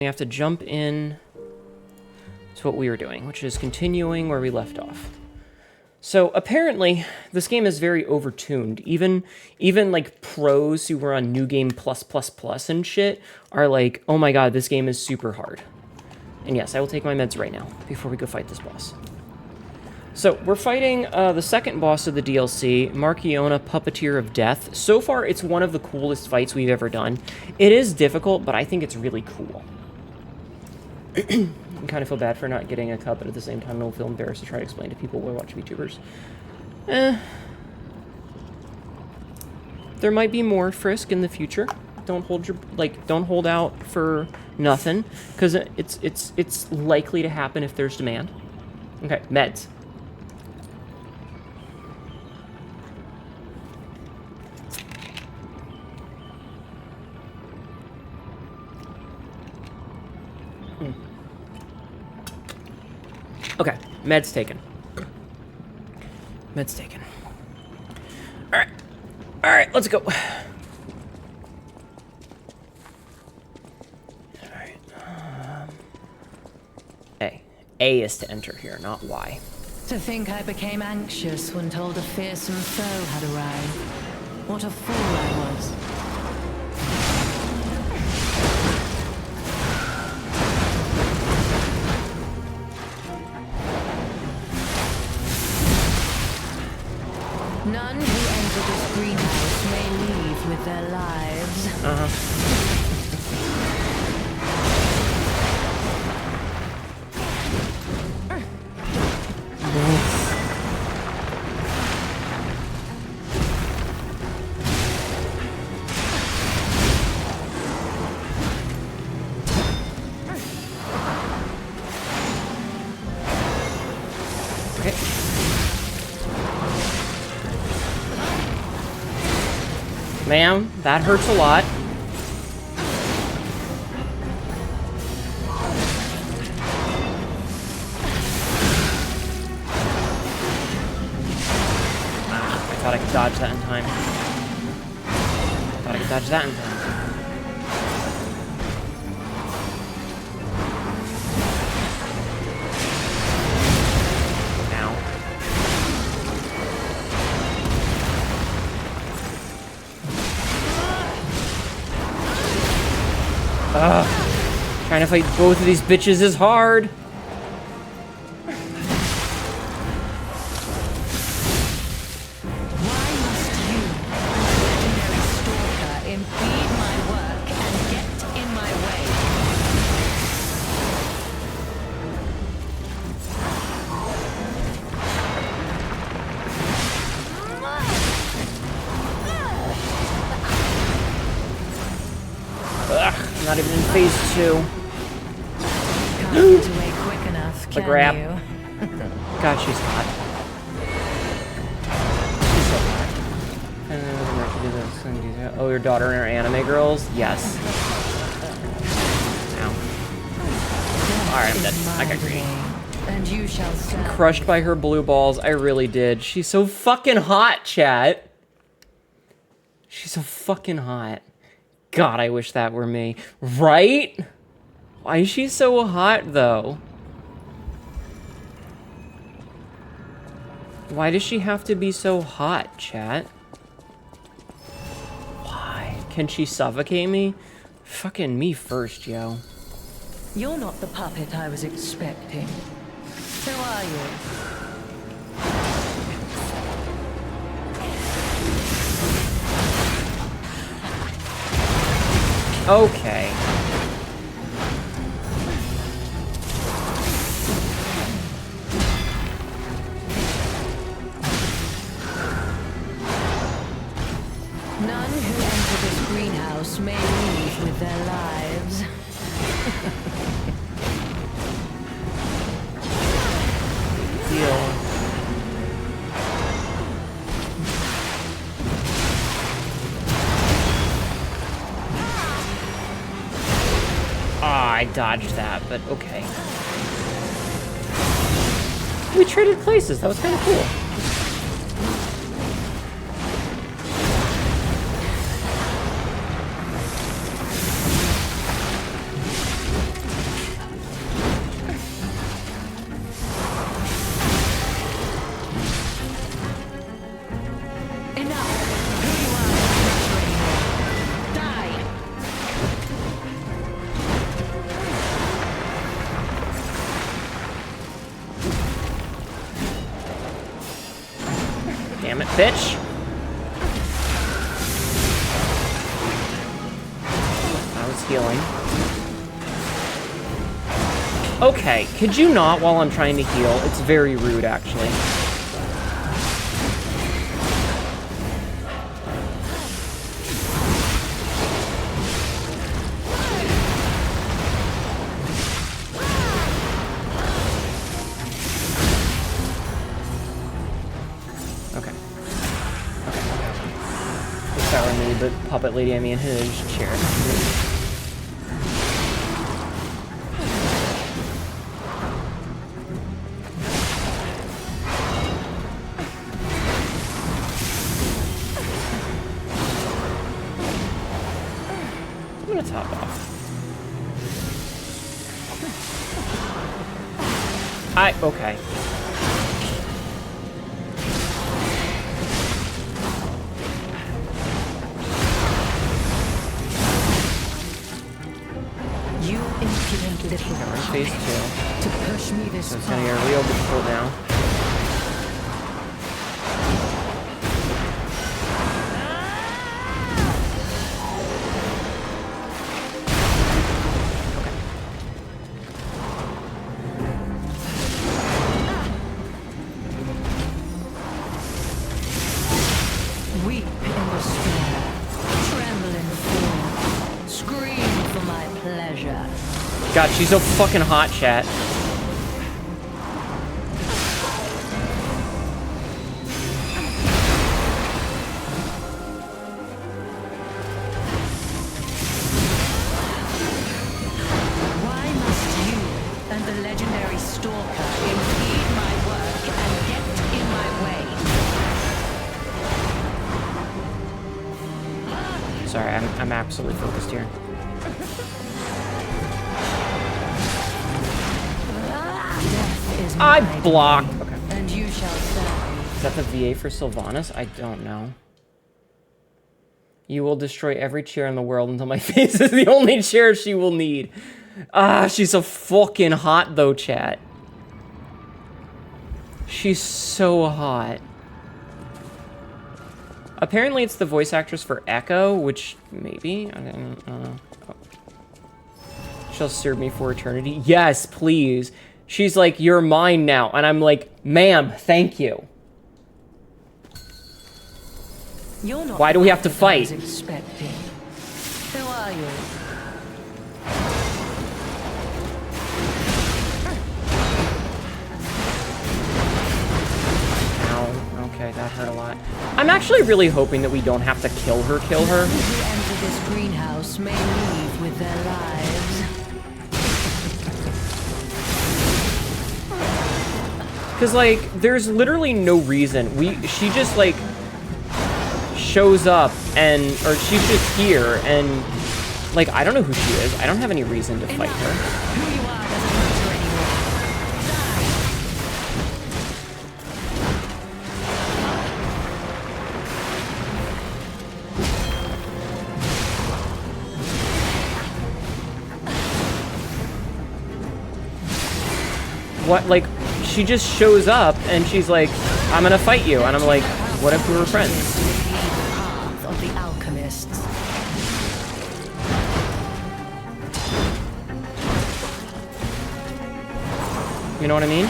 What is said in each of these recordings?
We have to jump in to what we were doing, which is continuing where we left off. So apparently, this game is very overtuned. Even like pros who were on New Game Plus and shit are like, oh my god, this game is super hard. And yes, I will take my meds right now before we go fight this boss. So we're fighting the second boss of the DLC, Marchiona, Puppeteer of Death. So far, it's one of the coolest fights we've ever done. It is difficult, but I think it's really cool. I kind of feel bad for not getting a cup, but at the same time, I don't feel embarrassed to try to explain to people who watch VTubers. There might be more Frisk in the future. Don't hold out for nothing, because it's likely to happen if there's demand. Okay, meds. Okay, meds taken. Meds taken. Alright. Alright, let's go. Alright. A is to enter here, not Y. To think I became anxious when told a fearsome foe had arrived. What a fool I was. None who enter this greenhouse may leave with their lives. Ma'am, that hurts a lot. I thought I could dodge that in time. Ugh. Trying to fight both of these bitches is hard. Why must you, legendary stalker, impede my work and get in my way? Ugh, not even in phase 2. Can't get away quick enough, The can grab. you? God, she's hot. She's so hot. Oh, your daughter and her anime girls? Yes. Ow. Alright, I'm dead. I got greedy. And you shall serve. Crushed by her blue balls. I really did. She's so fucking hot, chat. She's so fucking hot. God, I wish that were me. Right? Why is she so hot, though? Why does she have to be so hot, chat? Why? Can she suffocate me? Fucking me first, yo. You're not the puppet I was expecting. Who are you? Okay. None who enter this greenhouse may leave with their lives. Deal. Ah, I dodged that, but okay. We traded places. That was kind of cool. bitch. I was healing. Okay, could you not while I'm trying to heal? It's very rude, actually. Okay. If that were me, but Puppet Lady, I mean, his chair. Top off. Okay. You impudent little We're in phase 2. to push me this So it's far. gonna get real difficult now. Weep in despair, tremble in fear, scream for my pleasure. God, she's so fucking hot, chat. Why must you and the legendary stalker impede my work and get in my way? Sorry, I'm absolutely focused here. Death is I my blocked. domain, Okay. and you shall serve. Is that the VA for Sylvanas? I don't know. You will destroy every chair in the world until my face is the only chair she will need. Ah, she's so fucking hot though, chat. She's so hot. Apparently it's the voice actress for Echo, which maybe, I don't know. Oh. She'll serve me for eternity. Yes, please. She's like, you're mine now. And I'm like, ma'am, thank you. You're not Why do we have to the one I was fight? expecting. Who are you? Ow, okay, that hurt a lot. I'm actually really hoping that we don't have to kill her. None who enter this greenhouse may leave with their lives. Because, like, there's literally no reason. She just, like, shows up and, or she's just here and, like, I don't know who she is. I don't have any reason to fight her. Who you are doesn't matter anymore. What, like, she just shows up and she's like, I'm gonna fight you. And I'm like, what if we were friends? The path of the alchemists. You know what I mean?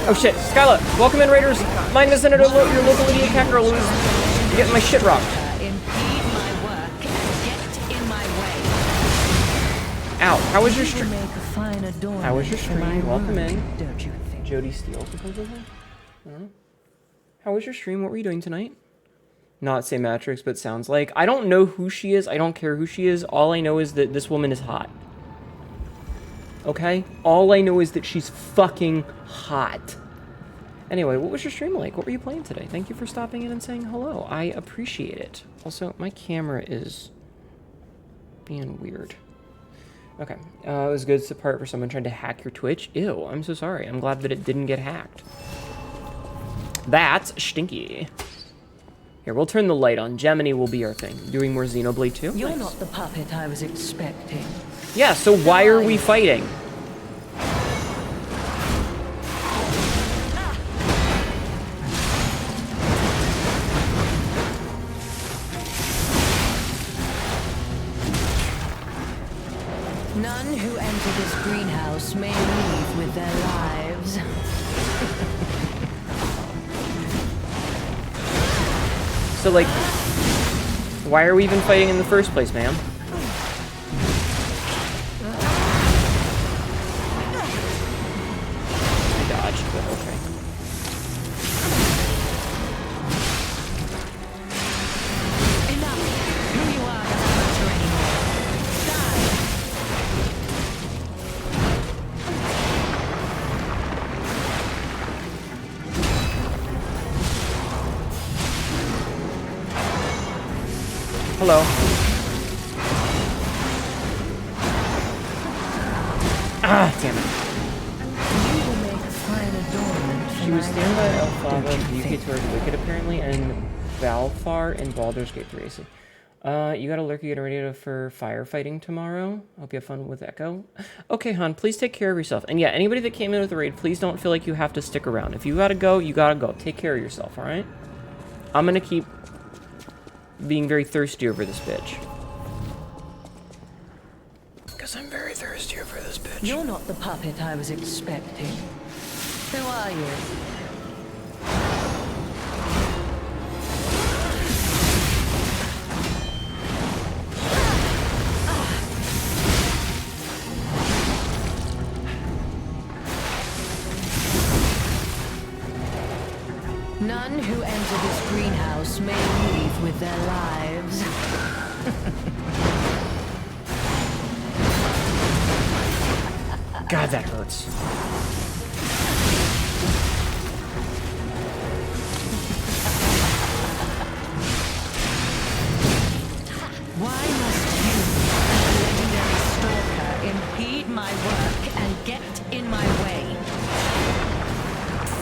Oh shit, Skyla, welcome in, Raiders. My name is Hnetu, your local idiot cat girl who's getting my shit rocked. Impede my work and get in my way. Ow, how was your You stream? make a fine adornment How was your for my stream? Welcome room, in. Don't you think? Jody Steele. I don't know. How was your stream? What were you doing tonight? Not say Matrix, but sounds like. I don't know who she is. I don't care who she is. All I know is that this woman is hot. Okay? All I know is that she's fucking hot. Anyway, what was your stream like? What were you playing today? Thank you for stopping in and saying hello. I appreciate it. Also, my camera is being weird. Okay. It was good support for someone trying to hack your Twitch. Ew, I'm so sorry. I'm glad that it didn't get hacked. That's stinky. Here, we'll turn the light on. Gemini will be our thing. Doing more Xenoblade 2? You're Nice. not the puppet I was expecting. Yeah, so why are we fighting? None who enter this greenhouse may leave with their lives. So, like, why are we even fighting in the first place, ma'am? I dodged, but okay. Enough! Who you are doesn't matter Hello. Ah, damn it. You will make a fine adornment for She was my standing by God, Elphaba, don't you UK think? towards Wicked apparently, and Valfar in Baldur's Gate 3. You got a lurker getting ready for firefighting tomorrow. Hope you have fun with Echo. Okay, hon, please take care of yourself. And yeah, anybody that came in with the raid, please don't feel like you have to stick around. If you gotta go, you gotta go. Take care of yourself, alright? I'm gonna keep being very thirsty over this bitch. Because I'm very thirsty over this bitch. You're not the puppet I was expecting. Who are you? None who enter this greenhouse may leave with their lives. God, that hurts. Why must you, the legendary stalker, impede my work and get in my way?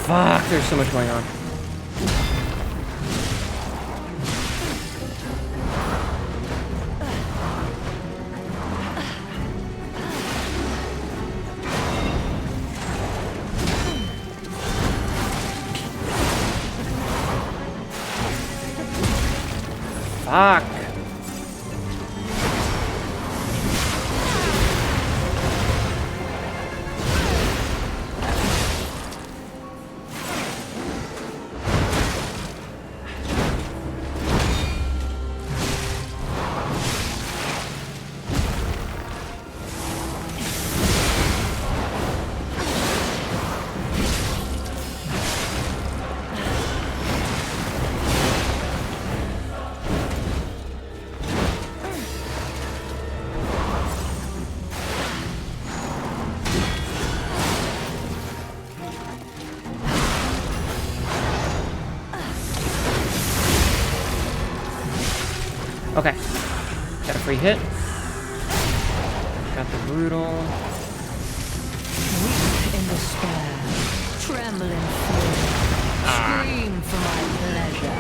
Fuck, there's so much going on. Fuck. Okay. Got a free hit. Got the brutal. Weep in despair, tremble in fear, scream for my pleasure.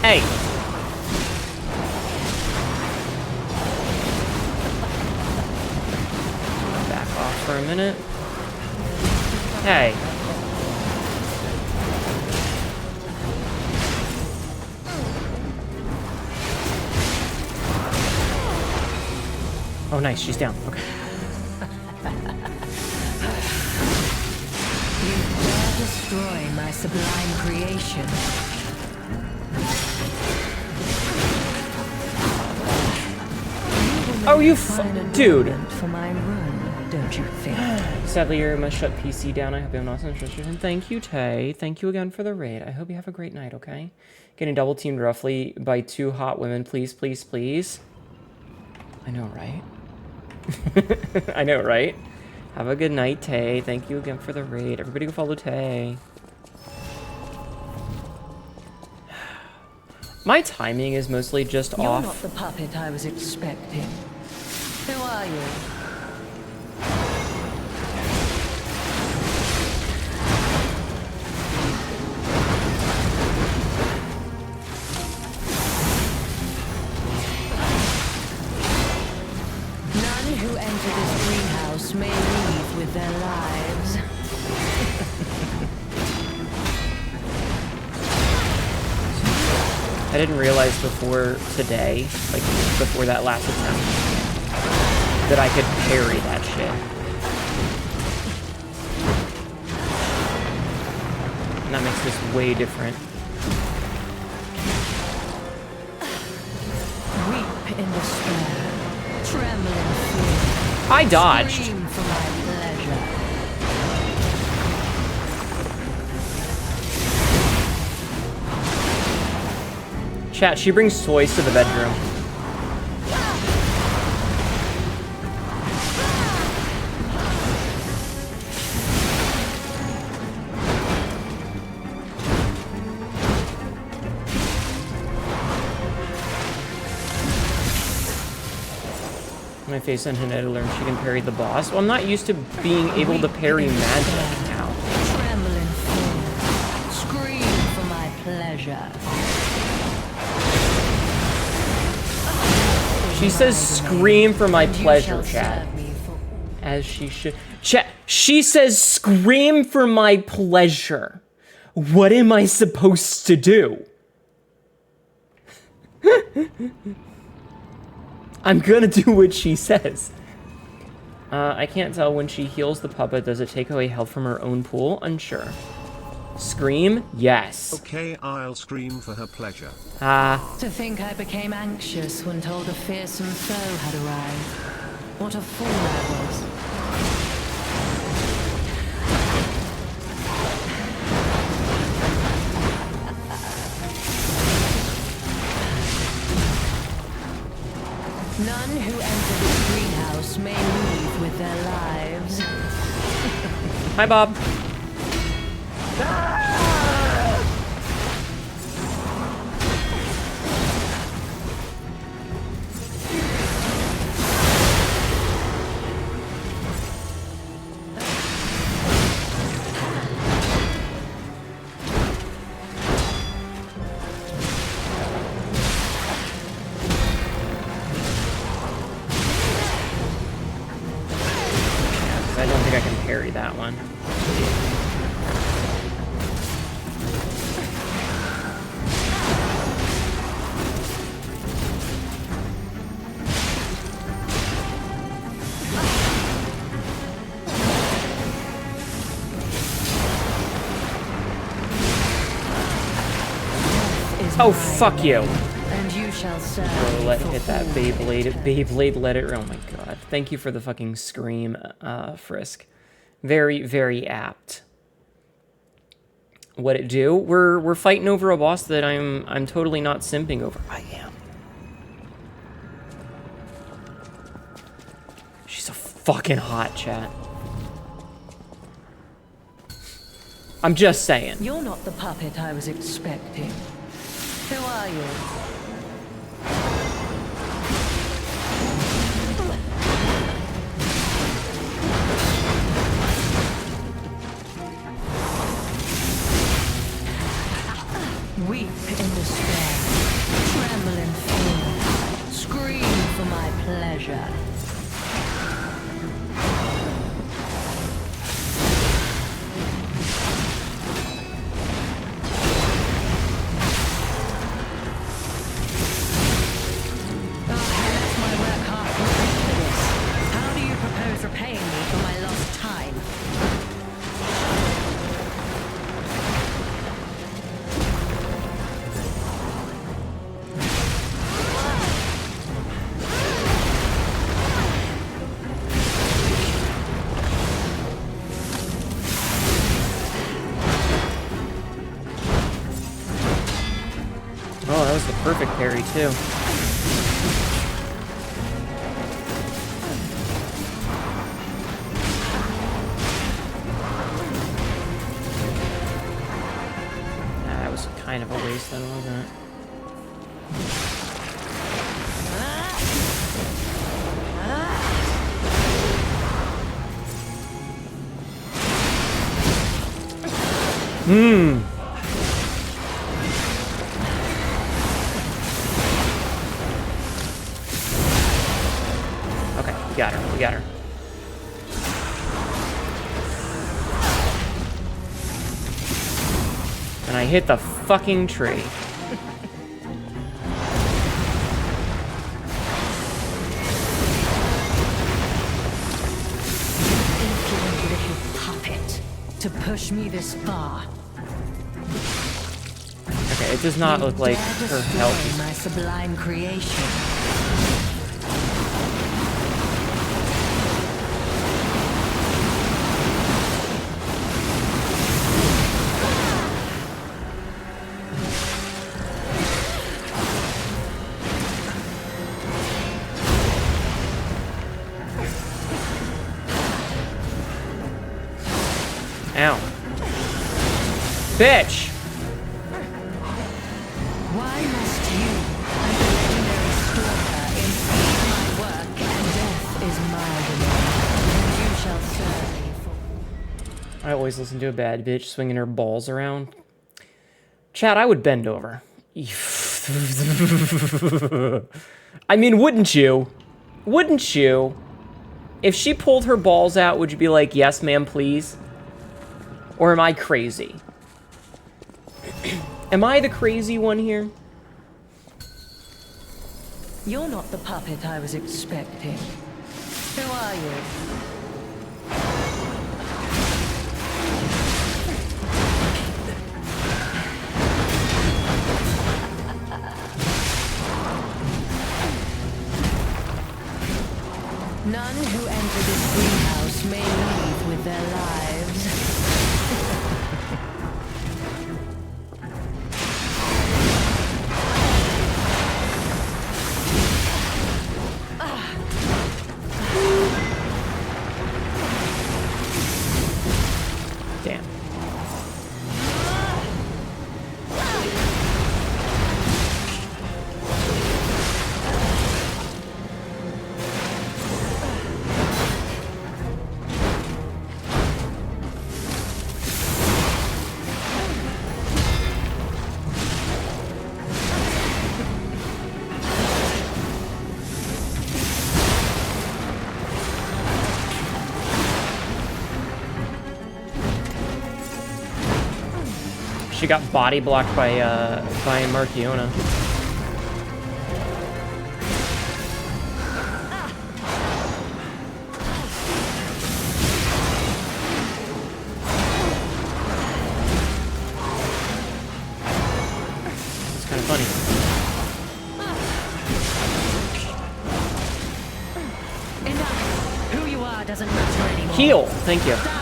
Hey! Back off for a minute. Hey! Oh, nice. She's down. Okay. You dare destroy my sublime creation. Oh, you Find dude. adornment for my run, don't you think? Sadly, you must shut PC down. I hope you have an awesome instruction. Thank you, Tay. Thank you again for the raid. I hope you have a great night, okay? Getting double teamed roughly by 2 hot women. Please, please, please. I know, right? I know, right? Have a good night, Tay. Thank you again for the raid. Everybody go follow Tay. My timing is mostly just You're off. not the puppet I was expecting. Who are you? None who enter this greenhouse may leave with their lives. I didn't realize before today, like before that last attempt, that I could parry that shit. And that makes this way different. Weep in despair, tremble in fear. I dodged. Scream for my pleasure. Chat, she brings toys to the bedroom. My face on Hnetu learned she can parry the boss. Well, I'm not used to being able to parry magic now. Tremble in fear. Scream for my pleasure. She says scream for my And you pleasure, shall chat. serve me for- As she should. Chat, she says scream for my pleasure. What am I supposed to do? I'm gonna do what she says. I can't tell when she heals the puppet. Does it take away health from her own pool? Unsure. Scream? Yes. Okay, I'll scream for her pleasure. To think I became anxious when told a fearsome foe had arrived. What a fool I was. None who enter this greenhouse may leave with their lives. Hi, Bob. I don't think I can parry that one. Oh, fuck you. And you shall serve Oh, me let for hit that food. Beyblade, let it. Oh my god. Thank you for the fucking scream, Frisk. Very, very apt. What it do? We're fighting over a boss that I'm totally not simping over. I am. She's a fucking hot, chat. I'm just saying. You're not the puppet I was expecting. Who are you? Weep in despair, tremble in fear, scream for my pleasure. Repaying me for my lost time. Oh, that was the perfect parry, too. That was kind of a waste then, wasn't it? Okay, we got her. We got her. And I hit the fucking tree. Impudent little puppet. To push me this far. Okay, it does not look like Dare her destroy health is... my sublime creation. Ow. Bitch! Why must you and the legendary stalker impede my work, and death is my domain? You shall serve me for... I always listen to a bad bitch swinging her balls around. Chat, I would bend over. I mean, wouldn't you? Wouldn't you? If she pulled her balls out, would you be like, yes, ma'am, please? Or am I crazy? Am I the crazy one here? You're not the puppet I was expecting. Who are you? None who enter this greenhouse may leave with their lives. Damn. She got body blocked by Markiona. It's kind of funny. Enough. Who you are doesn't matter anymore. Heal! Thank you. Die.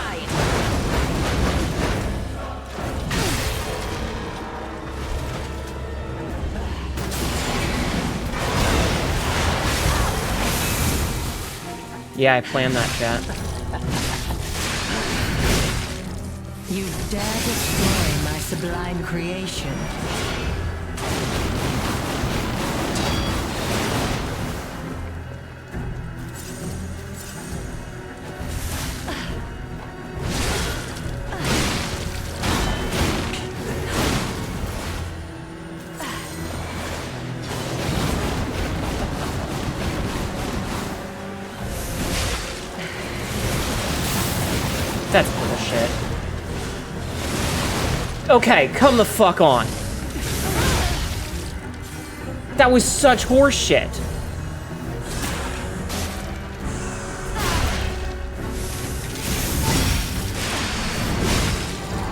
Yeah, I planned that, chat. You dare destroy my sublime creation. That's bullshit. Okay, come the fuck on. That was such horseshit.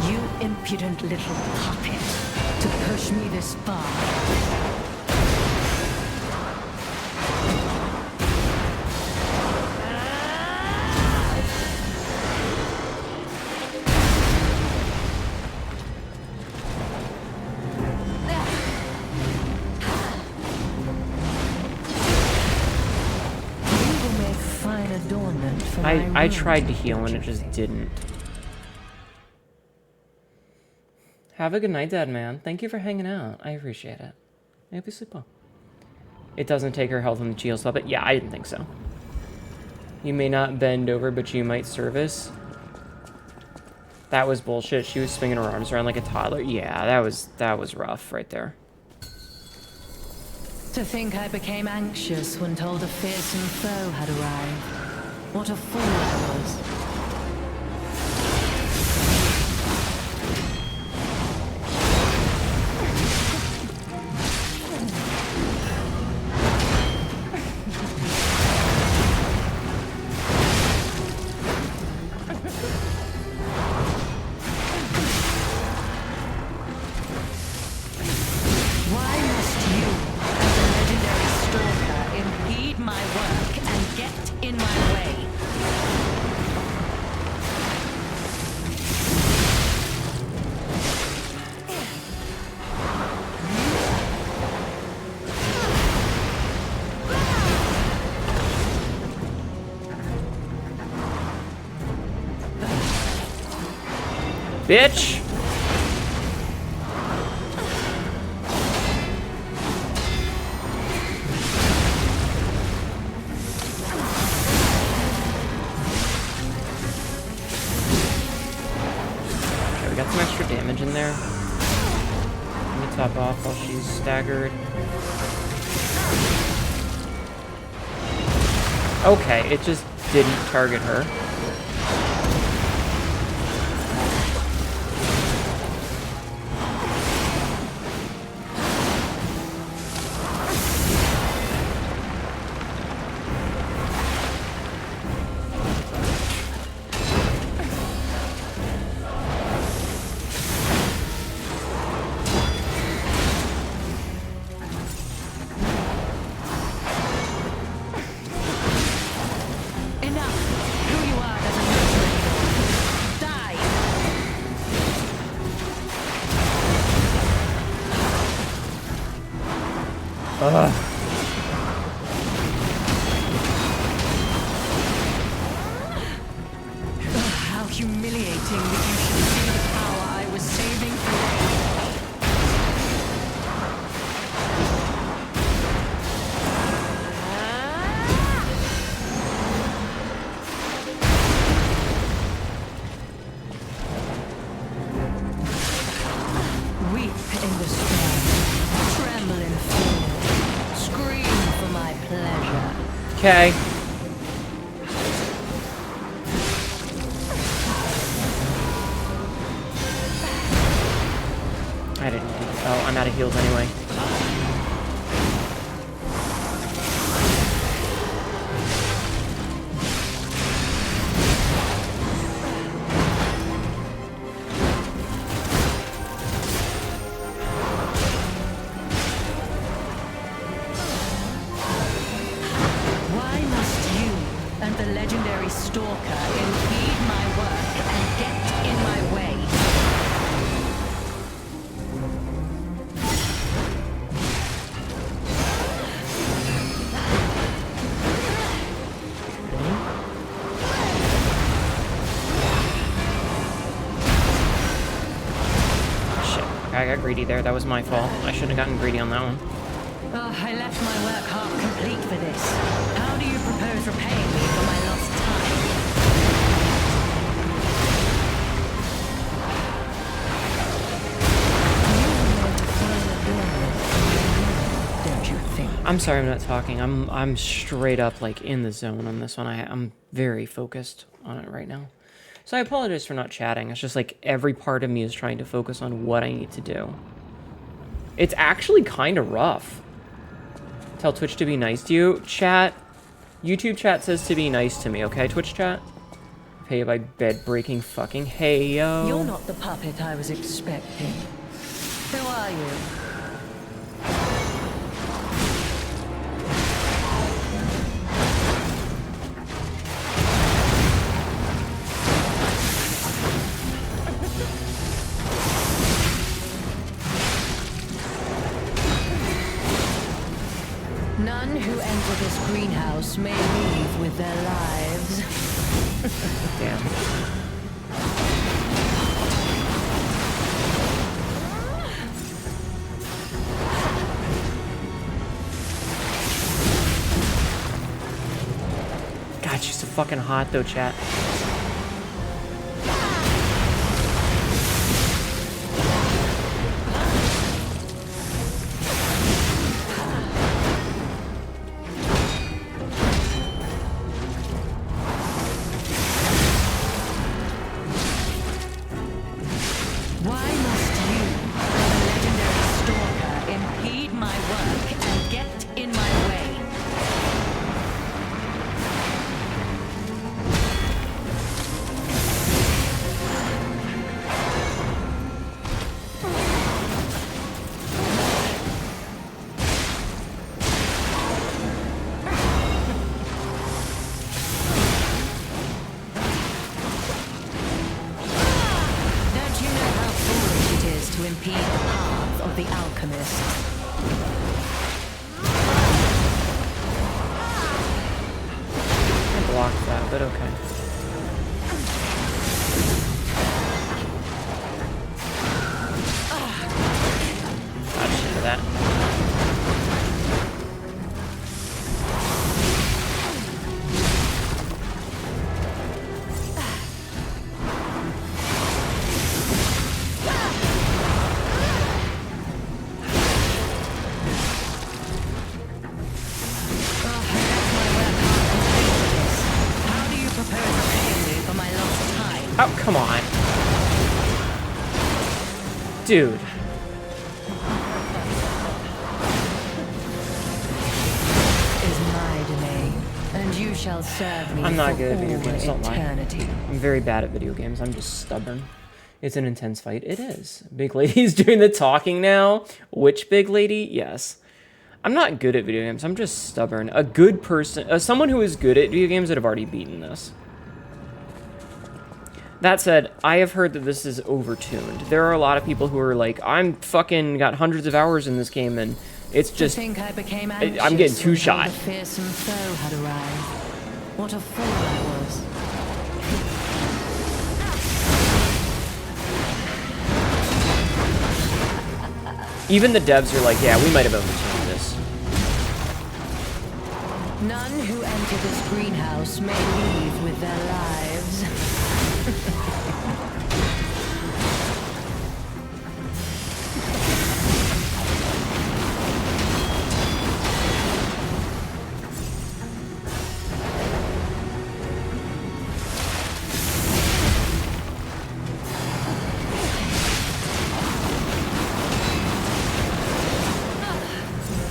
You impudent little puppet. To push me this far. I tried to heal and it just didn't. Have a good night, Dad, man. Thank you for hanging out. I appreciate it. I hope you sleep well. It doesn't take her health when the shield stop it. Yeah, I didn't think so. You may not bend over, but you might service. That was bullshit. She was swinging her arms around like a toddler. Yeah, that was rough right there. To think I became anxious when told a fearsome foe had arrived. What a fool I was. Why must you, as a legendary stalker, impede my work and get in my way? Bitch! Okay, we got some extra damage in there. Let me top off while she's staggered. Okay, it just didn't target her. Enough! Who you are doesn't matter anymore. Die! Ugh. How humiliating that you should see the power I was saving away. Weep in despair, tremble in fear, scream for my pleasure. Okay. I didn't do. Oh, I'm out of heals anyway. Why must you and the legendary stalker impede my work and get in my way? Shit. I got greedy there. That was my fault. I shouldn't have gotten greedy on that one. Oh, I left my work half complete for this. How do you propose repaying me for my lost time? Don't you think? I'm sorry I'm not talking. I'm straight up like in the zone on this one. I'm very focused on it right now. So I apologize for not chatting. It's just like every part of me is trying to focus on what I need to do. It's actually kind of rough. Tell Twitch to be nice to you. Chat. YouTube chat says to be nice to me, okay, Twitch chat? Pay by bed-breaking fucking hey-yo. You're not the puppet I was expecting. Who are you? None who enter this greenhouse may leave with their lives. Damn. God, she's so fucking hot though, chat. Why must you, the legendary stalker, impede my work and get in my way? To impede the path of the alchemist. I blocked that, but okay. Dodged into that. Oh, come on. Dude. Is my domain, and you shall serve me. I'm not for good at video all games, don't lie. eternity. I'm very bad at video games. I'm just stubborn. It's an intense fight. It is. Big lady's doing the talking now. Which big lady? Yes. I'm not good at video games. I'm just stubborn. A good person, someone who is good at video games would have already beaten this. That said, I have heard that this is overtuned. There are a lot of people who are like, I'm fucking got hundreds of hours in this game, and it's just, I think I became I'm getting anxious when two-shot. the fearsome foe had arrived. What a fool I was. Even the devs are like, yeah, we might have overtuned this. None who enter this greenhouse may leave with their lives.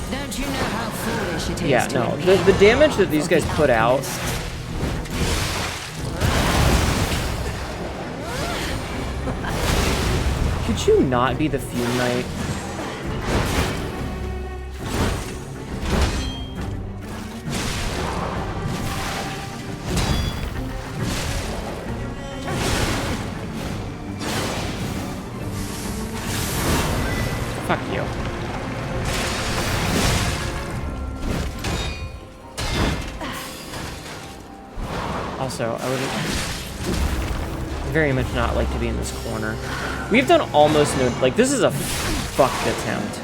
Don't you know how foolish it is? Yeah, to no, impede the damage that the these path guys of put the out, alchemist? could you not be the Fume Knight? Fuck you. Also, I would very much not like to be in this corner. We've done almost no, like, this is a fucked attempt.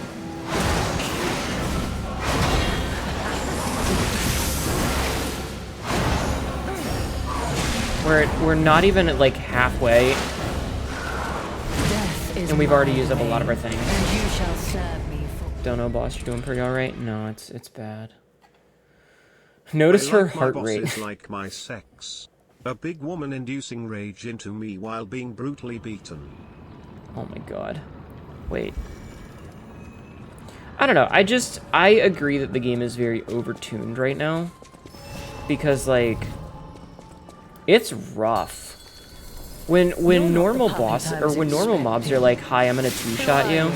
We're not even at, like, halfway, Death is and we've already my used up a lot of our domain, things. and you shall serve me for Don't know, boss, you're doing pretty alright? No, it's bad. Notice her heart my rate. bosses like my sex. A big woman inducing rage into me while being brutally beaten. Oh my god. Wait. I don't know. I agree that the game is very overtuned right now. Because, like, it's rough. When normal boss, or when normal mobs are like, hi, I'm gonna two-shot you.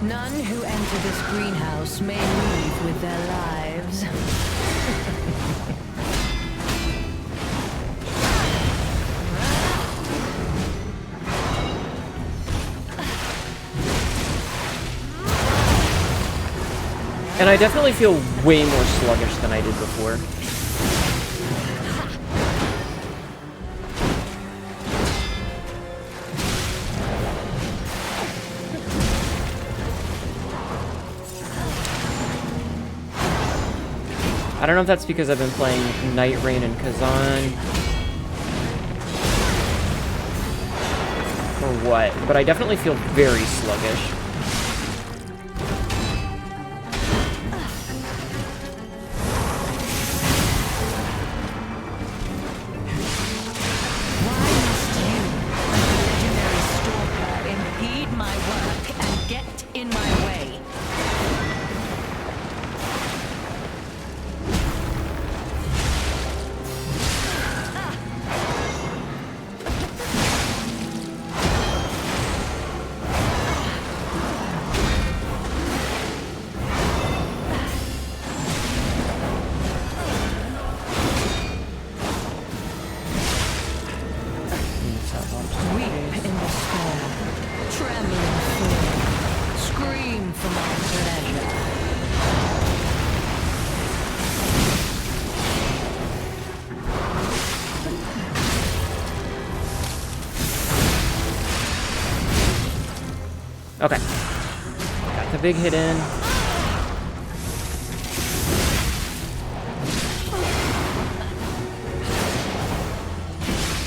None who enter this greenhouse may leave with their lives. And I definitely feel way more sluggish than I did before. I don't know if that's because I've been playing Night Rain and Kazan or what, but I definitely feel very sluggish. Okay. Got the big hit in.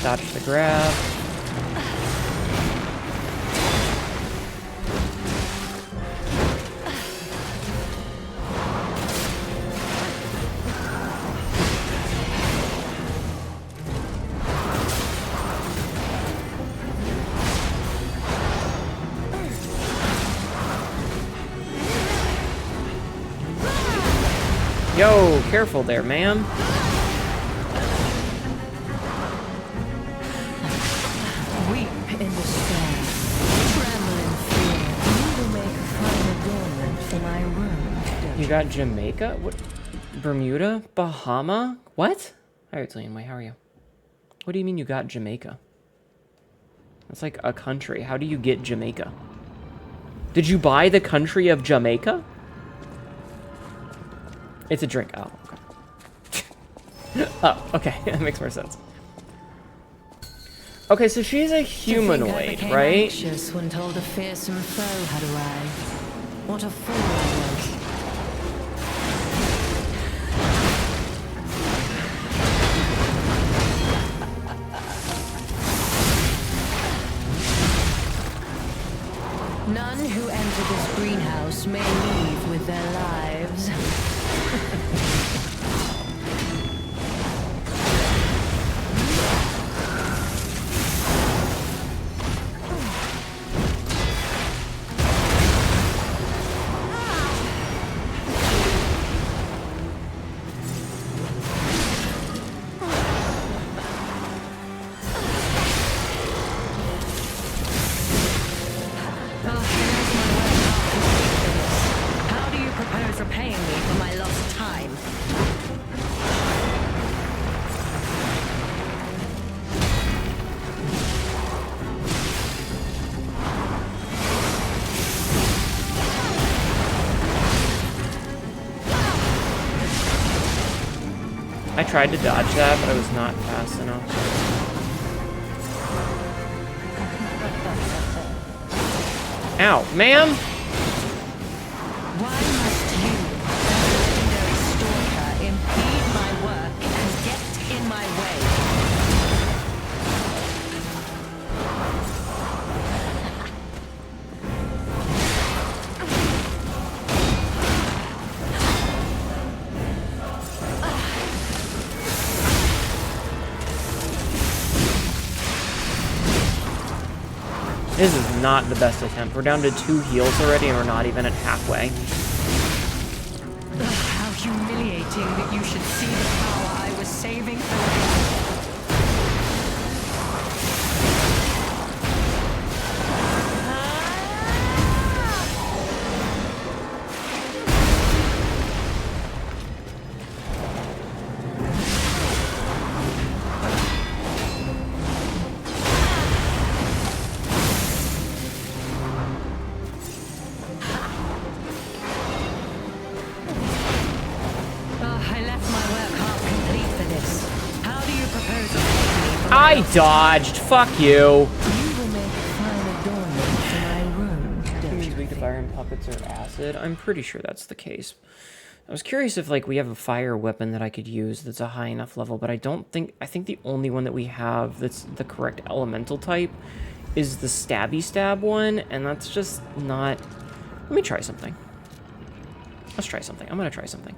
Dodge the grab. Yo, careful there, ma'am. Weep in despair, tremble in fear. You will make a fine adornment for my room. You got Jamaica? What? Bermuda? Bahama? What? Alright, Zillion, wait, how are you? What do you mean you got Jamaica? That's like a country. How do you get Jamaica? Did you buy the country of Jamaica? It's a drink. Oh, okay. Oh, okay. That makes more sense. Okay, so she's a humanoid, right? Anxious when told a fearsome foe had arrived. What a fool I was. None who enter this greenhouse may leave with their lives. How do you propose repaying me for my lost time? I tried to dodge that, but I was not fast enough. Ow, ma'am! Why must you, legendary stalker, impede my work and get in my way? This is not the best attempt. We're down to 2 heals already, and we're not even at halfway. How humiliating that you should see the power I was saving for. I dodged. Fuck you. You will make a fine adornment for my room. Enemies weak to fire and puppets or acid. I'm pretty sure that's the case. I was curious if like we have a fire weapon that I could use that's a high enough level, but I don't think, I think the only one that we have that's the correct elemental type is the stabby stab one, and that's just not... Let me try something. Let's try something. I'm gonna try something.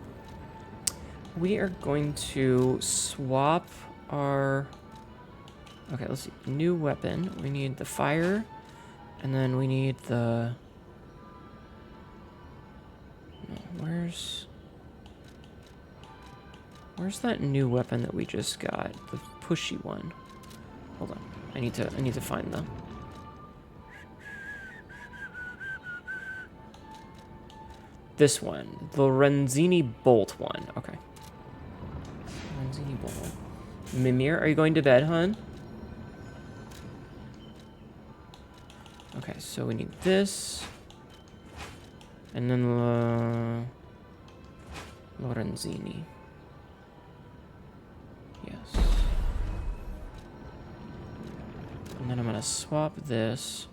We are going to swap our... Okay, let's see. New weapon. We need the fire, and then we need the... No, where's that new weapon that we just got? The pushy one. Hold on. I need to find them. This one. The Renzini Bolt one. Okay. Renzini Bolt. Mimir, are you going to bed, hun? Okay, so we need this. And then Lorenzini. Yes. And then I'm gonna swap this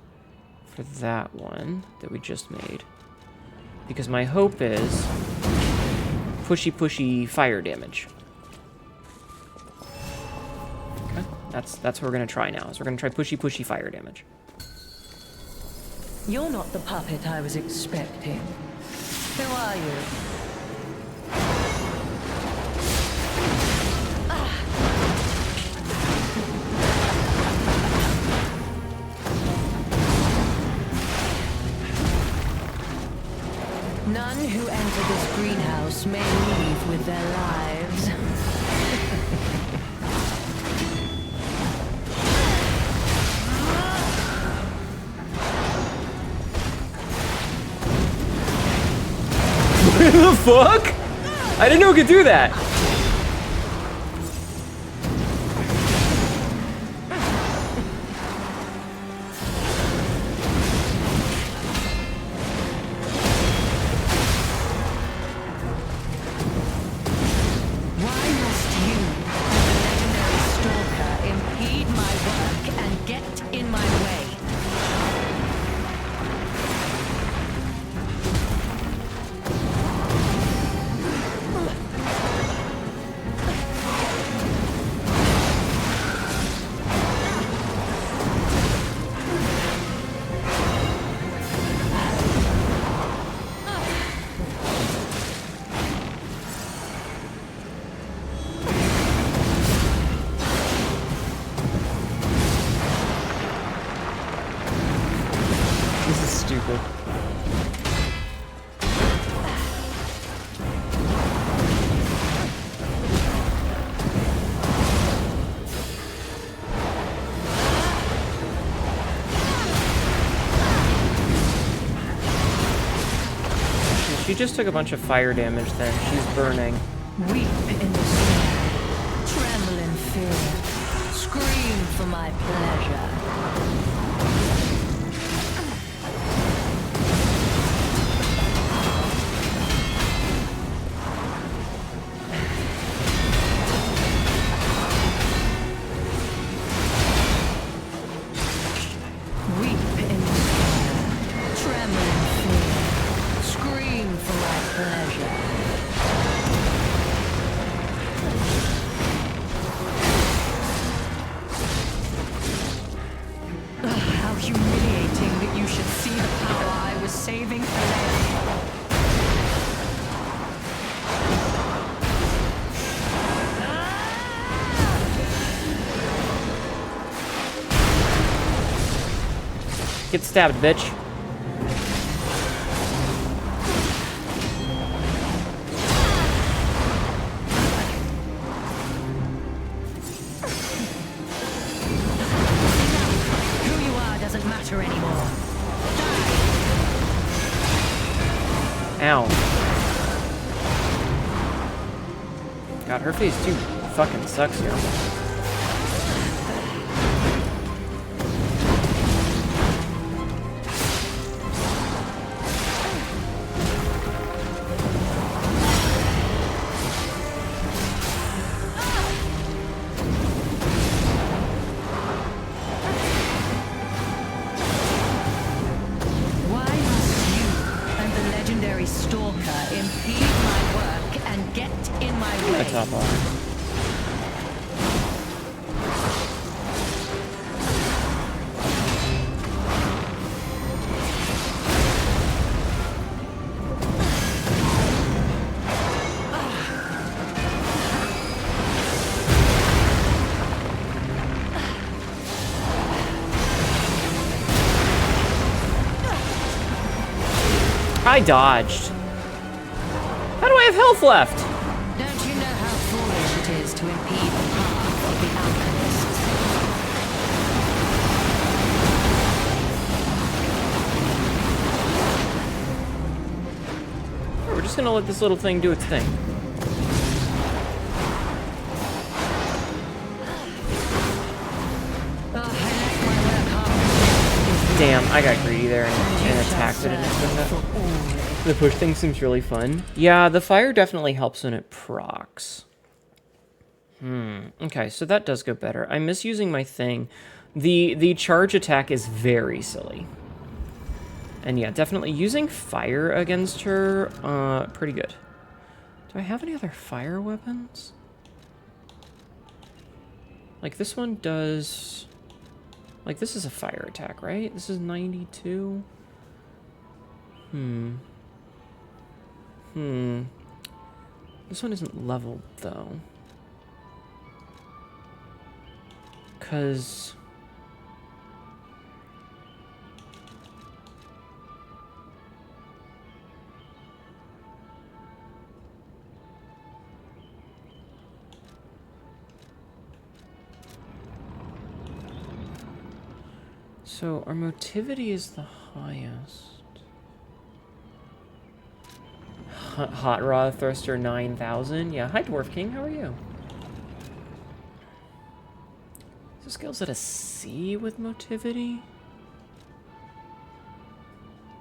for that one that we just made. Because my hope is pushy fire damage. Okay, that's what we're gonna try now. Is we're gonna try pushy fire damage. You're not the puppet I was expecting. Who are you? None who enter this greenhouse may leave with their lives. What the fuck? I didn't know it could do that. Why must you, the legendary stalker, impede my work and get in my way? This is stupid. She just took a bunch of fire damage then. She's burning. Weep in despair, tremble in fear, scream for my pleasure. Weep in despair, tremble in fear, scream for my pleasure. How humiliating that you should see the power I was saving for later. Get stabbed, bitch. Who you are doesn't matter anymore. Ow. God, her face too fucking sucks here. Why must you and the legendary stalker impede my work Get in my I'm gonna way. top off. I dodged. How do I have health left? Don't you know how foolish it is to impede the path of the alchemists? We're just gonna let this little thing do its thing. Oh, I left my work half. Damn, I got greedy there and attacked it and it. The push thing seems really fun. Yeah, the fire definitely helps when it procs. Okay, so that does go better. I'm misusing my thing. The charge attack is very silly. And yeah, definitely using fire against her, pretty good. Do I have any other fire weapons? Like this one does... Like this is a fire attack, right? This is 92? This one isn't leveled, though. 'Cause... So, our motivity is the highest. Hot Rod Thruster 9000. Yeah, hi Dwarf King, how are you? So skills at a C with motivity?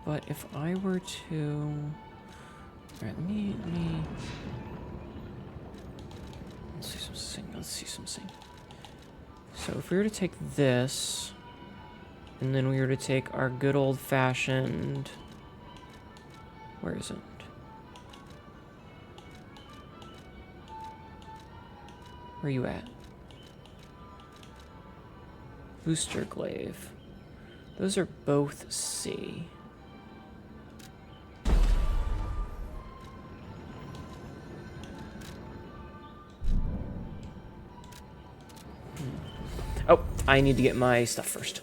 But if I were to... Alright, let me... Let's see some sing. Let's see some sing. So if we were to take this, and then we were to take our good old-fashioned... Where is it? Where are you at? Booster Glaive. Those are both C. Oh, I need to get my stuff first.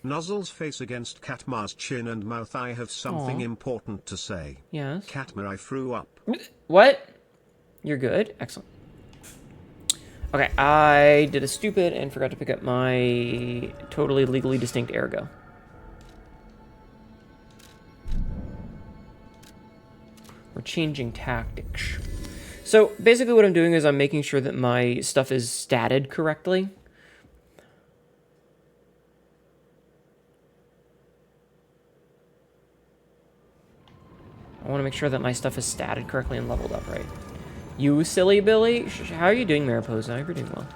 Nuzzle's face against Katma's chin and mouth. I have something Aw. important to say. Yes? Katma, I threw up. What? You're good? Excellent. Okay, I did a stupid and forgot to pick up my totally legally distinct ergo. We're changing tactics. So basically what I'm doing is I'm making sure that my stuff is statted correctly. I want to make sure that my stuff is statted correctly and leveled up right. You silly Billy? How are you doing, Mariposa? I hope you're doing well.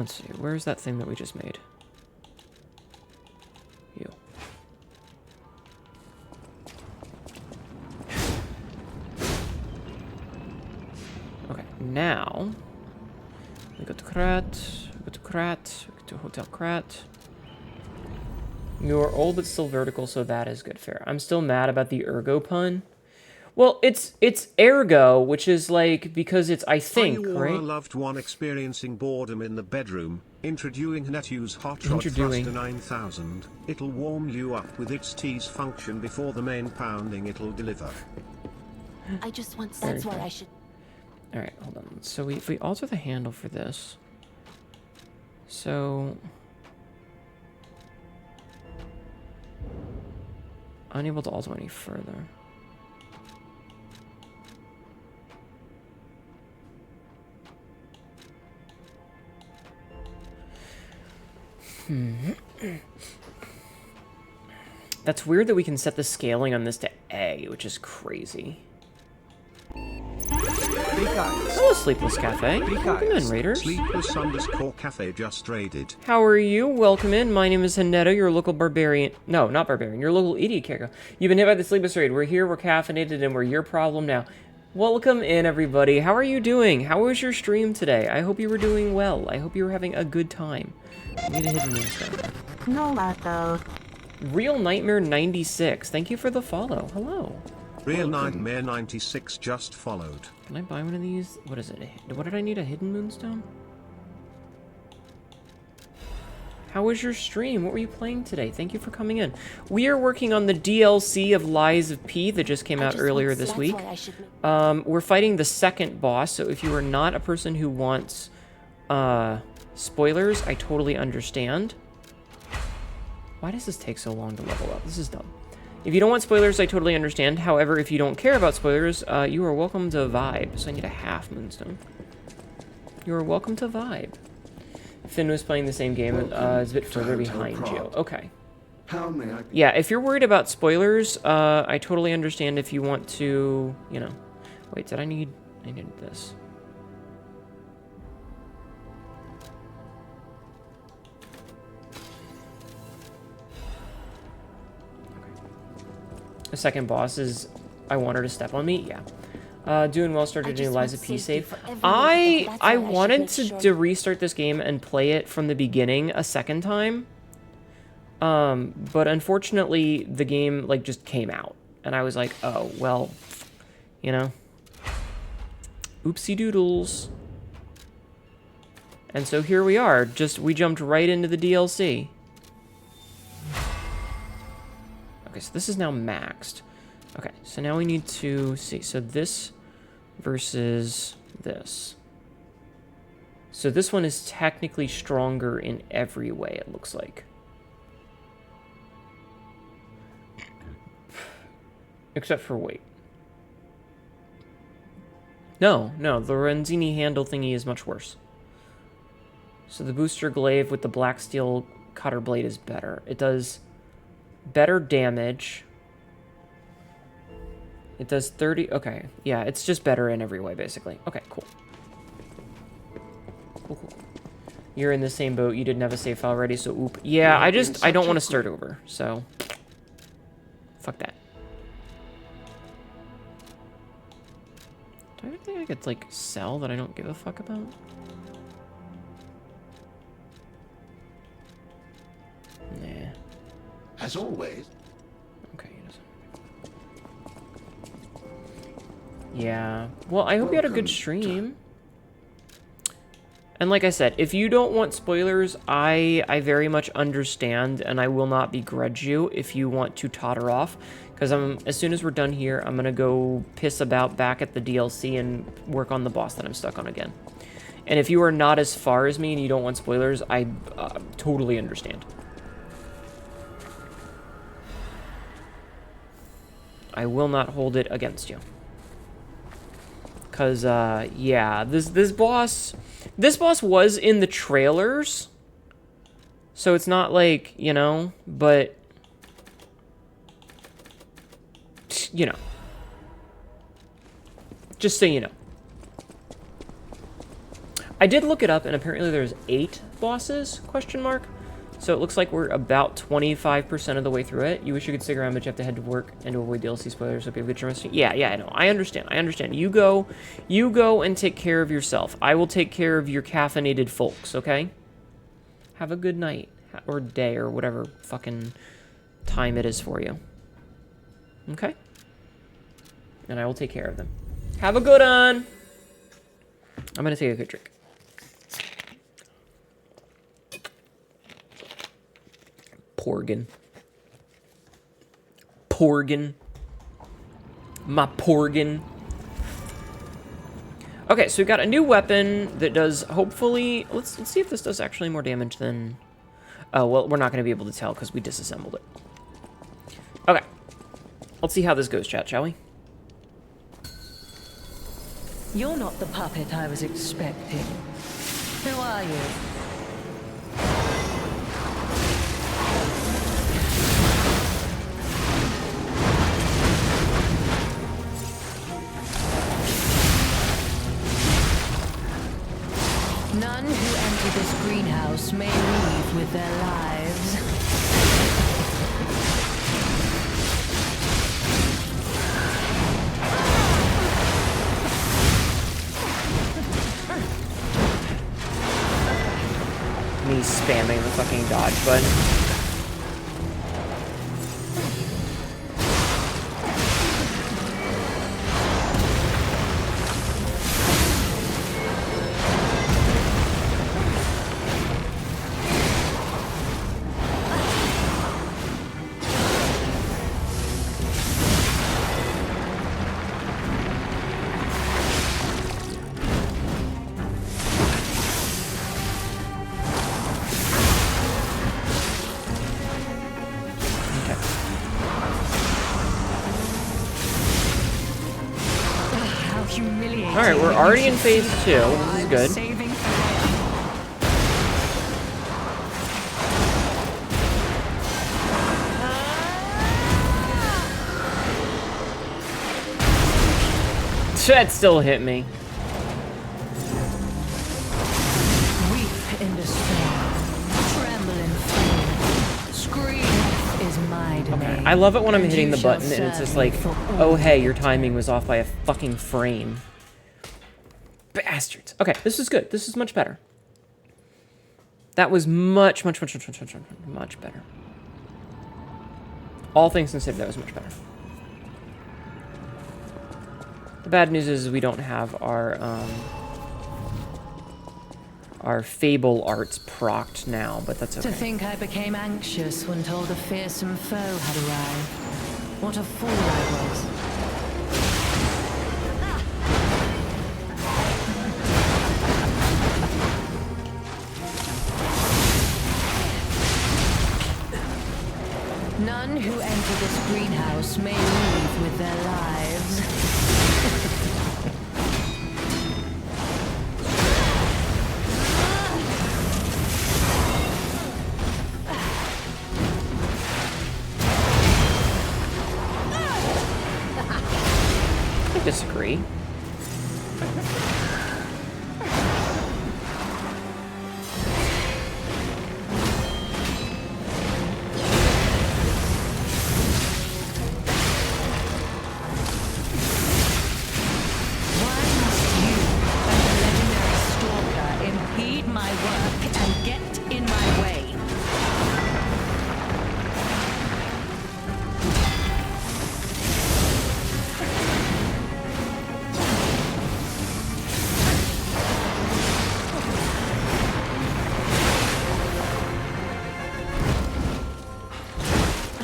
Let's see. Where's that thing that we just made? You. Okay, now we go to Krat, we go to Krat, we go to Hotel Krat. You're old but still vertical, so that is good fare. I'm still mad about the ergo pun. Well, it's ergo, which is like because it's I think, Are you or right? a loved one experiencing boredom in the bedroom? Introducing Hnetu's Hot Rod Introducing. Thruster 9000. It'll warm you up with its tease function before the main pounding it'll deliver. I just want Very that's what cool. I should. All right, hold on. So if we alter the handle for this, so unable to alter any further. That's weird that we can set the scaling on this to A, which is crazy. Hello, Sleepless Cafe. Welcome in, Raiders. Sleepless_cafe just raided. How are you? Welcome in. My name is Hnetu, your local barbarian. No, not barbarian. Your local idiot character. You've been hit by the Sleepless Raid. We're here, we're caffeinated, and we're your problem now. Welcome in, everybody. How are you doing? How was your stream today? I hope you were doing well. I hope you were having a good time. I need a hidden moonstone. No, Lato. Real Nightmare 96. Thank you for the follow. Hello. Real Nightmare 96 just followed. Can I buy one of these? What is it? What did I need? A hidden moonstone? How was your stream? What were you playing today? Thank you for coming in. We are working on the DLC of Lies of P that just came out earlier this week. We're fighting the second boss, so if you are not a person who wants spoilers, I totally understand. Why does this take so long to level up? This is dumb. If you don't want spoilers, I totally understand. However, if you don't care about spoilers, you are welcome to vibe. So I need a half moonstone. You are welcome to vibe. Finn was playing the same game, is a bit further behind you. Okay. Yeah, if you're worried about spoilers, I totally understand if you want to, you know. Wait, I need this. The second boss is, I want her to step on me. Yeah. Doing well. Started doing Lies of P save. I wanted to restart this game and play it from the beginning a second time. But unfortunately, the game like just came out, and I was like, oh well, you know. Oopsie doodles. And so here we are. We jumped right into the DLC. Okay, so this is now maxed. Okay, so now we need to see. So this versus this. So this one is technically stronger in every way, it looks like. Except for weight. No, the Renzini handle thingy is much worse. So the booster glaive with the black steel cutter blade is better. It does better damage. It does 30... Okay, yeah, it's just better in every way, basically. Okay, cool. Cool. You're in the same boat. You didn't have a save file ready, so oop. Yeah, I don't want to start over, so... Fuck that. Do I have anything I could, like, sell that I don't give a fuck about? Nah. As always. Okay, he doesn't. Yeah. Well, I hope you had a good stream. And like I said, if you don't want spoilers, I very much understand, and I will not begrudge you if you want to totter off. Because as soon as we're done here, I'm going to go piss about back at the DLC and work on the boss that I'm stuck on again. And if you are not as far as me and you don't want spoilers, I totally understand. I will not hold it against you. Because, yeah, this boss was in the trailers. So it's not like, you know, but, you know. Just so you know. I did look it up, and apparently there's 8 bosses, question mark. So it looks like we're about 25% of the way through it. You wish you could stick around, but you have to head to work and to avoid DLC spoilers. Hope you have a good stream. Yeah, I know. I understand. You go and take care of yourself. I will take care of your caffeinated folks, okay? Have a good night, or day, or whatever fucking time it is for you. Okay? And I will take care of them. Have a good one! I'm gonna take a quick drink. Porgan. My Porgan. Okay, so we've got a new weapon that does, hopefully... Let's see if this does actually more damage than... Oh, well, we're not going to be able to tell because we disassembled it. Okay. Let's see how this goes, chat, shall we? You're not the puppet I was expecting. Who are you? greenhouse may leave with their lives. Me spamming the fucking dodge button. Alright, we're already in phase 2. This is good. That still hit me. Weep in despair, tremble in fear. Scream is my domain. I love it when I'm and hitting you the shall button and it's just serve like, me for oh hey, your timing was off by a fucking frame. Bastards. Okay, this is good. This is much better. That was much better. All things considered, that was much better. The bad news is we don't have our Fable arts procced now, but that's okay. To think I became anxious when told a fearsome foe had arrived. What a fool I was. None who enter this greenhouse may leave with their lives. I disagree.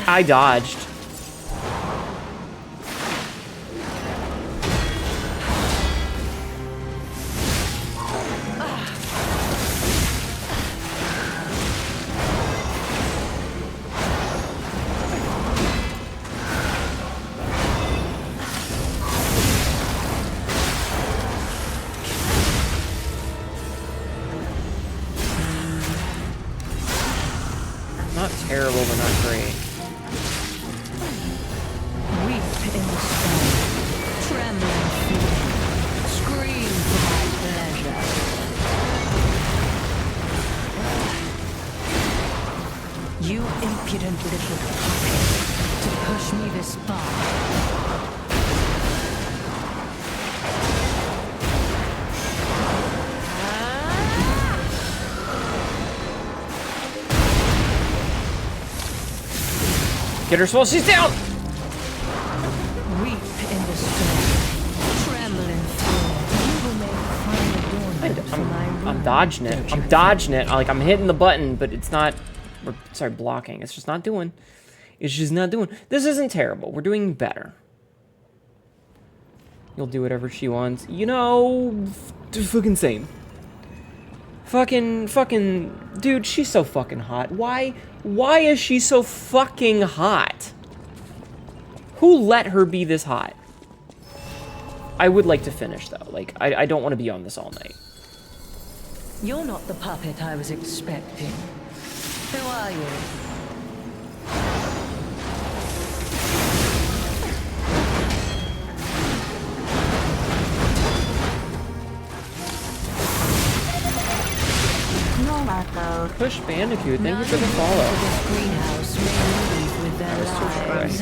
I dodged. Not terrible, but not great. Weep in the storm, tremble in fear, scream for my pleasure. You impudent little puppet, to push me this far. Get her while she's down! Weep in the storm, tremble in fear. You will make final adornment for my room. I'm dodging it. I'm dodging it. Like, I'm hitting the button, but it's not... Sorry, blocking. It's just not doing. It's just not doing. This isn't terrible. We're doing better. You'll do whatever she wants. You know... Fucking same. Fucking... Dude, she's so fucking hot. Why is she so fucking hot? Who let her be this hot? I would like to finish, though. Like, I don't want to be on this all night. You're not the puppet I was expecting. Who are you? No, Marco. Push Bandicoot, thank you for the None follow. of this greenhouse may leave with their lives.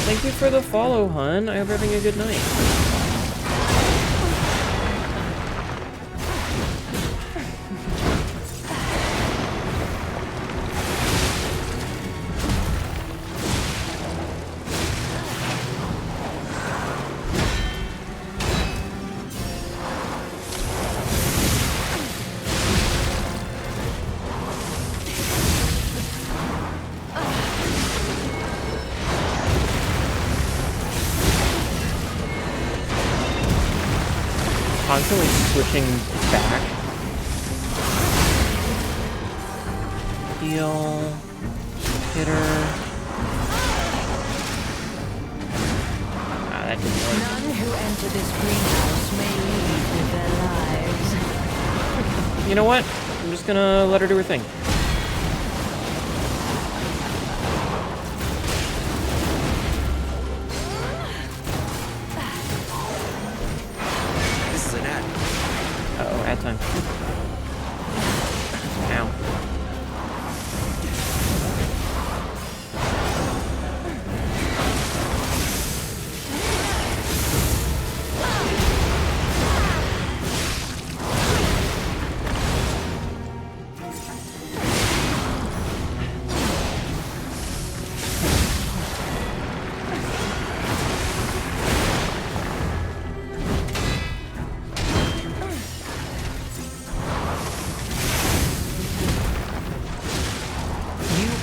Thank you for the follow, hun. I hope you're having a good night. Constantly switching back. Heal. Hitter. Ah, that didn't work. None who enter this greenhouse may leave with their lives. You know what? I'm just gonna let her do her thing. This is an ad. Uh-oh, ad time. Ow.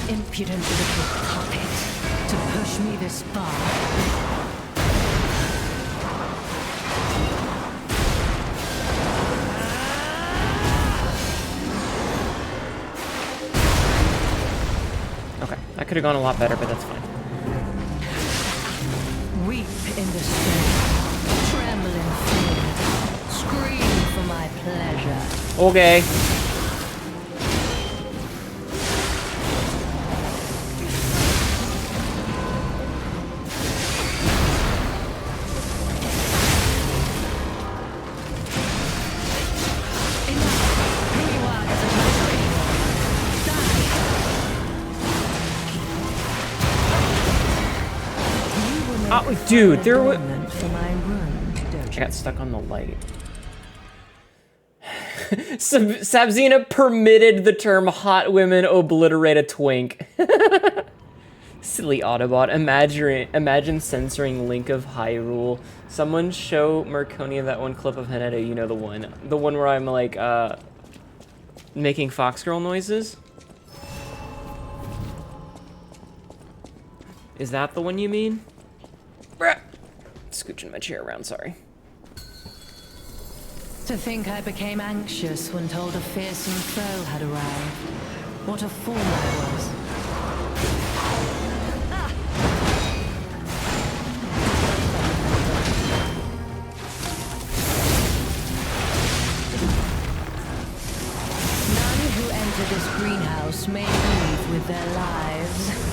Impudent little puppet to push me this far. Okay, that could have gone a lot better, but that's fine. Weep in despair, tremble in fear, scream for my pleasure. Okay. Oh, dude, there was... I got stuck on the light. Sabzina permitted the term hot women obliterate a twink. Silly Autobot. Imagine censoring Link of Hyrule. Someone show Marconia that one clip of Hnetu, you know the one. The one where I'm like, making fox girl noises. Is that the one you mean? Bruh. Scooching my chair around, sorry. To think I became anxious when told a fearsome foe had arrived. What a fool I was. None who enter this greenhouse may leave with their lives.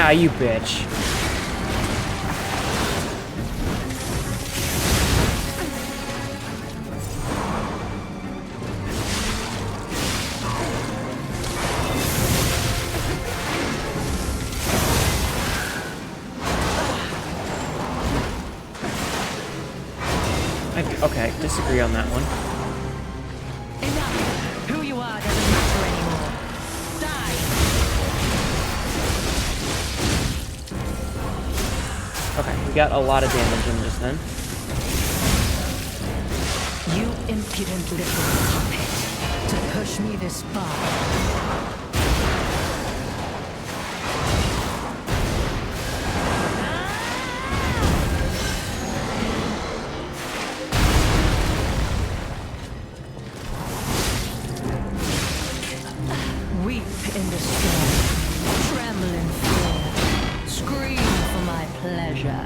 Ah, you bitch. Okay, disagree on that one. Enough! Who you are doesn't matter anymore. Die! Okay, we got a lot of damage in just then. You impudent little puppet, to push me this far. pleasure.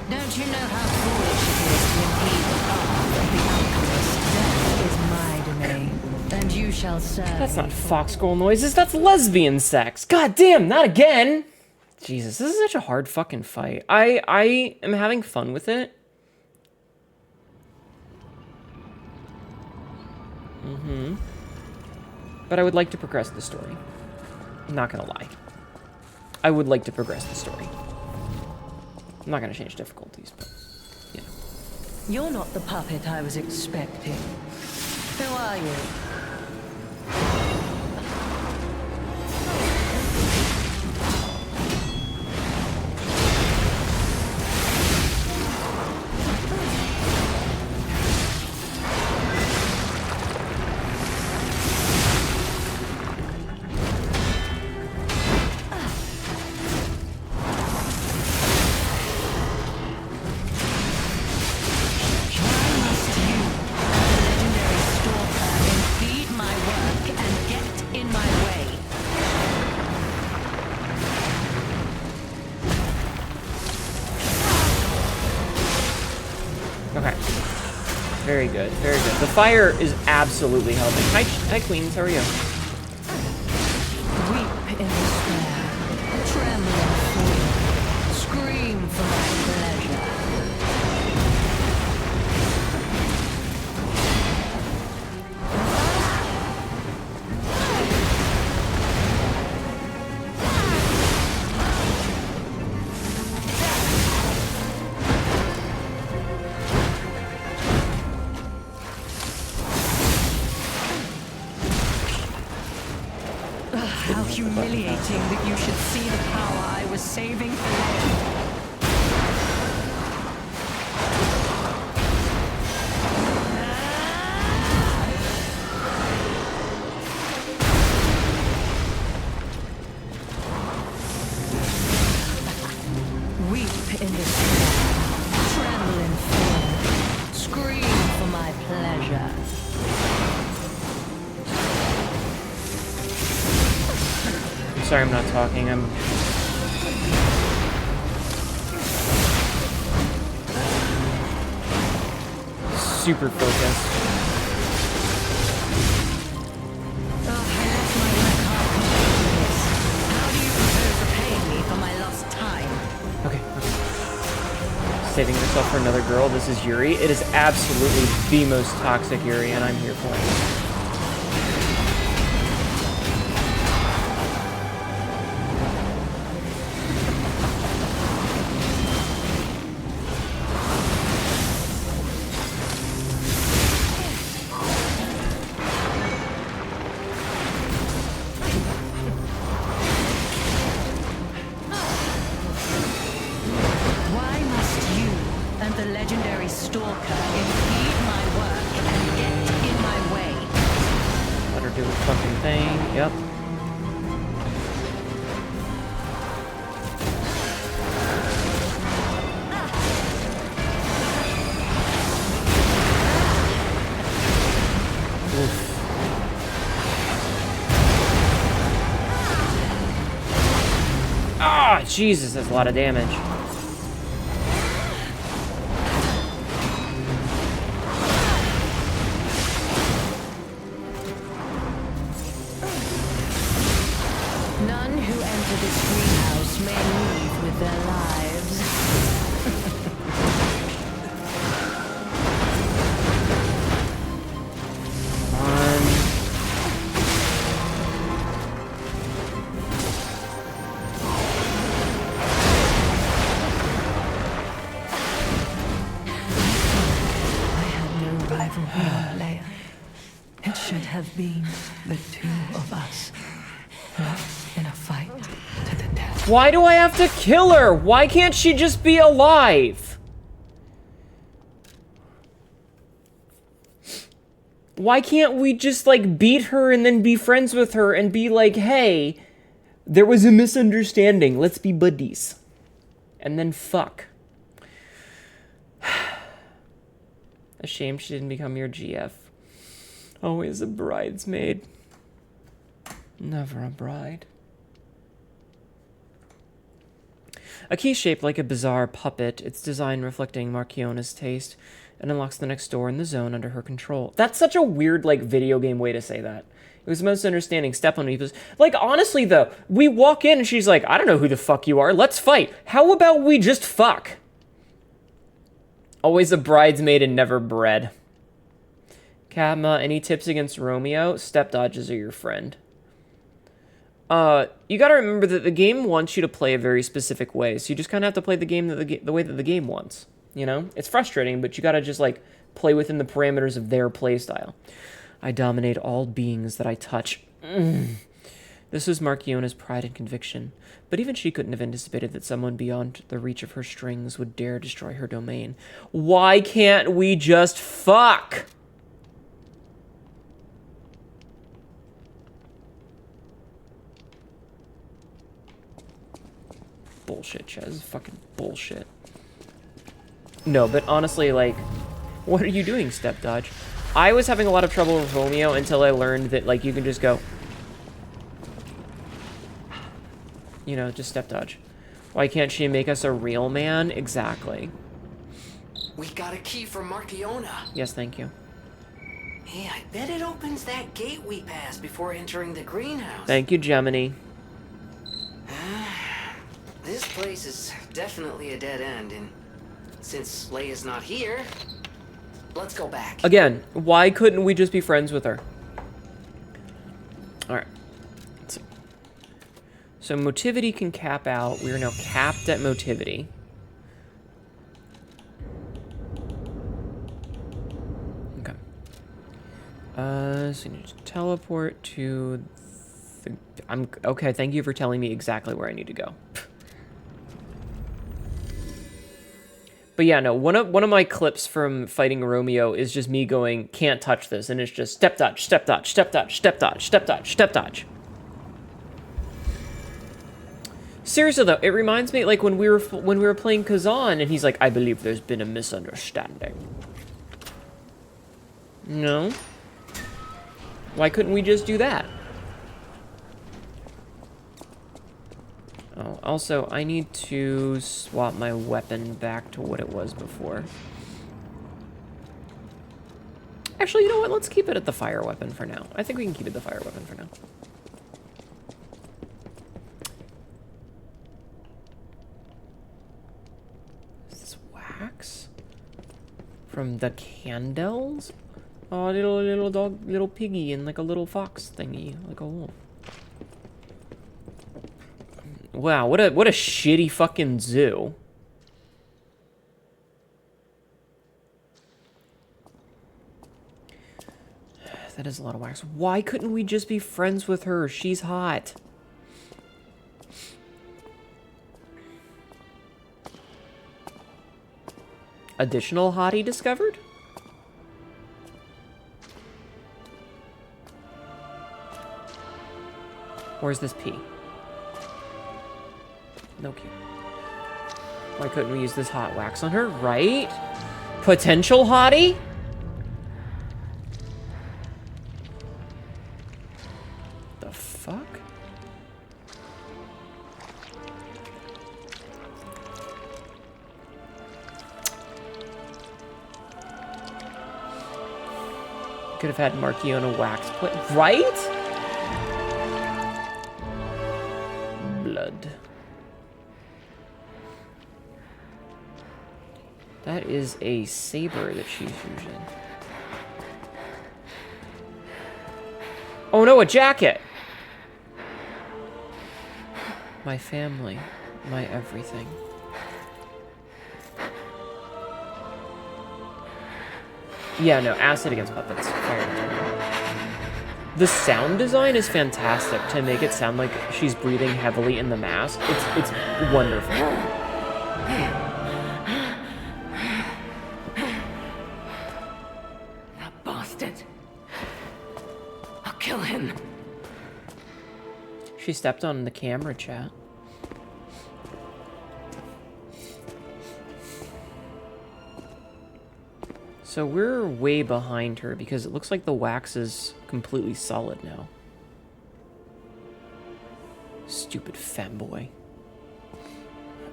Don't you know how foolish it is to impede the path of the alchemist? Death is my domain, and you shall serve. That's not fox girl noises, that's lesbian sex. God damn, not again! Jesus, this is such a hard fucking fight. I am having fun with it. But I would like to progress the story. I'm not gonna lie. I would like to progress the story. I'm not gonna change difficulties, but, you know. You're not the puppet I was expecting. Who are you? Okay. Very good, very good. The fire is absolutely helping. Hi, Queens, how are you? Weep in despair, tremble in fear, scream for my pleasure. How humiliating that you should see the power I was saving for later. Weep in despair, tremble in fear, scream for my pleasure. I'm sorry I'm not talking, I'm... super focused. Oh, I left my work hard compared to this. How do you propose repaying me for my lost time? Okay, okay. Saving yourself for another girl, this is Yuri. It is absolutely the most toxic Yuri, and I'm here for it. Why must you and the legendary stalker impede my work and get in my way? Let her do her fucking thing, yep. Oof. Ah, Jesus, that's a lot of damage. None who enter this greenhouse may leave with their lives. I had no rival beyond Leia. It should have been the two of us. In a fight to the death. Why do I have to kill her? Why can't she just be alive? Why can't we just, like, beat her and then be friends with her and be like, hey, there was a misunderstanding. Let's be buddies. And then fuck. A shame she didn't become your GF. Always a bridesmaid. Never a bride. A key shaped like a bizarre puppet, its design reflecting Marchiona's taste, and unlocks the next door in the zone under her control. That's such a weird, like, video game way to say that. It was the most understanding step on me. Like, honestly, though, we walk in and she's like, I don't know who the fuck you are. Let's fight. How about we just fuck? Always a bridesmaid and never bred. Kadma, any tips against Romeo? Step dodges are your friend. You gotta remember that the game wants you to play a very specific way, so you just kind of have to play the game the way that the game wants. You know? It's frustrating, but you gotta just, like, play within the parameters of their playstyle. I dominate all beings that I touch. This was Marchiona's pride and conviction, but even she couldn't have anticipated that someone beyond the reach of her strings would dare destroy her domain. Why can't we just fuck? Bullshit, Chez. Fucking bullshit. No, but honestly, like, what are you doing, Step Dodge? I was having a lot of trouble with Romeo until I learned that, like, you can just go... You know, just Step Dodge. Why can't she make us a real man? Exactly. We got a key from Marchiona. Yes, thank you. Hey, I bet it opens that gate we passed before entering the greenhouse. Thank you, Gemini. This place is definitely a dead end, and since Leia's not here, let's go back. Again, why couldn't we just be friends with her? Alright. Let's see. So motivity can cap out. We are now capped at motivity. Okay. So you need to teleport to the... Okay, thank you for telling me exactly where I need to go. But yeah, no, one of my clips from fighting Romeo is just me going, can't touch this, and it's just step dodge, step dodge, step dodge, step dodge, step dodge, step dodge. Seriously though, it reminds me like when we were playing Kazan, and he's like, I believe there's been a misunderstanding. No? Why couldn't we just do that? Oh, also, I need to swap my weapon back to what it was before. Actually, you know what? Let's keep it at the fire weapon for now. I think we can keep it the fire weapon for now. Is this wax? From the candles? Oh, little dog, little piggy, and like a little fox thingy, like a wolf. Wow, what a shitty fucking zoo. That is a lot of wax. Why couldn't we just be friends with her? She's hot. Additional hottie discovered? Where's this P? No cue. Why couldn't we use this hot wax on her, right? Potential hottie? The fuck? Could have had Marchiona wax put, right? Blood. That is a saber that she's using. Oh no, a jacket! My family, my everything. Yeah, no, acid against puppets. Fire. The sound design is fantastic to make it sound like she's breathing heavily in the mask. It's wonderful. That bastard. I'll kill him. She stepped on the camera, chat. So we're way behind her because it looks like the wax is completely solid now. Stupid femboy.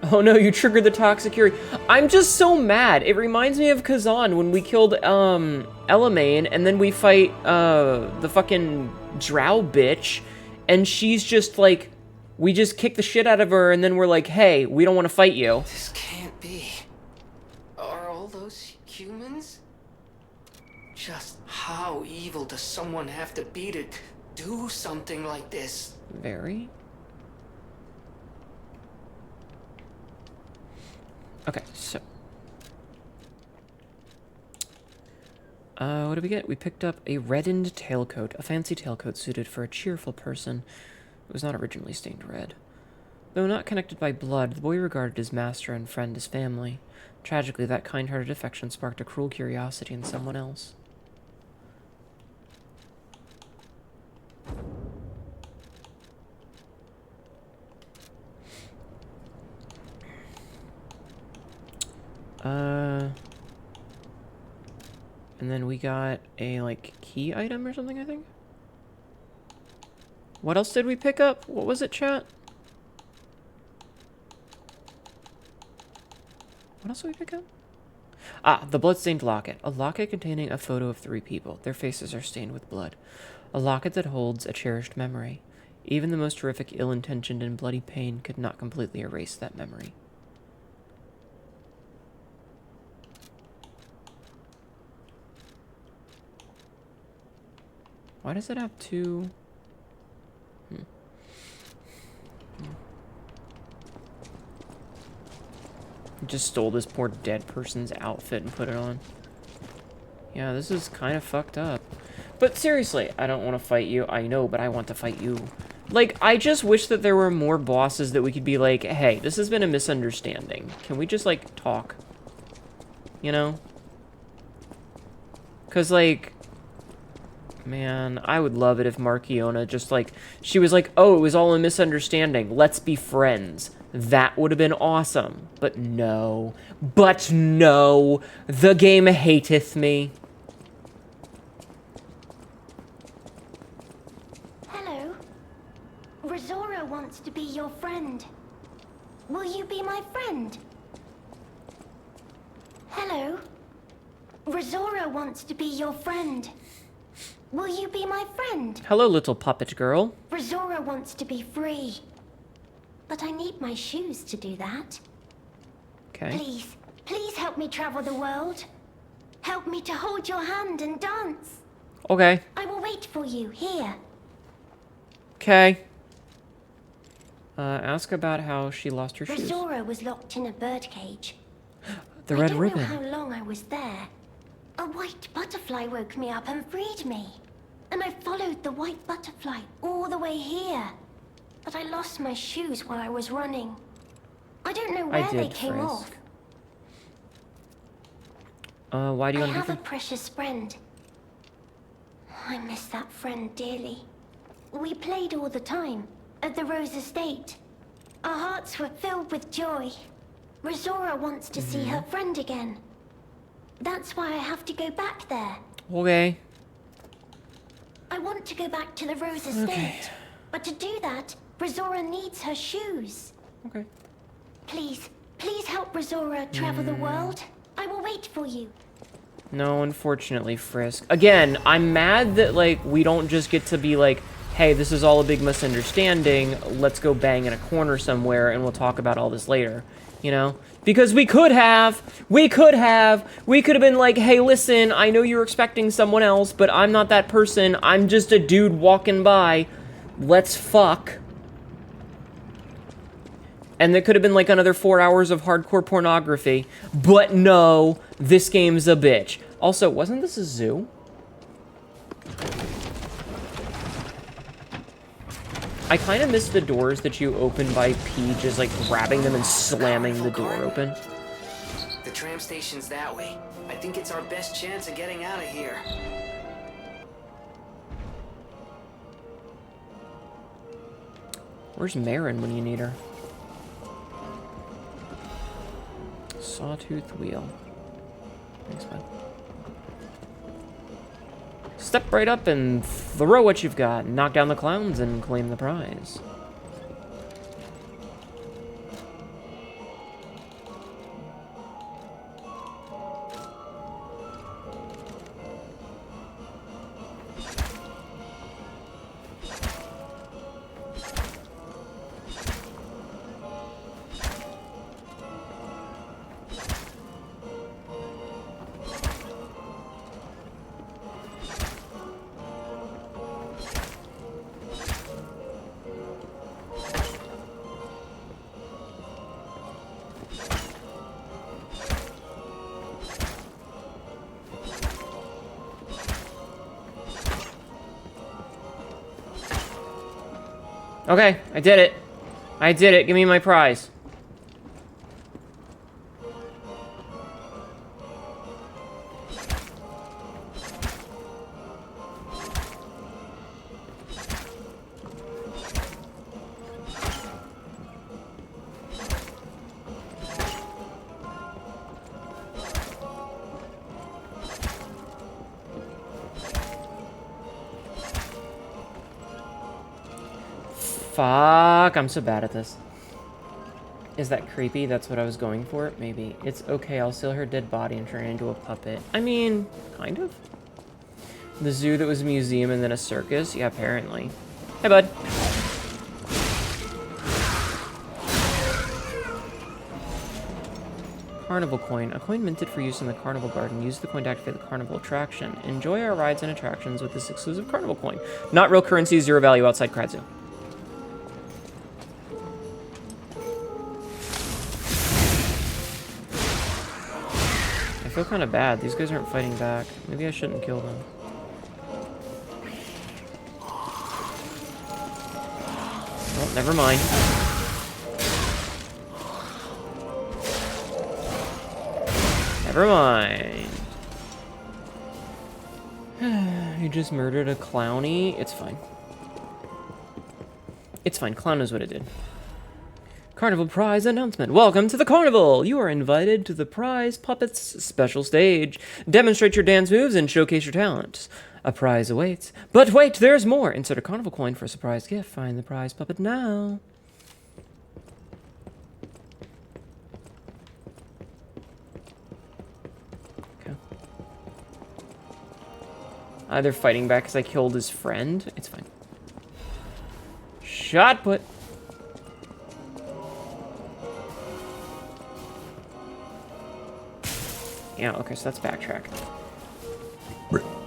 Oh no, you triggered the toxic fury. I'm just so mad. It reminds me of Kazan when we killed Elamane and then we fight the fucking drow bitch and she's just like, we just kick the shit out of her and then we're like, hey, we don't want to fight you. This can't be. Are all those humans? Just how evil does someone have to be to do something like this? Very. Okay, so. What did we get? We picked up a reddened tailcoat, a fancy tailcoat suited for a cheerful person. It was not originally stained red. Though not connected by blood, the boy regarded his master and friend as family. Tragically, that kind-hearted affection sparked a cruel curiosity in someone else. And then we got a, like, key item or something, I think? What else did we pick up? What was it, chat? What else did we pick up? Ah, the bloodstained locket. A locket containing a photo of 3 people. Their faces are stained with blood. A locket that holds a cherished memory. Even the most horrific, ill-intentioned, and bloody pain could not completely erase that memory. Why does it have 2? Just stole this poor dead person's outfit and put it on. Yeah, this is kind of fucked up. But seriously, I don't want to fight you. I know, but I want to fight you. Like, I just wish that there were more bosses that we could be like, hey, this has been a misunderstanding. Can we just, like, talk? You know? Because, like, man, I would love it if Markiona just, like, she was like, oh, it was all a misunderstanding. Let's be friends. That would have been awesome. But no. But no. The game hateth me. Hello. Rizora wants to be your friend. Will you be my friend? Hello. Rizora wants to be your friend. Will you be my friend? Hello, little puppet girl. Rizora wants to be free. But I need my shoes to do that. Okay. Please, please help me travel the world. Help me to hold your hand and dance. Okay. I will wait for you here. Okay. Ask about how she lost her shoes. Rizora was locked in a birdcage. The red I don't ribbon. know how long I was there. A white butterfly woke me up and freed me. And I followed the white butterfly all the way here. But I lost my shoes while I was running. I don't know where they came Frisk. off. Why do you I want to have be a precious friend. I miss that friend dearly. We played all the time at the Rose Estate. Our hearts were filled with joy. Rizora wants to see her friend again. That's why I have to go back there. Okay. I want to go back to the Rose Estate. But to do that, Rizora needs her shoes. Okay. Please, please help Rizora travel the world. I will wait for you. No, unfortunately, Frisk. Again, I'm mad that, like, we don't just get to be like, hey, this is all a big misunderstanding. Let's go bang in a corner somewhere and we'll talk about all this later. You know? Because we could have been like, hey, listen, I know you're expecting someone else, but I'm not that person. I'm just a dude walking by. Let's fuck. And there could have been like another 4 hours of hardcore pornography. But no, this game's a bitch. Also, wasn't this a zoo? I kind of miss the doors that you open by P, just like grabbing them and slamming the door open. The tram station's that way. I think it's our best chance of getting out of here. Where's Marin when you need her? Sawtooth wheel. Thanks, bud. Step right up and throw what you've got. Knock down the clowns and claim the prize. Okay, I did it. I did it. Give me my prize. Fuck, I'm so bad at this. Is that creepy? That's what I was going for? Maybe. It's okay, I'll steal her dead body and turn it into a puppet. I mean, kind of. The zoo that was a museum and then a circus? Yeah, apparently. Hey, bud. Carnival coin. A coin minted for use in the carnival garden. Use the coin to activate the carnival attraction. Enjoy our rides and attractions with this exclusive carnival coin. Not real currency, zero value outside Crad Zoo. I feel kind of bad. These guys aren't fighting back. Maybe I shouldn't kill them. Well, never mind. Never mind. You just murdered a clowny. It's fine. It's fine. Clown knows what it did. Carnival prize announcement. Welcome to the carnival. You are invited to the prize puppets special stage. Demonstrate your dance moves and showcase your talents. A prize awaits. But wait, there's more. Insert a carnival coin for a surprise gift. Find the prize puppet now. Okay. They're fighting back because I killed his friend. It's fine. Shot put. Yeah, okay, so that's backtrack.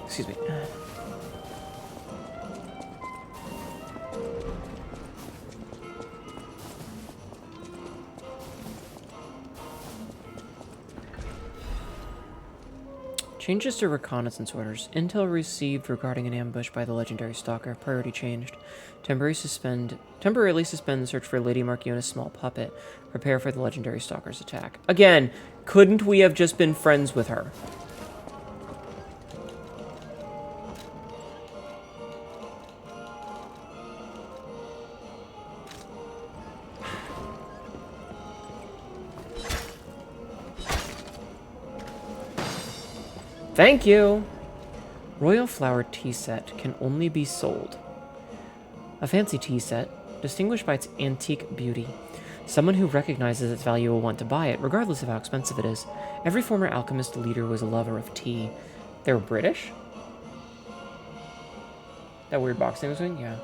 Excuse me. Changes to reconnaissance orders. Intel received regarding an ambush by the legendary stalker. Priority changed. Temporarily suspend the search for Lady Marchiona's small puppet. Prepare for the legendary stalker's attack. Again, couldn't we have just been friends with her? Thank you! Royal Flower tea set can only be sold. A fancy tea set, distinguished by its antique beauty. Someone who recognizes its value will want to buy it, regardless of how expensive it is. Every former alchemist leader was a lover of tea. They were British? That weird box thing was doing? Yeah.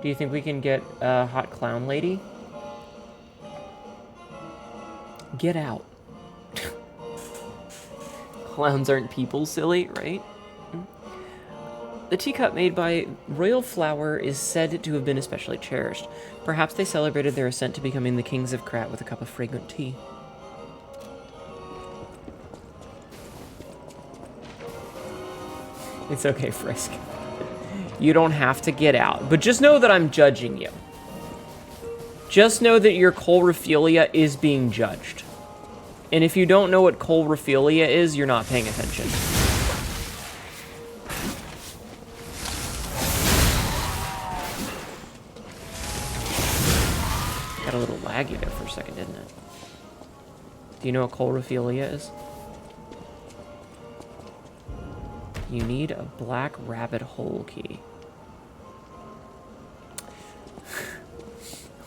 Do you think we can get a hot clown lady? Get out. Clowns aren't people, silly, right? The teacup made by Royal Flower is said to have been especially cherished. Perhaps they celebrated their ascent to becoming the kings of Krat with a cup of fragrant tea. It's okay, Frisk. You don't have to get out, but just know that I'm judging you. Just know that your colrophilia is being judged. And if you don't know what colrophilia is, you're not paying attention. Got a little laggy there for a second, didn't it? Do you know what colrophilia is? You need a black rabbit hole key.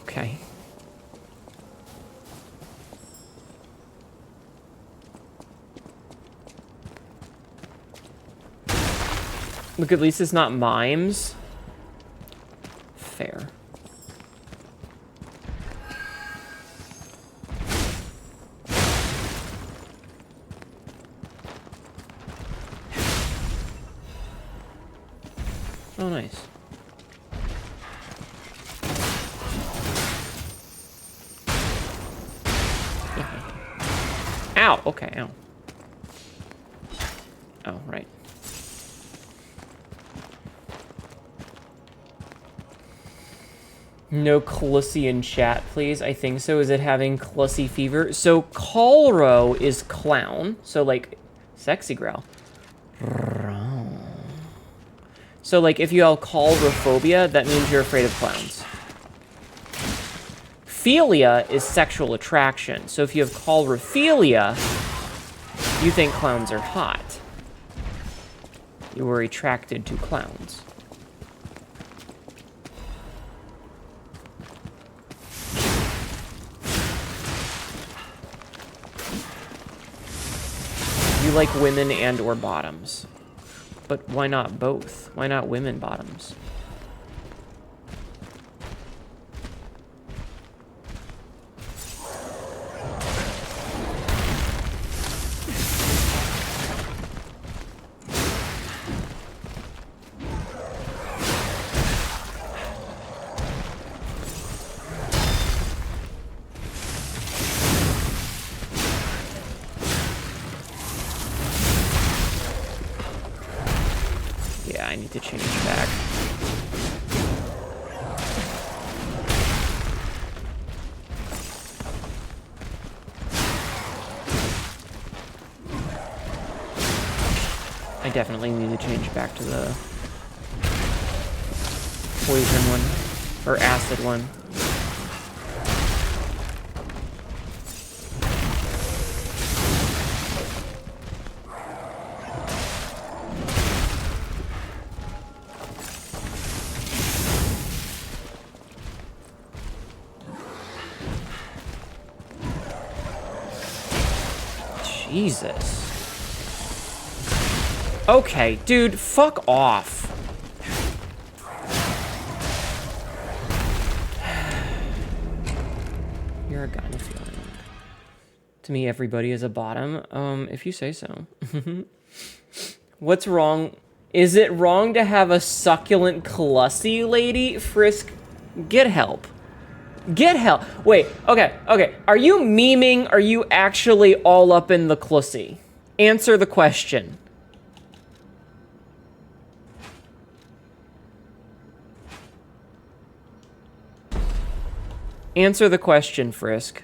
Okay. Look, at least it's not mimes. Fair. Oh, nice. Ow! Okay, ow. Oh, right. No Clussy in chat, please. I think so. Is it having Clussy fever? So, Colro is clown. So, like, sexy growl. So, like, if you have colrophobia, that means you're afraid of clowns. Philia is sexual attraction. So if you have colrophilia, you think clowns are hot. You were attracted to clowns. You like women and or bottoms. But why not both? Why not women bottoms? Yeah, I need to change back. I definitely need to change back to the poison one, or acid one. Jesus. Okay, dude, fuck off. You're a guy in a feeling. To me, everybody is a bottom. If you say so. What's wrong? Is it wrong to have a succulent Clussy lady? Frisk, get help. Get help. Wait, okay. Are you memeing? Are you actually all up in the Clussy? Answer the question. Answer the question, Frisk.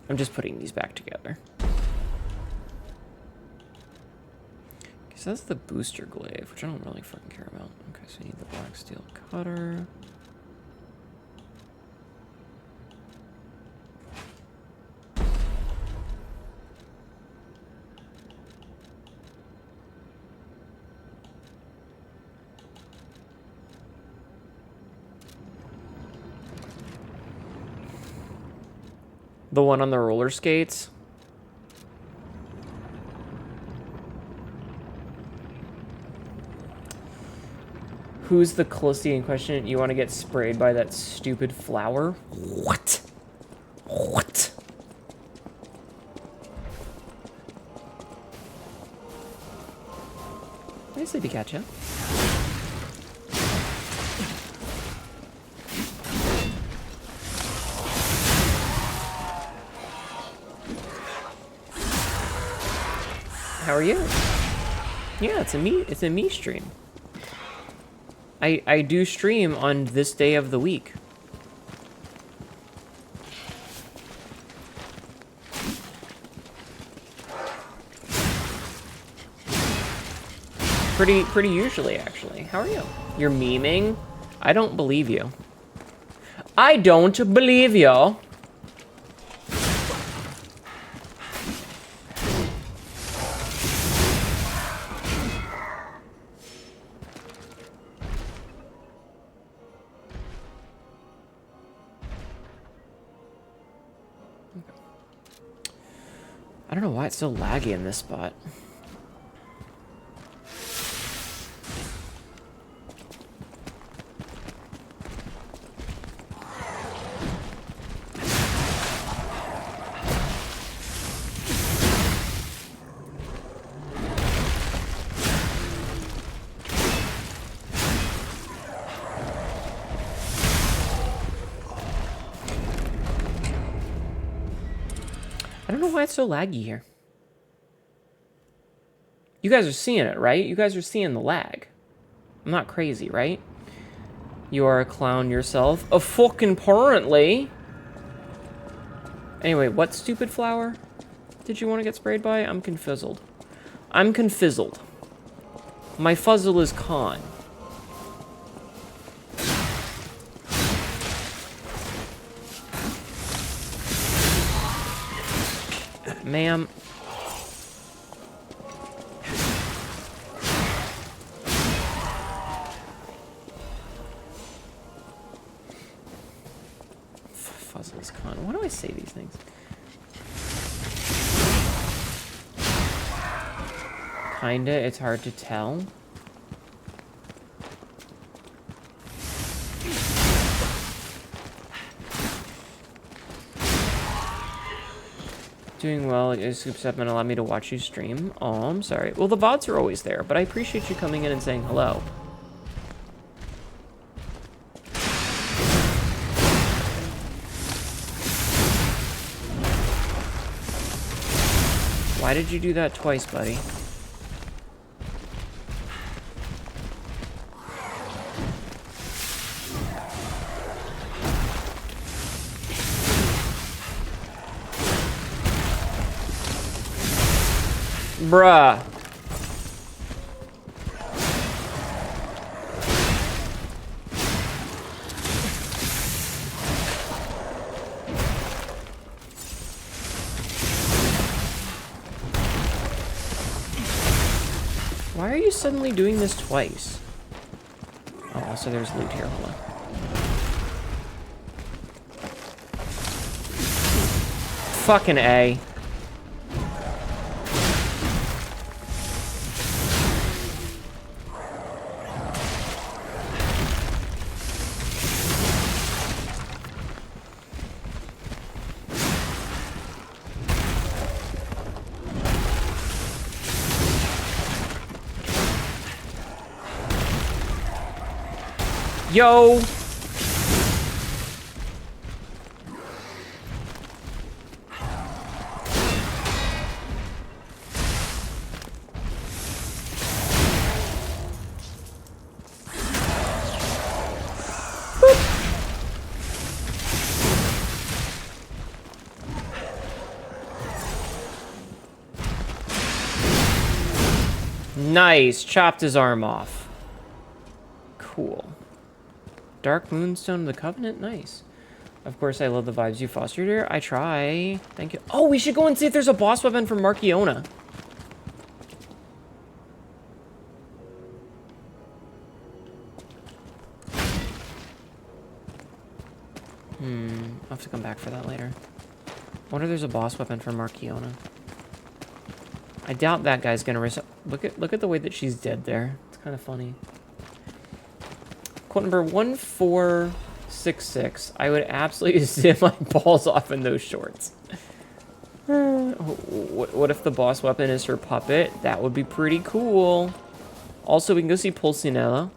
I'm just putting these back together. Because that's the booster glaive, which I don't really fucking care about. Okay, so I need the black steel cutter. The one on the roller skates. Who's the Clussy in question? You want to get sprayed by that stupid flower? What? What? Hey, Sleepy Catcha. How are you? Yeah, it's a me stream. I do stream on this day of the week. Pretty usually, actually. How are you? You're memeing? I don't believe you. I don't believe you. I don't know why it's so laggy in this spot. I don't know why it's so laggy here. You guys are seeing it, right? You guys are seeing the lag. I'm not crazy, right? You are a clown yourself. A fucking apparently. Anyway, what stupid flower did you want to get sprayed by? I'm confizzled. I'm confizzled. My fuzzle is con. Ma'am. Fuzzle's con. Why do I say these things? Kinda, it's hard to tell. Doing well, you scooped up and allowed me to watch you stream. Oh, I'm sorry. Well, the VODs are always there, but I appreciate you coming in and saying hello. Why did you do that twice, buddy? Bruh. Why are you suddenly doing this twice? Oh, also there's loot here. Hold on. Fucking A. Yo! Nice! Chopped his arm off. Cool. Dark Moonstone of the Covenant? Nice. Of course, I love the vibes you fostered here. I try. Thank you. Oh, we should go and see if there's a boss weapon from Markiona. I'll have to come back for that later. I wonder if there's a boss weapon from Markiona. I doubt that guy's gonna look at the way that she's dead there. It's kind of funny. Quote number 1466. I would absolutely zip my balls off in those shorts. What if the boss weapon is her puppet? That would be pretty cool. Also, we can go see Pulcinella.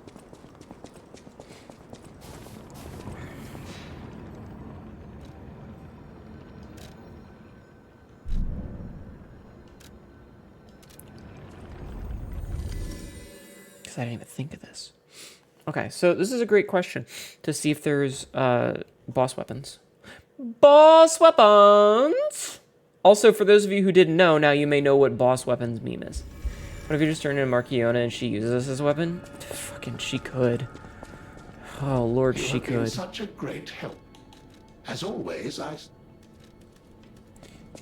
because I didn't even think of this. Okay, so this is a great question to see if there's boss weapons. Boss weapons! Also, for those of you who didn't know, now you may know what boss weapons meme is. What if you just turn into Markiona and she uses this as a weapon? Fucking, she could. Oh, Lord, she You have been could. such a great help. As always, I...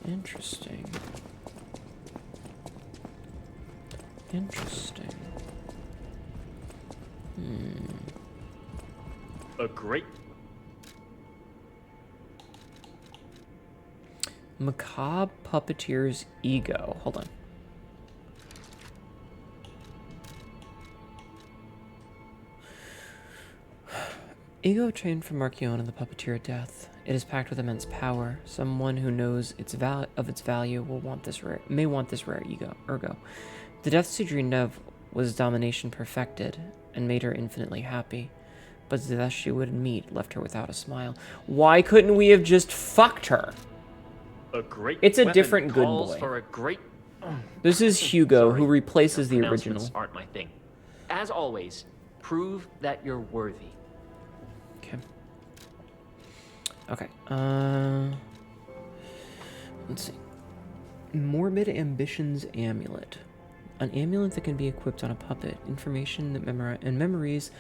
Interesting. Interesting. A great... Macabre Puppeteer's Ego. Hold on. Ego trained from Markiona, the puppeteer of death. It is packed with immense power. Someone who knows its value may want this rare ego. Ergo, the death she dreamed of was domination perfected and made her infinitely happy. But the death she would meet left her without a smile. Why couldn't we have just fucked her? A great It's a weapon different good calls boy. For a great... This is Hugo, Sorry, who replaces the pronouncements original. aren't my thing. As always, prove that you're worthy. Okay. Let's see. Morbid Ambitions Amulet. An amulet that can be equipped on a puppet. Information that and memories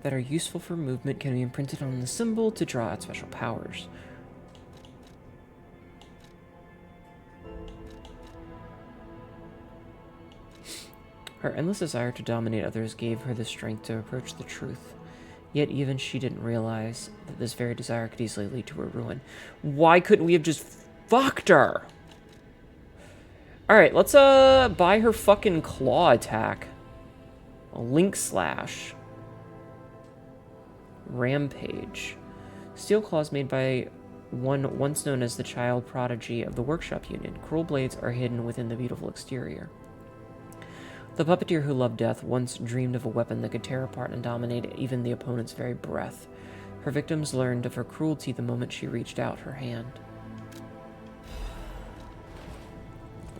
that are useful for movement can be imprinted on the symbol to draw out special powers. Her endless desire to dominate others gave her the strength to approach the truth. Yet even she didn't realize that this very desire could easily lead to her ruin. Why couldn't we have just fucked her? Alright, let's buy her fucking claw attack. A link slash. Rampage. Steel claws made by one once known as the child prodigy of the workshop union. Cruel blades are hidden within the beautiful exterior. The puppeteer who loved death once dreamed of a weapon that could tear apart and dominate even the opponent's very breath. Her victims learned of her cruelty the moment she reached out her hand.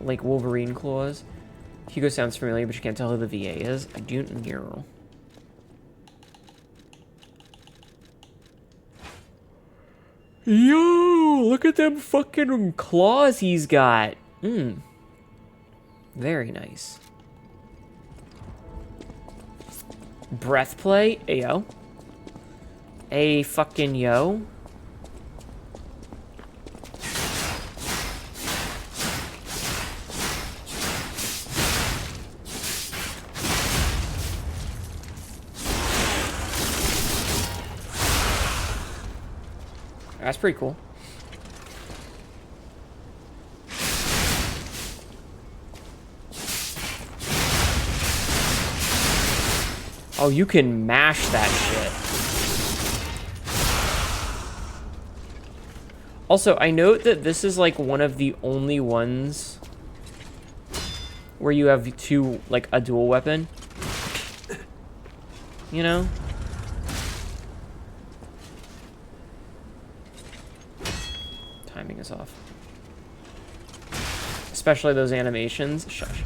Like Wolverine claws. Hugo sounds familiar, but you can't tell who the VA is. I don't know. Yo, look at them fucking claws he's got. Very nice. Breath play, ayo. A fucking yo. That's pretty cool. Oh, you can mash that shit. Also, I note that this is like one of the only ones where you have a dual weapon. You know? Timing is off. Especially those animations. Shush.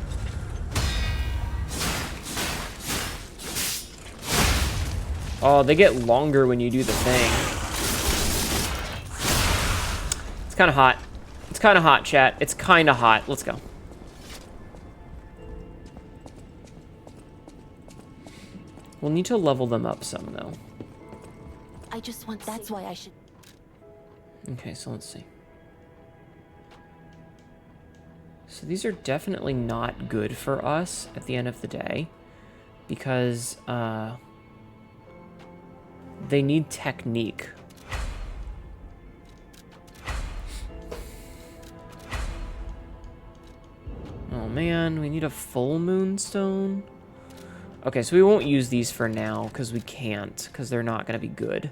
Oh, they get longer when you do the thing. It's kind of hot. It's kind of hot, chat. It's kind of hot. Let's go. We'll need to level them up some, though. I just want. That's why I should. Okay, so let's see. So these are definitely not good for us at the end of the day. Because, they need technique. Oh man, we need a full moonstone. Okay, so we won't use these for now, because we can't, because they're not going to be good.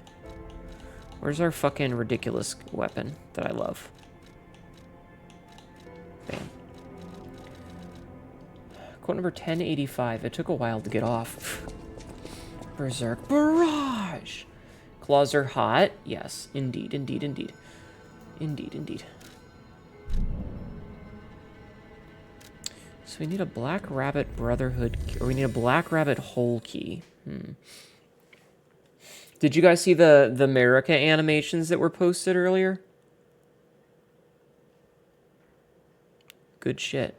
Where's our fucking ridiculous weapon that I love? Bam. Quote number 1085. It took a while to get off. Berserk Barrage! Claws are hot. Yes, indeed, indeed, indeed. Indeed, indeed. So we need a Black Rabbit Brotherhood, or we need a Black Rabbit Hole key. Did you guys see the America animations that were posted earlier? Good shit.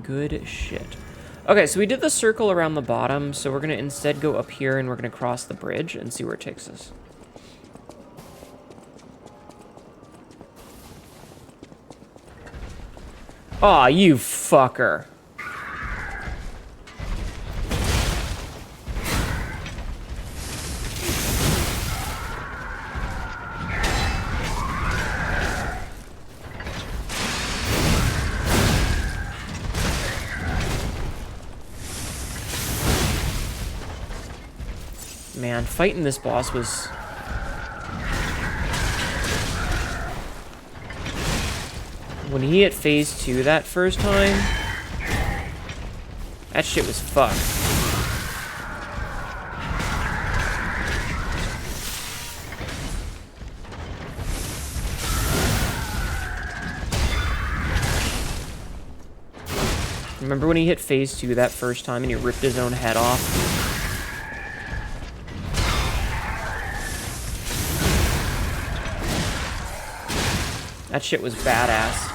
Good shit. Okay, so we did the circle around the bottom, so we're going to instead go up here and we're going to cross the bridge and see where it takes us. Aw, you fucker. Man, fighting this boss was... When he hit phase 2 that first time, that shit was fucked. Remember when he hit phase 2 that first time and he ripped his own head off? That shit was badass.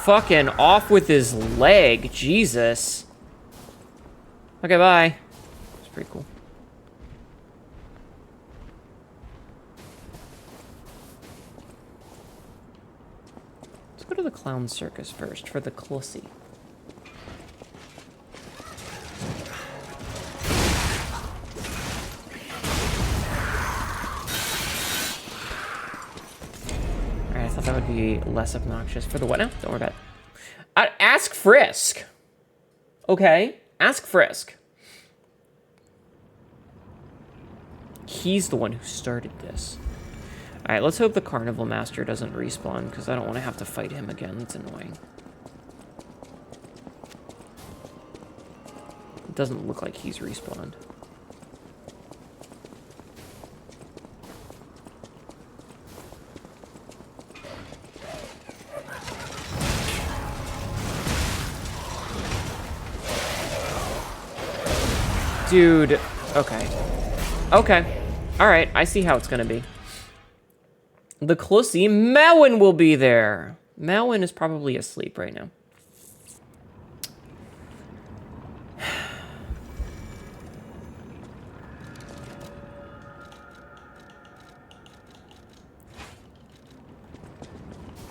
Fucking off with his leg, Jesus. Okay, bye. It's pretty cool. Let's go to the clown circus first for the Clussy. Alright, I thought that would be less obnoxious. For the what now? Don't worry about it. Ask Frisk. Okay, ask Frisk. He's the one who started this. Alright, let's hope the Carnival Master doesn't respawn, because I don't want to have to fight him again. That's annoying. It doesn't look like he's respawned. Dude, okay. Okay. Alright, I see how it's gonna be. The Clussy, Malwyn will be there. Malwyn is probably asleep right now.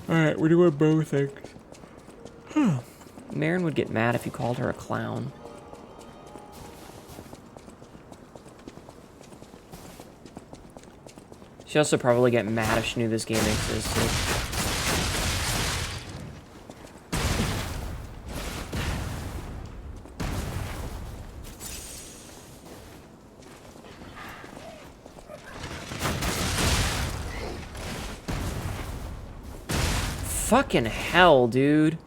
Alright, we're doing both things. Marin would get mad if you called her a clown. She'd also probably get mad if she knew this game existed. Fucking hell, dude.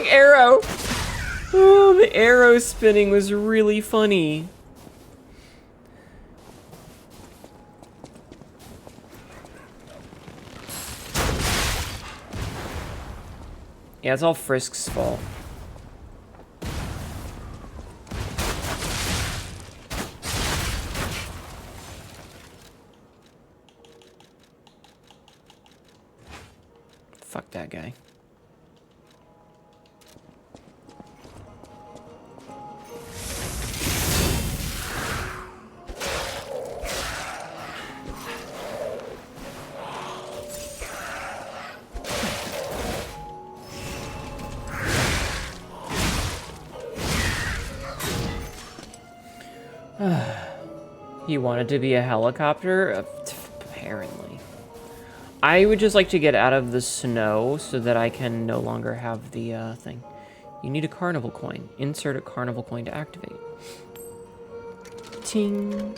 Arrow. Oh, the arrow spinning was really funny. Yeah, it's all Frisk's fault. Fuck that guy. He wanted to be a helicopter? Apparently. I would just like to get out of the snow so that I can no longer have the thing. You need a carnival coin. Insert a carnival coin to activate. Ting.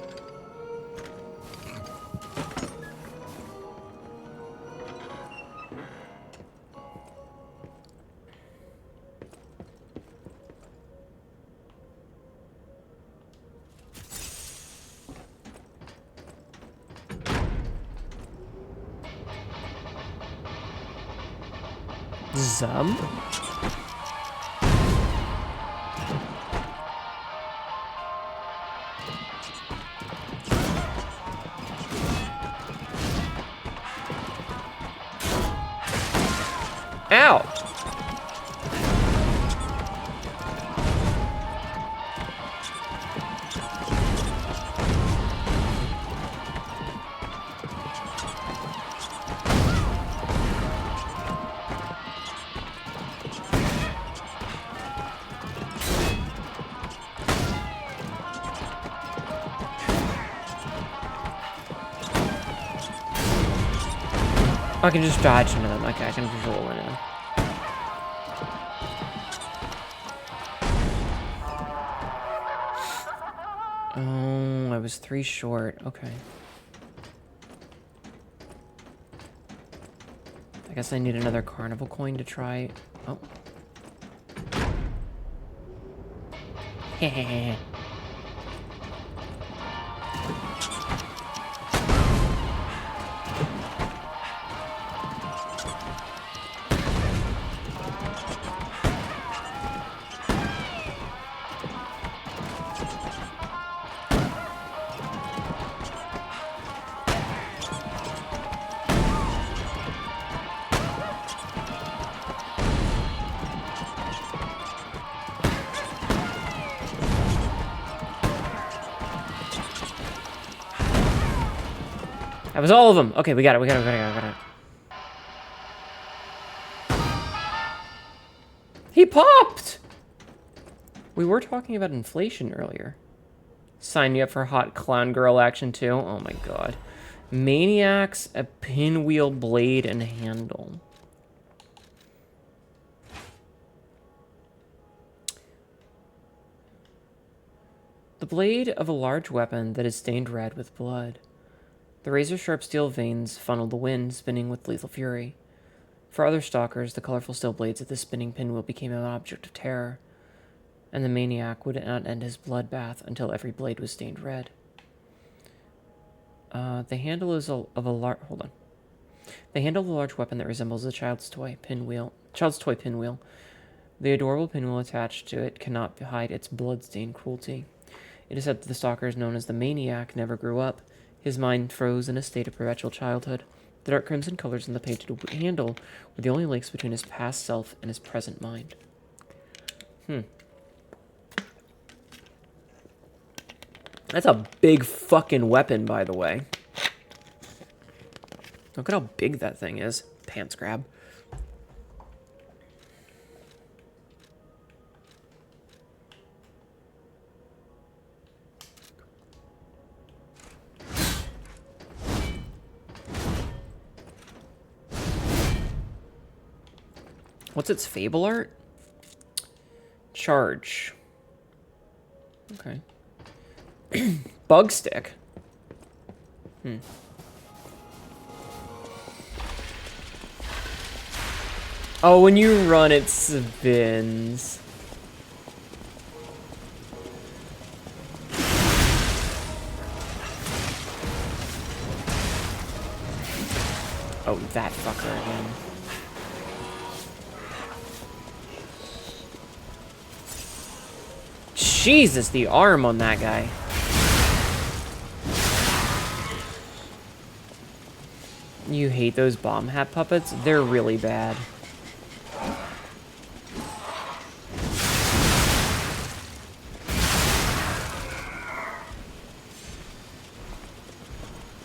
Zum? Ow! I can just dodge into them. Okay, I can just roll into them. Oh, I was 3 short. Okay. I guess I need another carnival coin to try. Oh. Hehehe. That was all of them. Okay, we got it. We got it. He popped! We were talking about inflation earlier. Sign you up for hot clown girl action too. Oh my god. Maniacs, a pinwheel blade, and handle. The blade of a large weapon that is stained red with blood. The razor-sharp steel veins funnel the wind, spinning with lethal fury. For other stalkers, the colorful steel blades of the spinning pinwheel became an object of terror, and the maniac would not end his bloodbath until every blade was stained red. The handle is of a large... Hold on. The handle of a large weapon that resembles a child's toy pinwheel. The adorable pinwheel attached to it cannot hide its blood-stained cruelty. It is said that the stalker, known as the maniac, never grew up. His mind froze in a state of perpetual childhood. The dark crimson colors on the painted handle were the only links between his past self and his present mind. That's a big fucking weapon, by the way. Look at how big that thing is. Pants grab. What's its fable art? Charge. Okay. Bug stick. Oh, when you run, it spins. Oh, that fucker again. Jesus, the arm on that guy. You hate those bomb hat puppets? They're really bad.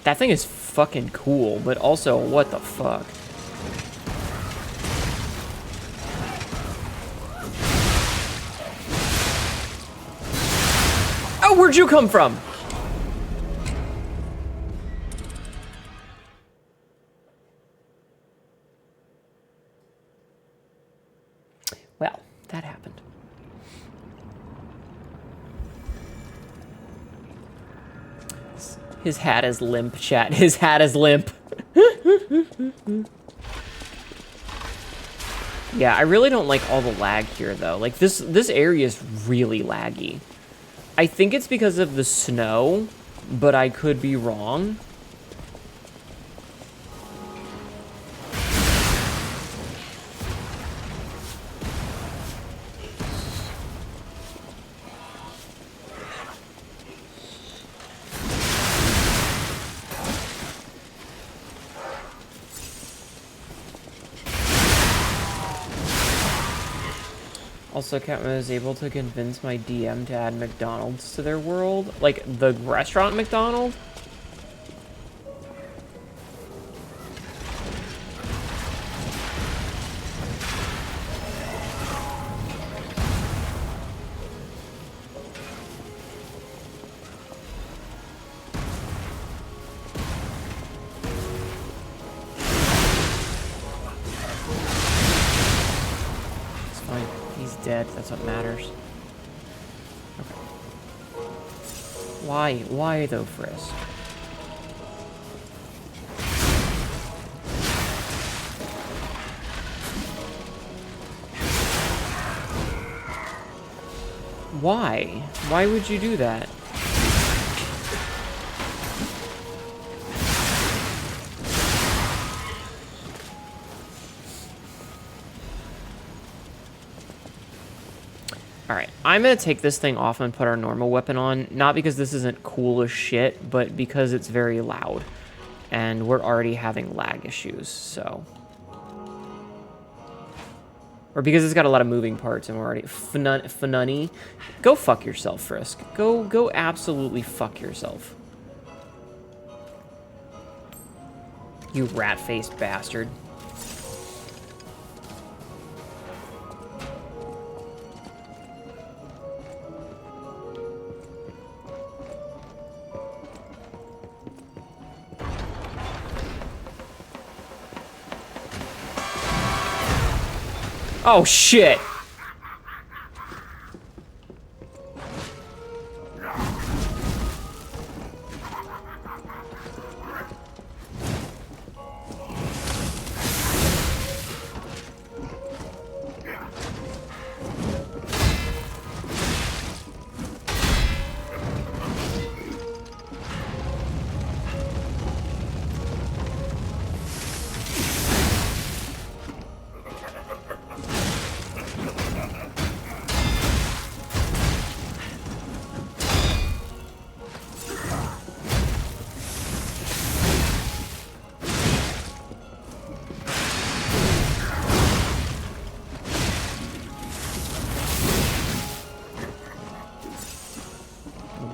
That thing is fucking cool, but also, what the fuck? Oh, where'd you come from? Well, that happened. His hat is limp, chat. His hat is limp. Yeah, I really don't like all the lag here, though. Like, this area is really laggy. I think it's because of the snow, but I could be wrong. Also, Catman was able to convince my DM to add McDonald's to their world. Like, the restaurant McDonald's? Dead. That's what matters. Okay. Why? Why though, Frisk? Why? Why would you do that? Alright, I'm gonna take this thing off and put our normal weapon on, not because this isn't cool as shit, but because it's very loud. And we're already having lag issues, so... Or because it's got a lot of moving parts and we're already... Funny. Go fuck yourself, Frisk. Go absolutely fuck yourself. You rat-faced bastard. Oh, shit.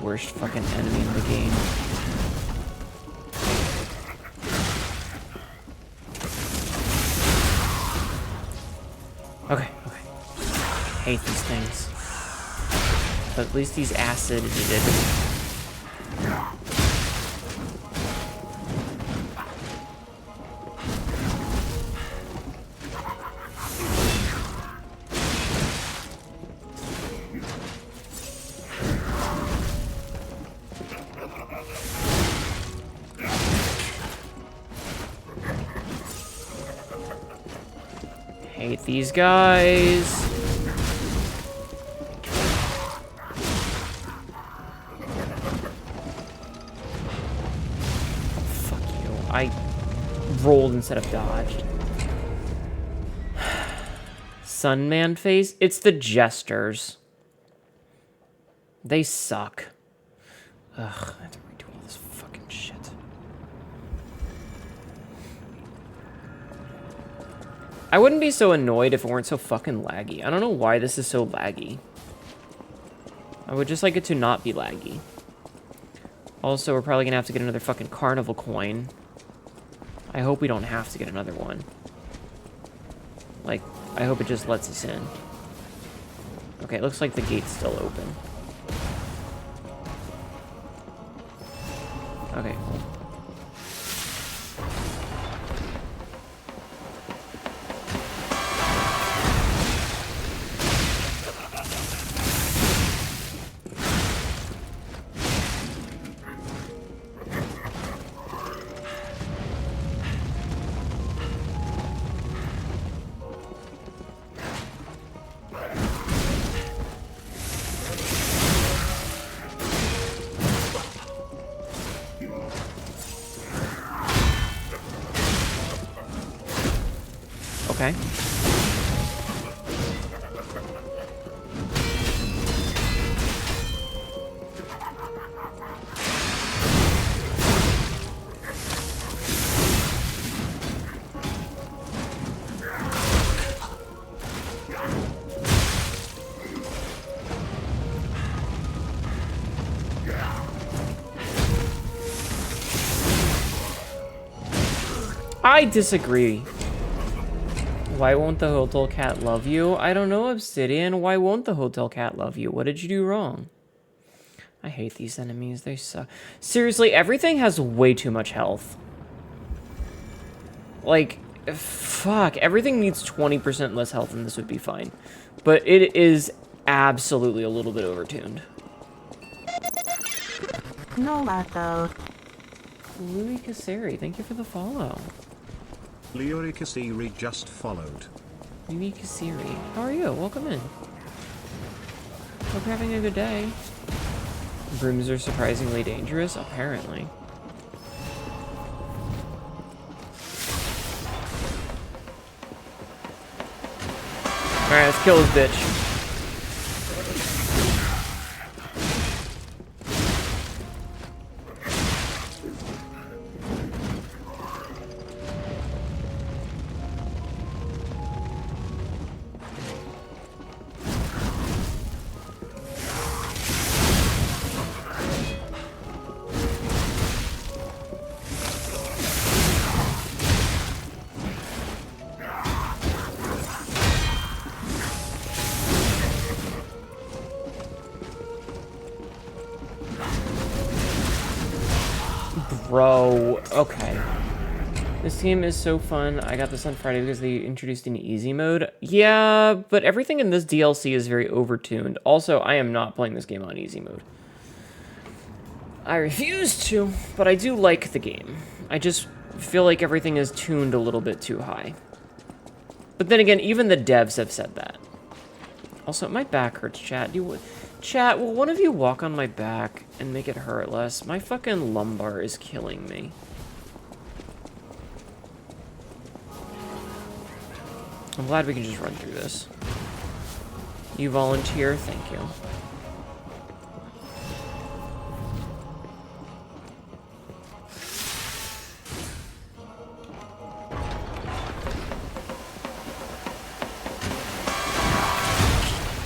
Worst fucking enemy in the game. Okay. Hate these things. But at least he's acidated. Hate these guys. Fuck you. I rolled instead of dodged. Sunman face? It's the jesters. They suck. Ugh, I have to redo all this fucking shit. I wouldn't be so annoyed if it weren't so fucking laggy. I don't know why this is so laggy. I would just like it to not be laggy. Also, we're probably gonna have to get another fucking carnival coin. I hope we don't have to get another one. Like, I hope it just lets us in. Okay, it looks like the gate's still open. Okay, well. Okay. I disagree. Why won't the hotel cat love you? I don't know, Obsidian. Why won't the hotel cat love you? What did you do wrong? I hate these enemies. They suck. Seriously, everything has way too much health. Like, fuck. Everything needs 20% less health and this would be fine. But it is absolutely a little bit overtuned. No matter. Louis Kaseri, thank you for the follow. Leori Kasiri just followed. Louis Kasiri, how are you? Welcome in. Hope you're having a good day. Brooms are surprisingly dangerous, apparently. Alright, let's kill this bitch. Bro, okay. This game is so fun. I got this on Friday because they introduced an easy mode. Yeah, but everything in this DLC is very overtuned. Also, I am not playing this game on easy mode. I refuse to, but I do like the game. I just feel like everything is tuned a little bit too high. But then again, even the devs have said that. Also, my back hurts, chat. Chat, will one of you walk on my back and make it hurt less? My fucking lumbar is killing me. I'm glad we can just run through this. You volunteer? Thank you.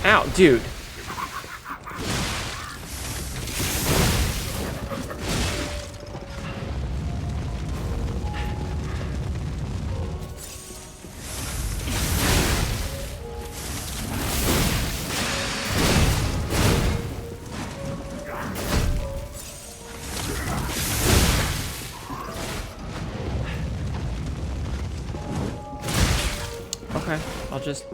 Ow, dude. Okay, I'll just...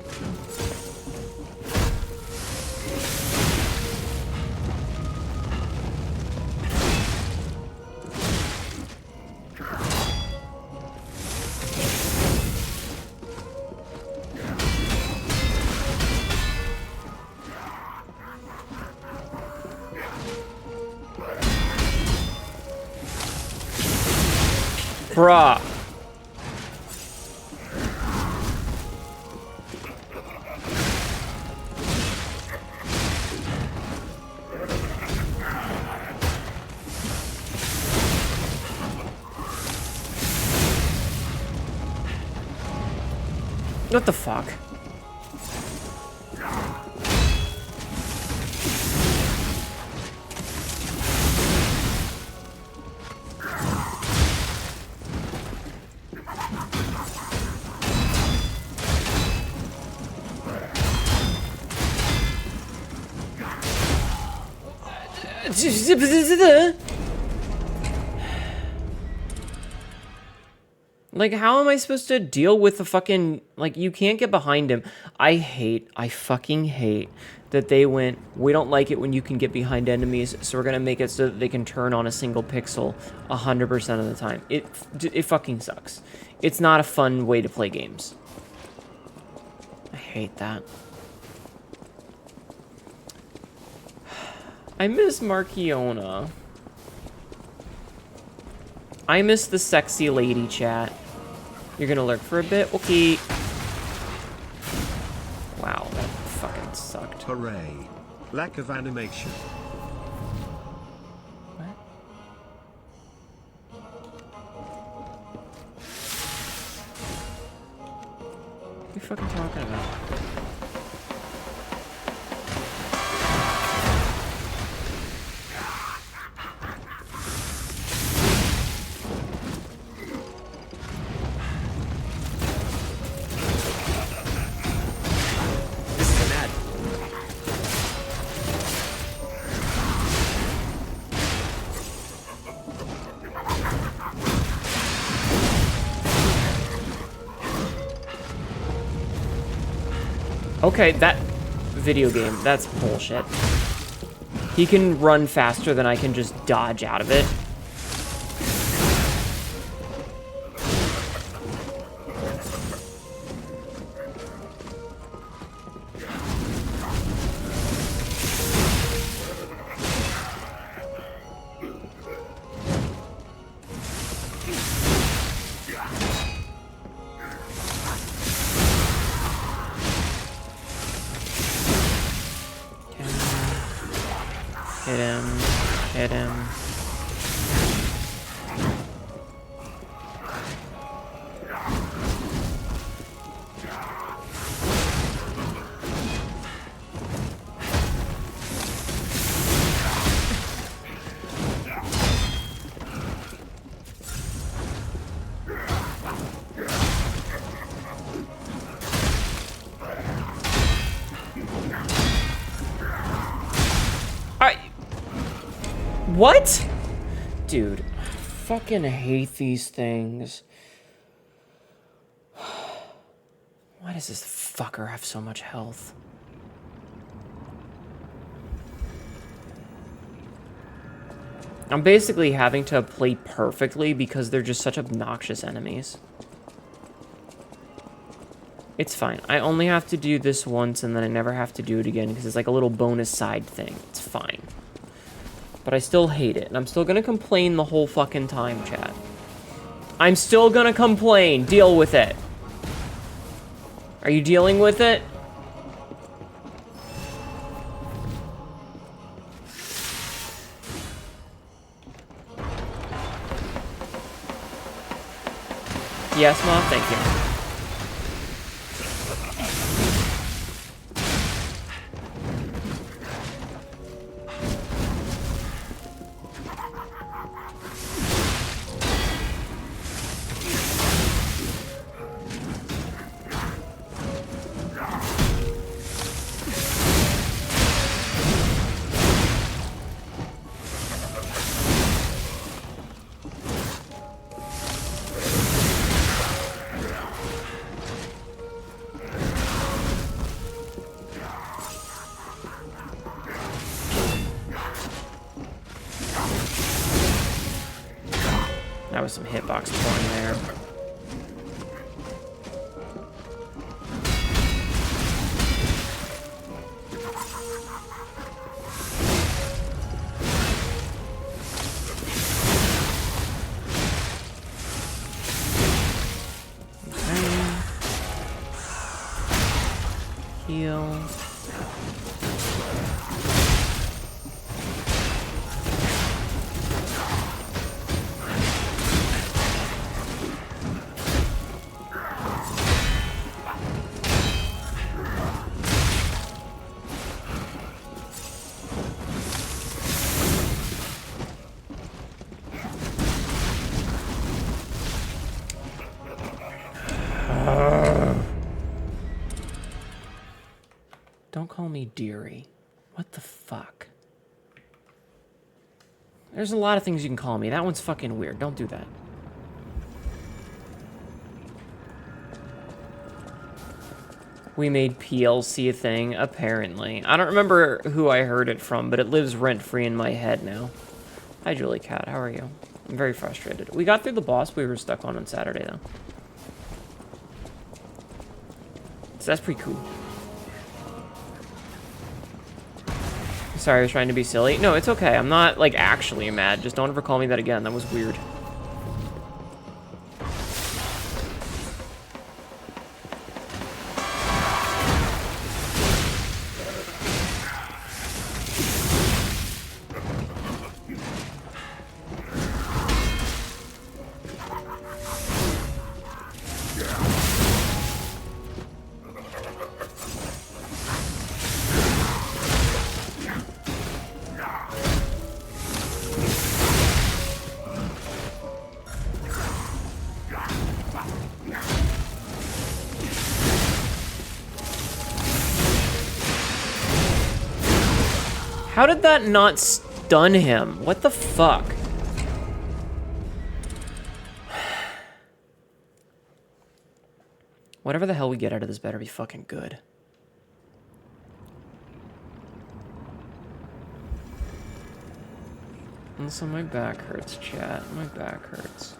Bruh. What the fuck? Like, how am I supposed to deal with the fucking... Like, you can't get behind him. I fucking hate that they went, we don't like it when you can get behind enemies, so we're gonna make it so that they can turn on a single pixel 100% of the time. It fucking sucks. It's not a fun way to play games. I hate that. I miss Markiona. I miss the sexy lady, chat. You're gonna lurk for a bit? Okay. Hooray. Lack of animation. What? What are you fucking talking about? This is mad. Okay, that video game, that's bullshit. He can run faster than I can just dodge out of it. Hit him. Hit him. What? Dude, I fucking hate these things. Why does this fucker have so much health? I'm basically having to play perfectly because they're just such obnoxious enemies. It's fine. I only have to do this once and then I never have to do it again because it's like a little bonus side thing. It's fine. But I still hate it, and I'm still gonna complain the whole fucking time, chat. I'm still gonna complain. Deal with it. Are you dealing with it? Yes, Mom? Thank you. That was some hitbox porn there. Okay. Heal. Don't call me dearie. What the fuck? There's a lot of things you can call me. That one's fucking weird. Don't do that. We made PLC a thing, apparently. I don't remember who I heard it from, but it lives rent-free in my head now. Hi, Julie Cat. How are you? I'm very frustrated. We got through the boss we were stuck on Saturday, though. So that's pretty cool. Sorry, I was trying to be silly. No, it's okay. I'm not, like, actually mad. Just don't ever call me that again. That was weird. How did that not stun him? What the fuck? Whatever the hell we get out of this better be fucking good. Also, my back hurts, chat. My back hurts.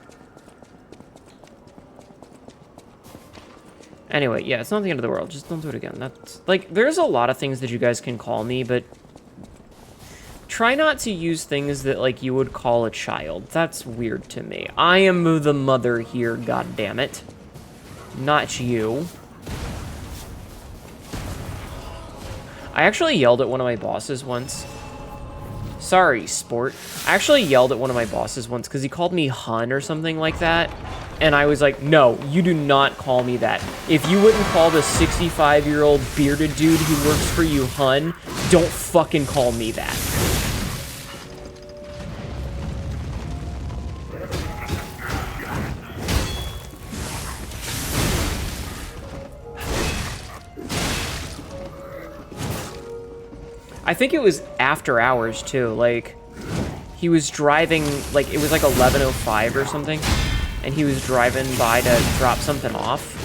Anyway, yeah, it's not the end of the world. Just don't do it again. That's like, there's a lot of things that you guys can call me, but try not to use things that like you would call a child. That's weird to me. I am the mother here, god damn it. Not you. I actually yelled at one of my bosses once. Sorry, sport. I actually yelled at one of my bosses once because he called me hun or something like that. And I was like, no, you do not call me that. If you wouldn't call the 65-year-old bearded dude who works for you hun, don't fucking call me that. I think it was after hours, too. Like, he was driving, like, it was like 11:05 or something. And he was driving by to drop something off.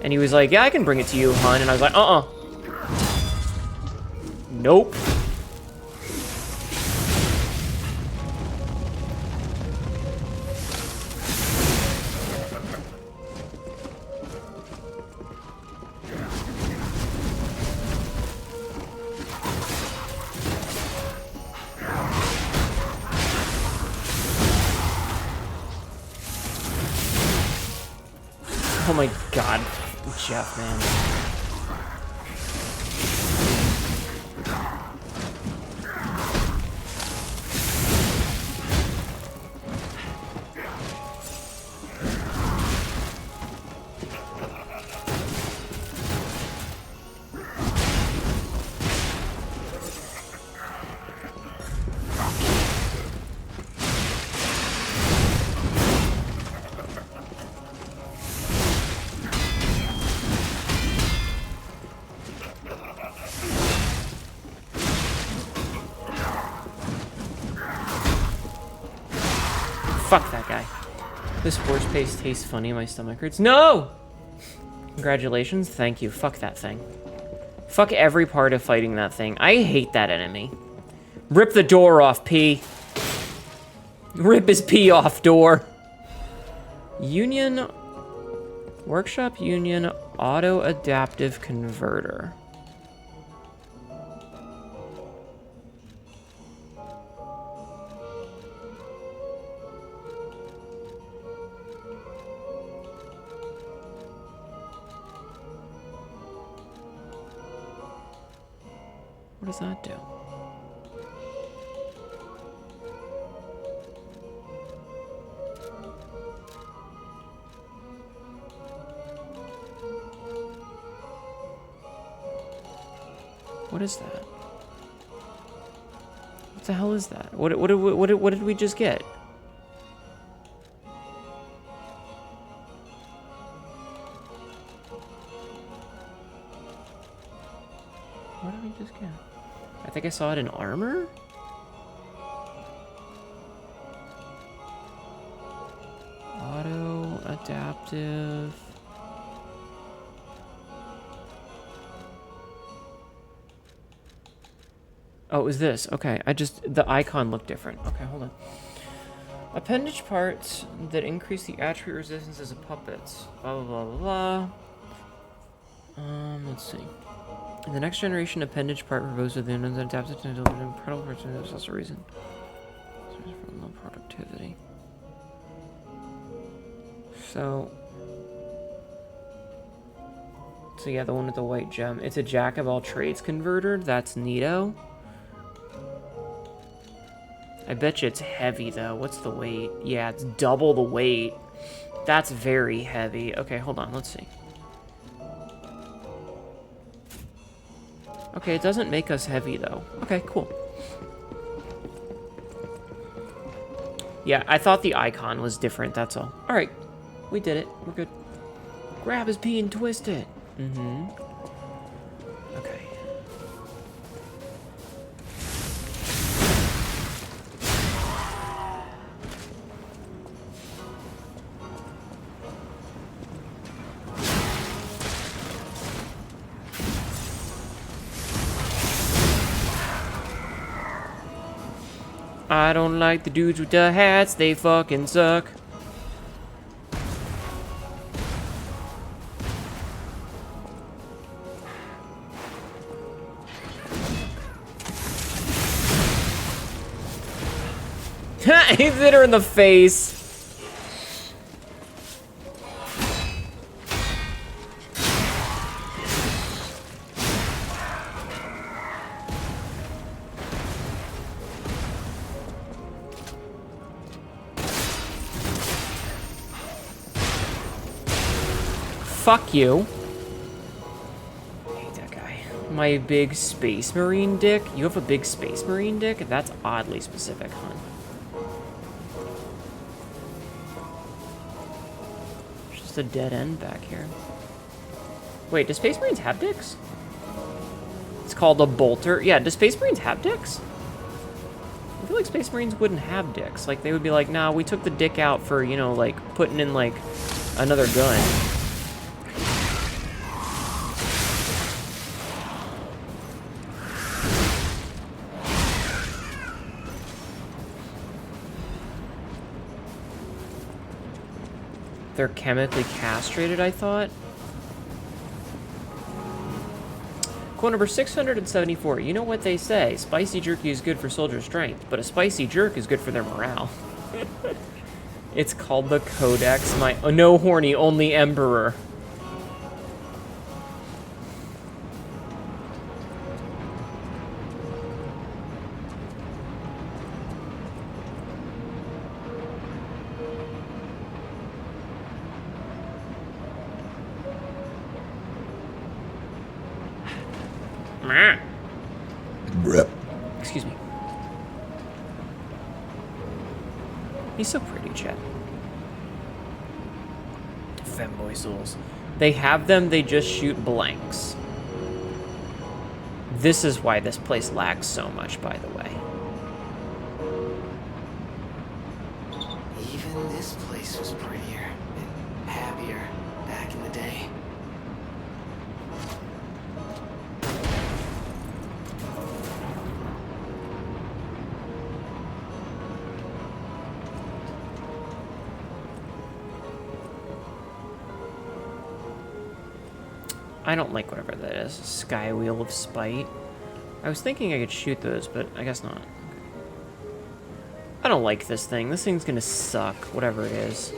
And he was like, yeah, I can bring it to you, hun. And I was like, Nope. Oh my god, Jeff, man. Fuck that guy. This horse paste tastes funny, my stomach hurts. No! Congratulations, thank you. Fuck that thing. Fuck every part of fighting that thing. I hate that enemy. Rip the door off, P. Rip his P off, door. Union... Workshop Union Auto-Adaptive Converter. What does that do? What is that? What the hell is that? What did we just get? What did we just get? I think I saw it in armor? Auto adaptive. Oh, it was this. Okay, the icon looked different. Okay, hold on. Appendage parts that increase the attribute resistance as a puppet. Blah, blah, blah, blah, blah. Let's see. The next generation appendage part proposed within an adapted to deliver an incredible person. There's also a reason. For low productivity. So yeah, the one with the white gem. It's a jack of all trades converter. That's neato. I bet you it's heavy though. What's the weight? Yeah, it's double the weight. That's very heavy. Okay, hold on. Let's see. Okay, it doesn't make us heavy, though. Okay, cool. Yeah, I thought the icon was different, that's all. Alright, we did it. We're good. Grab his pee and twist it. Mm-hmm. Okay. I don't like the dudes with the hats, they fucking suck. He hit her in the face. Fuck you. I hate that guy. My big space marine dick? You have a big space marine dick? That's oddly specific, huh? There's just a dead end back here. Wait, do space marines have dicks? It's called a bolter. Yeah, do space marines have dicks? I feel like space marines wouldn't have dicks. Like, they would be like, nah, we took the dick out for, you know, like, putting in, like, another gun. They're chemically castrated, I thought. Quote number 674. You know what they say. Spicy jerky is good for soldier strength, but a spicy jerk is good for their morale. It's called the Codex. No horny, only Emperor. Excuse me. He's so pretty, Chet. Femboy souls. They have them, they just shoot blanks. This is why this place lags so much, by the way. Even this place was prettier and happier back in the day. I don't like whatever that is. Sky Wheel of Spite. I was thinking I could shoot those, but I guess not. I don't like this thing. This thing's gonna suck, whatever it is.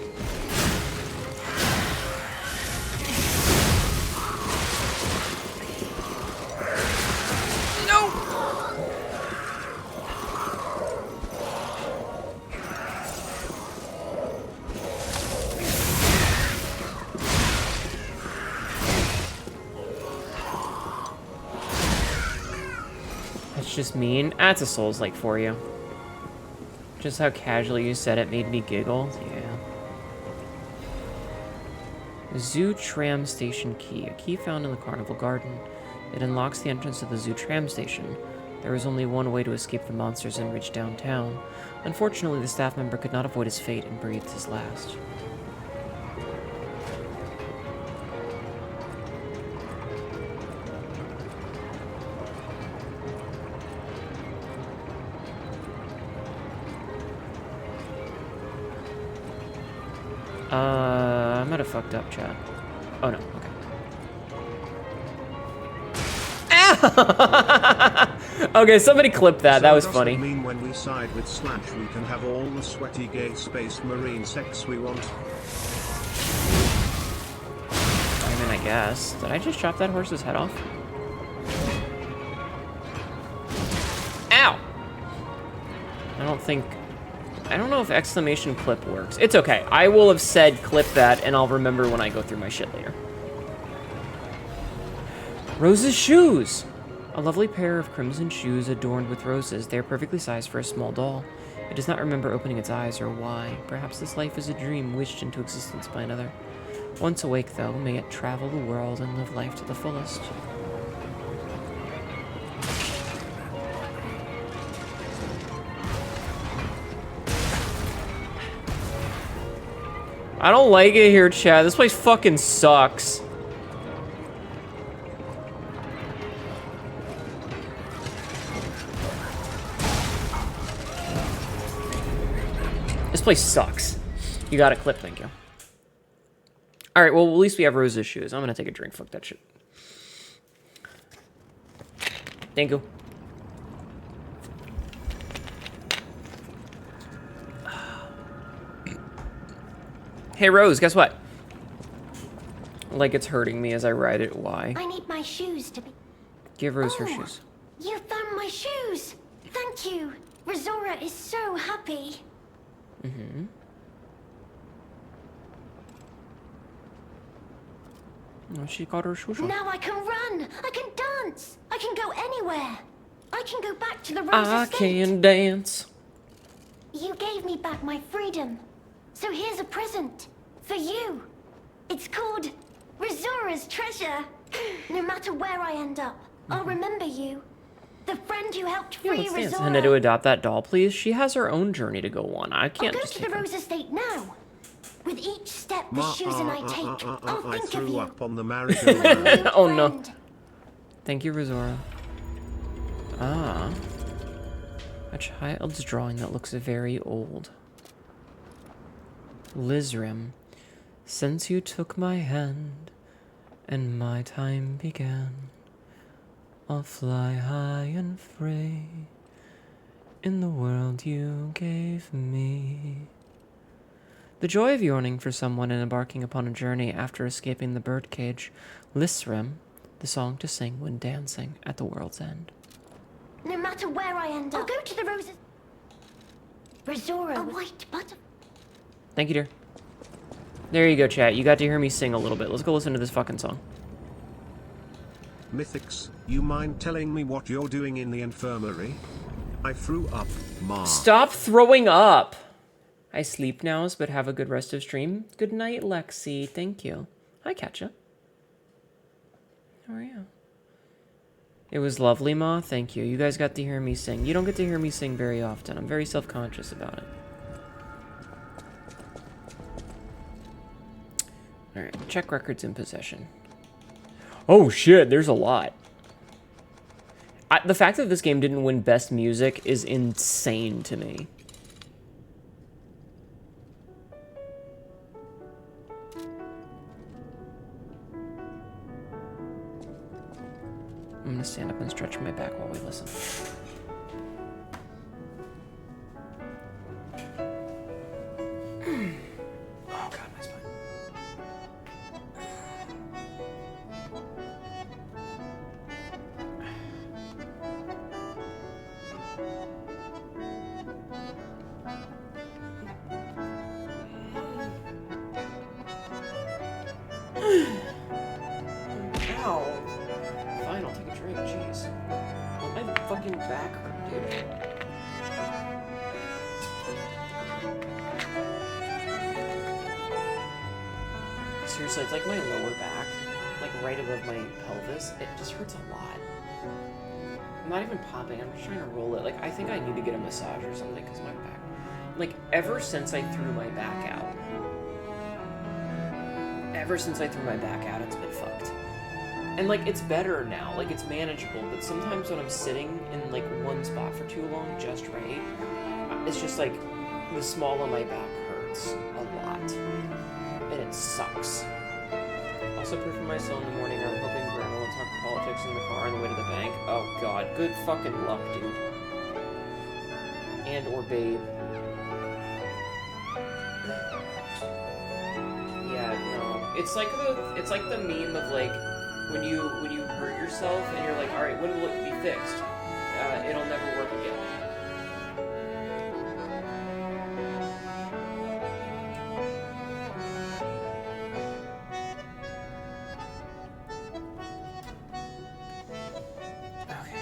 Just mean. That's a Souls-like for you. Just how casually you said it made me giggle. Yeah. Zoo Tram Station Key. A key found in the Carnival Garden. It unlocks the entrance to the Zoo Tram Station. There is only one way to escape the monsters and reach downtown. Unfortunately, the staff member could not avoid his fate and breathed his last. I might have fucked up, chat. Oh, no. Okay. Okay, somebody clip that. So that was does funny. That mean when we side with Slash, we can have all the sweaty gay space marine sex we want? I mean, I guess. Did I just chop that horse's head off? Ow! I don't know if exclamation clip works. It's okay. I will have said clip that, and I'll remember when I go through my shit later. Rose's shoes! A lovely pair of crimson shoes adorned with roses. They are perfectly sized for a small doll. It does not remember opening its eyes or why. Perhaps this life is a dream wished into existence by another. Once awake, though, may it travel the world and live life to the fullest. I don't like it here, Chad. This place fucking sucks. This place sucks. You got a clip, thank you. Alright, well, at least we have Rose's shoes. I'm gonna take a drink. Fuck that shit. Thank you. Hey, Rose, guess what? Like it's hurting me as I ride it. Why? I need my shoes to be... Give Rose her shoes. You found my shoes! Thank you! Rosora is so happy. Mm-hmm. Oh, she got her shoes on. Now I can run! I can dance! I can go anywhere! I can go back to the Rose I Estate. can dance. You gave me back my freedom. So here's a present. For you. It's called Rosora's Treasure. No matter where I end up, I'll remember you. The friend who helped free Let's dance. Rosora. Hnetu, adopt that doll, please. She has her own journey to go on. I I'll can't go just to take the her. Rose Estate now. With each step the shoes and I take, I'll I think of threw you. up on the merry-go-round. Oh no. Friend. Thank you, Rosora. Ah. A child's drawing that looks very old. Lizrim, since you took my hand and my time began, I'll fly high and free in the world you gave me. The joy of yearning for someone and embarking upon a journey after escaping the birdcage. Lisrim, the song to sing when dancing at the world's end. No matter where I end up, I'll go to the Roses. Rosora, a white butterfly. Thank you, dear. There you go, chat. You got to hear me sing a little bit. Let's go listen to this fucking song. Mythics, you mind telling me what you're doing in the infirmary? I threw up, Ma. Stop throwing up! I sleep now, but have a good rest of stream. Good night, Lexi. Thank you. Hi, Katja. How are you? It was lovely, Ma. Thank you. You guys got to hear me sing. You don't get to hear me sing very often. I'm very self-conscious about it. Alright, check records in possession. Oh shit, there's a lot. The fact that this game didn't win Best Music is insane to me. I'm gonna stand up and stretch my back while we listen. Oh god, my spine. Ow. Fine, I'll take a drink, jeez. My fucking back hurt, dude. Seriously, it's like my lower back, like right above my pelvis. It just hurts a lot. I'm not even popping, I'm just trying to roll it. Like, I think I need to get a massage or something, because my back... Like, ever since I threw my back out, it's been fucked. And, like, it's better now. Like, it's manageable. But sometimes when I'm sitting in, like, one spot for too long, just right, it's just, like, the small of my back hurts a lot. And it sucks. Also, proof for my soul in the morning. I'm hoping Grandma will talk politics in the car on the way to the bank. Oh, God. Good fucking luck, dude. And or babe. Yeah, no. It's like the meme of, like, when you hurt yourself and you're like, all right, when will it be fixed? It'll never work again. Okay.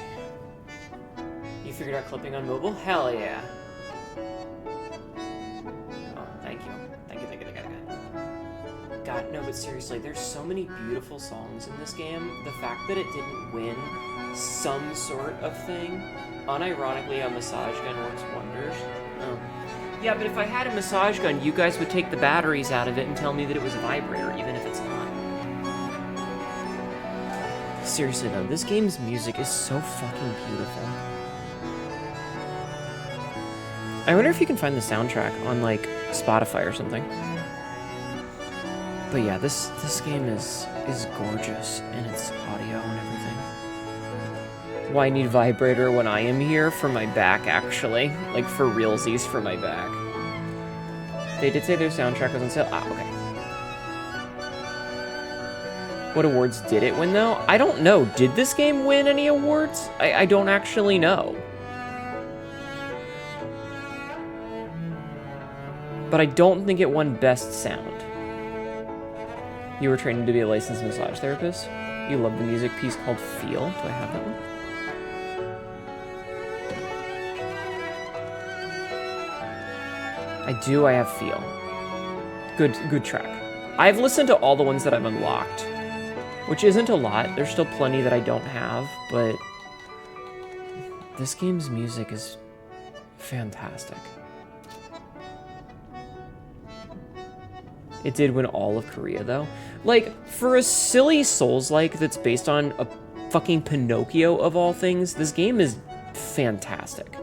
You figured out clipping on mobile? Hell yeah. Oh, thank you. Thank you. God, no, but seriously, there's so many beautiful songs in this game. The fact that it didn't win some sort of thing, unironically, a massage gun works wonders. Oh. Yeah, but if I had a massage gun, you guys would take the batteries out of it and tell me that it was a vibrator, even if it's not. Seriously, though, this game's music is so fucking beautiful. I wonder if you can find the soundtrack on, like, Spotify or something. But yeah, this game is gorgeous in its audio and everything. Why need vibrator when I am here? For my back, actually. Like, for realsies, for my back. They did say their soundtrack was on sale. Ah, okay. What awards did it win, though? I don't know. Did this game win any awards? I don't actually know. But I don't think it won Best Sound. You were training to be a licensed massage therapist? You love the music piece called Feel. Do I have that one? I do. I have Feel. Good track. I've listened to all the ones that I've unlocked, which isn't a lot. There's still plenty that I don't have, but this game's music is fantastic. It did win all of Korea, though. Like, for a silly Souls-like that's based on a fucking Pinocchio of all things, this game is fantastic.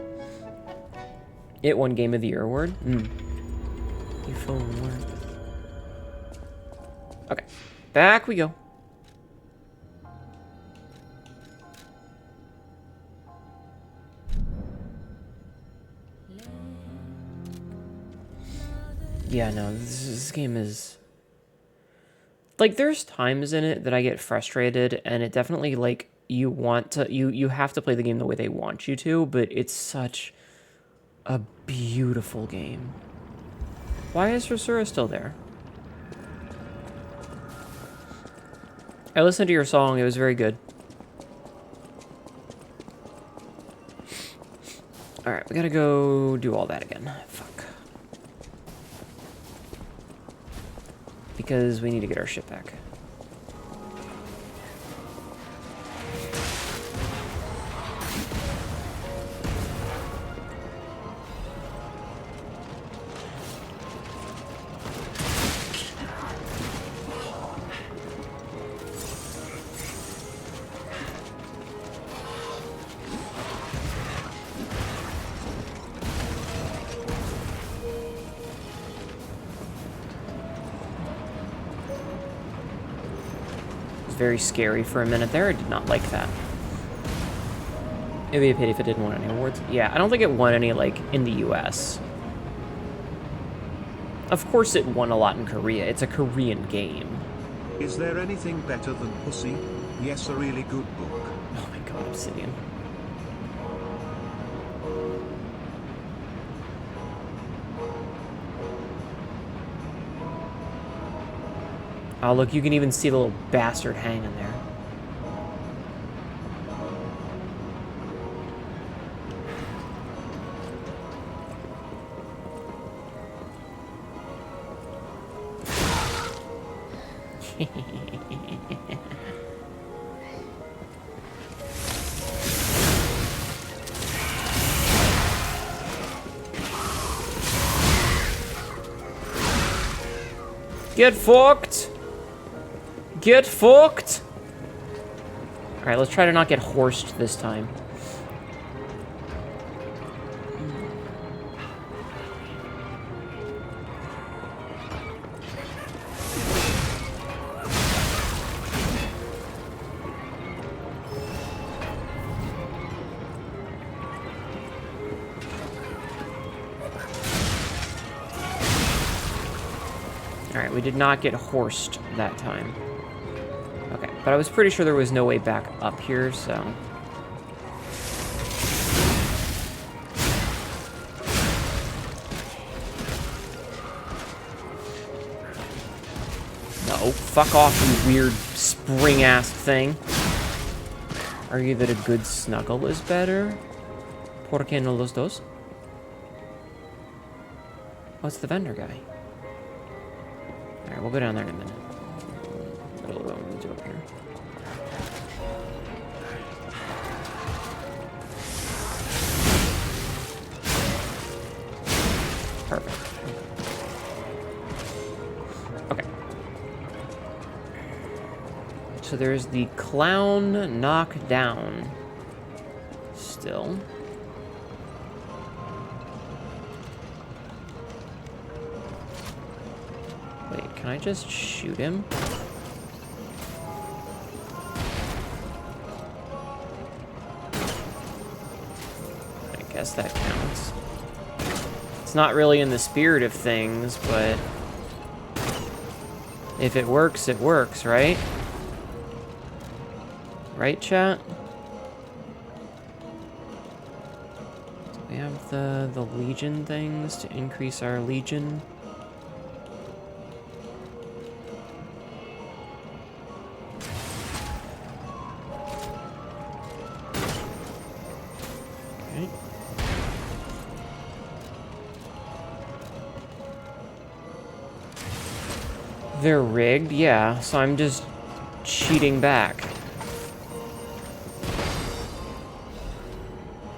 It won Game of the Year award. You full award. Okay, back we go. Yeah, no, this game is... Like, there's times in it that I get frustrated, and it definitely, like, you want to... You have to play the game the way they want you to, but it's such a beautiful game. Why is Rosura still there? I listened to your song, it was very good. Alright, we gotta go do all that again. Fuck. Because we need to get our shit back. Very scary for a minute there. I did not like that. It'd be a pity if it didn't win any awards. Yeah, I don't think it won any, like, in the US. Of course it won a lot in Korea. It's a Korean game. Is there anything better than Pussy? Yes, a really good book. Oh my god, Obsidian. Oh, look, you can even see the little bastard hanging there. Get fucked! Get fucked! Alright, let's try to not get horsed this time. Alright, we did not get horsed that time. Okay, but I was pretty sure there was no way back up here, so... No, fuck off, you weird spring-ass thing. Argue that a good snuggle is better? ¿Por qué no los dos? Oh, it's the vendor guy. Alright, we'll go down there in a minute. What do we do up here? Perfect. Okay. So there's the clown knockdown. Still. Can I just shoot him? I guess that counts. It's not really in the spirit of things, but if it works, right? Right, chat? So we have the Legion things to increase our Legion. Okay. They're rigged, yeah, so I'm just cheating back.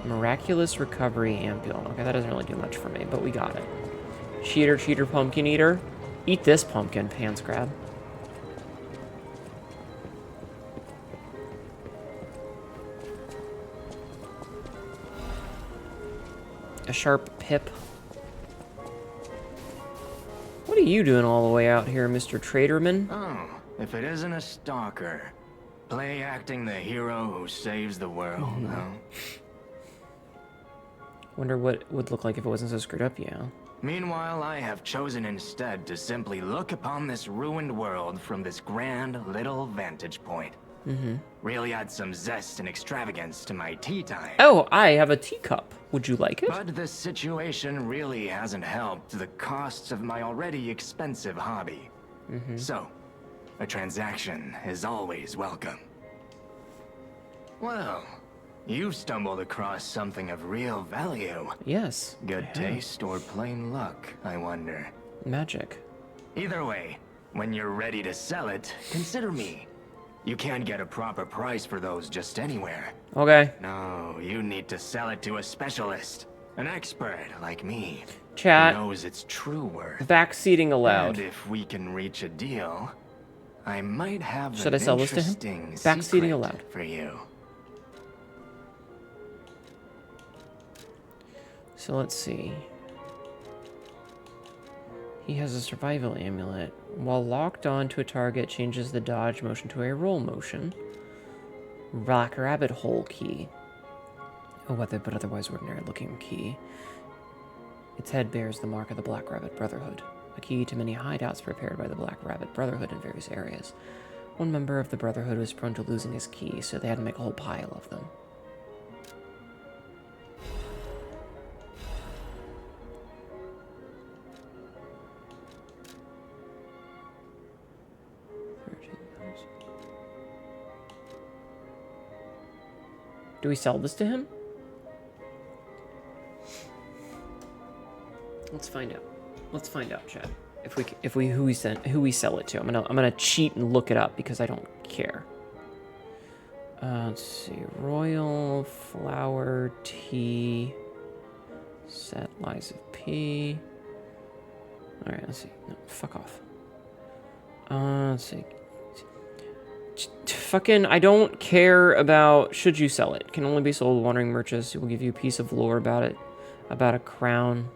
Miraculous Recovery Ampule. Okay, that doesn't really do much for me, but we got it. Cheater, cheater, pumpkin eater. Eat this pumpkin, pants grab. A sharp pip. What are you doing all the way out here, Mr. Traderman? Oh, if it isn't a stalker. Play acting the hero who saves the world, huh? Wonder what it would look like if it wasn't so screwed up, yeah. Meanwhile, I have chosen instead to simply look upon this ruined world from this grand little vantage point. Really add some zest and extravagance to my tea time. Oh, I have a teacup. Would you like it? But this situation really hasn't helped the costs of my already expensive hobby. So, a transaction is always welcome. Well, you've stumbled across something of real value. Yes. Good taste or plain luck, I wonder. Magic. Either way, when you're ready to sell it, consider me. You can't get a proper price for those just anywhere. Okay. No, you need to sell it to a specialist. An expert like me. Chat. Who knows its true worth. Backseating allowed. And if we can reach a deal, I might have Should I sell this to him? Backseating allowed. For you. So let's see. He has a survival amulet. While locked on to a target, changes the dodge motion to a roll motion. Black rabbit hole key. A weathered but otherwise ordinary looking key. Its head bears the mark of the Black Rabbit Brotherhood. A key to many hideouts prepared by the Black Rabbit Brotherhood in various areas. One member of the Brotherhood was prone to losing his key, so they had to make a whole pile of them. Do we sell this to him? Let's find out. Let's find out, chat. Who we sell it to. I'm gonna cheat and look it up because I don't care. Let's see. Royal flower tea set lies of P. All right. Let's see. No, fuck off. Let's see. Fucking, I don't care about should you sell it. Can only be sold wandering merchants who will give you a piece of lore about it, about a crown.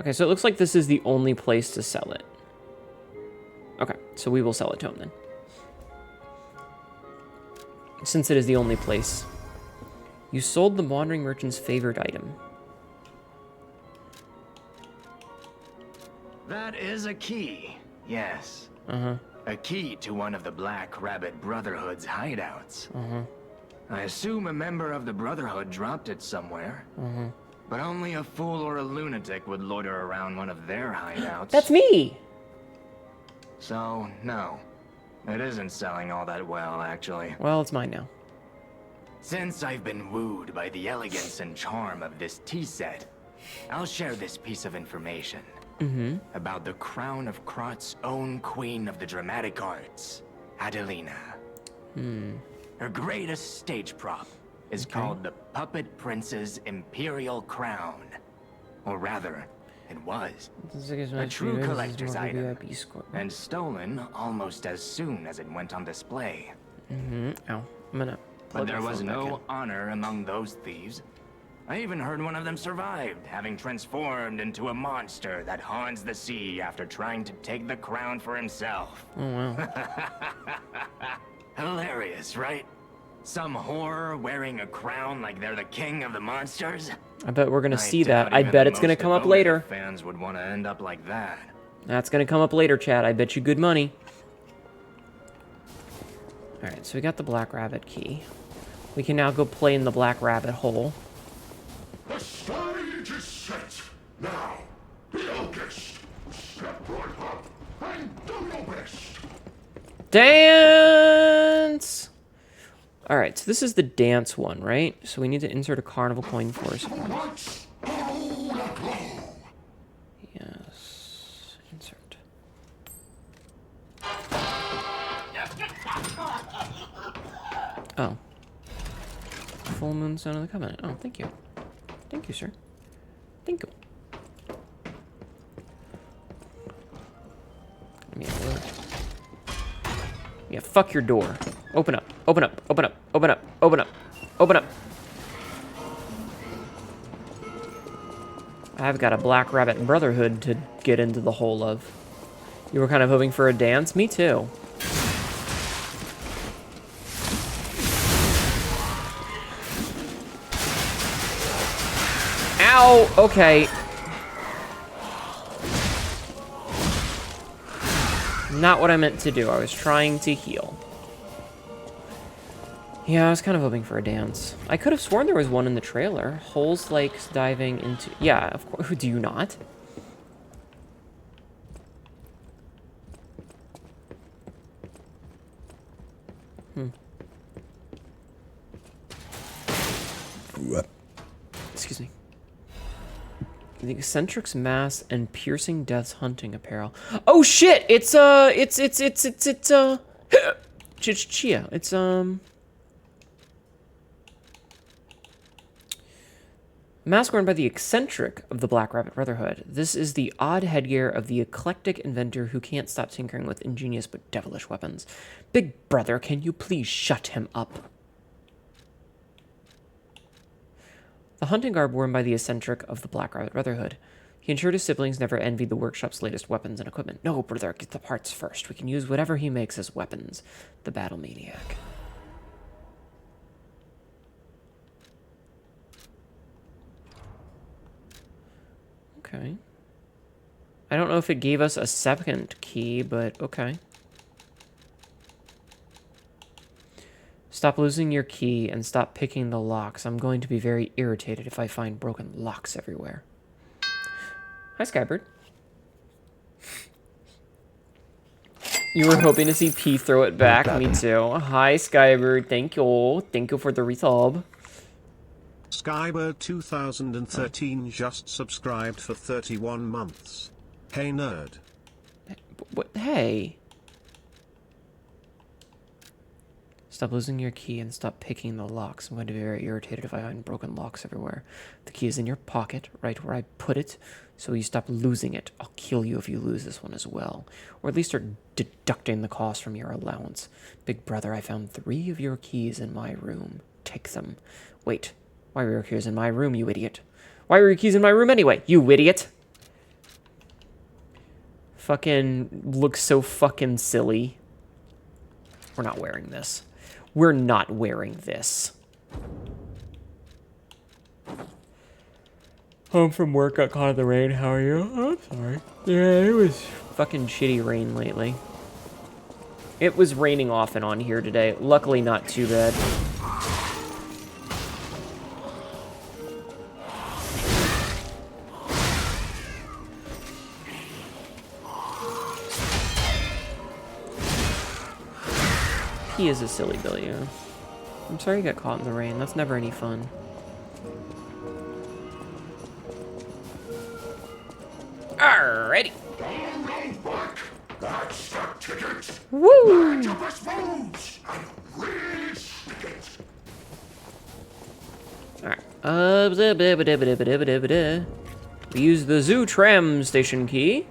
Okay, so it looks like this is the only place to sell it. Okay, so we will sell it to him then. Since it is the only place. You sold the wandering merchant's favorite item. That is a key, yes. Uh-huh. A key to one of the Black Rabbit Brotherhood's hideouts. Uh-huh. I assume a member of the Brotherhood dropped it somewhere. Uh-huh. But only a fool or a lunatic would loiter around one of their hideouts. That's me! So, no. It isn't selling all that well, actually. Well, it's mine now. Since I've been wooed by the elegance and charm of this tea set, I'll share this piece of information. About the crown of Krot's own queen of the dramatic arts, Adelina. Her greatest stage prop is called the Puppet Prince's Imperial Crown. Or rather, it was. A true collector's item, and stolen almost as soon as it went on display. Ow. I'm gonna... But there was no honor among those thieves. I even heard one of them survived, having transformed into a monster that haunts the sea after trying to take the crown for himself. Oh, wow. Hilarious, right? Some whore wearing a crown like they're the king of the monsters? I bet we're gonna see that. doubt I even bet the it's gonna most come up devoted later. Fans would want to end up like that. That's gonna come up later, chat. I bet you good money. Alright, so we got the Black Rabbit key. We can now go play in the Black Rabbit hole. The stage is set. Now, the eldest, step right up and do your best. Dance! Alright, so this is the dance one, right? So we need to insert a carnival coin first. Lights all aglow. Yes. Insert. Oh. Full moon son of the covenant. Oh, thank you. Thank you, sir. Thank you. Yeah, fuck your door. Open up. Open up. Open up. Open up. Open up. Open up. I've got a Black Rabbit Brotherhood to get into the hole of. You were kind of hoping for a dance? Me too. Ow! Okay. Not what I meant to do. I was trying to heal. Yeah, I was kind of hoping for a dance. I could have sworn there was one in the trailer. Holes Lakes diving into... Yeah, of course. Do you not? Excuse me. The Eccentric's Mass and Piercing Death's Hunting Apparel. Oh shit! It's Chia. It's mask worn by the eccentric of the Black Rabbit Brotherhood. This is the odd headgear of the eclectic inventor who can't stop tinkering with ingenious but devilish weapons. Big brother, can you please shut him up? The hunting garb worn by the eccentric of the Black Rabbit Brotherhood. He ensured his siblings never envied the workshop's latest weapons and equipment. No, brother, get the parts first. We can use whatever he makes as weapons. The battle maniac. Okay. I don't know if it gave us a second key, but okay. Stop losing your key and stop picking the locks. I'm going to be very irritated if I find broken locks everywhere. Hi, Skybird. You were hoping to see P throw it back? Me too. Hi, Skybird. Thank you. Thank you for the resub. Skybird 2013 just subscribed for 31 months. Hey, nerd. What? Hey. Stop losing your key and stop picking the locks. I'm going to be very irritated if I find broken locks everywhere. The key is in your pocket, right where I put it, so you stop losing it. I'll kill you if you lose this one as well. Or at least start deducting the cost from your allowance. Big brother, I found 3 of your keys in my room. Take them. Wait, why were your keys in my room, you idiot? Why were your keys in my room anyway, you idiot? Fucking looks so fucking silly. We're not wearing this. We're not wearing this. Home from work, got caught in the rain. How are you? Oh, I'm sorry. Yeah, it was fucking shitty rain lately. It was raining off and on here today. Luckily, not too bad. He is a silly Billy. I'm sorry you got caught in the rain. That's never any fun. Alrighty. That's the ticket. Woo! Octopus moves and really stick it. Alright. We use the zoo tram station key.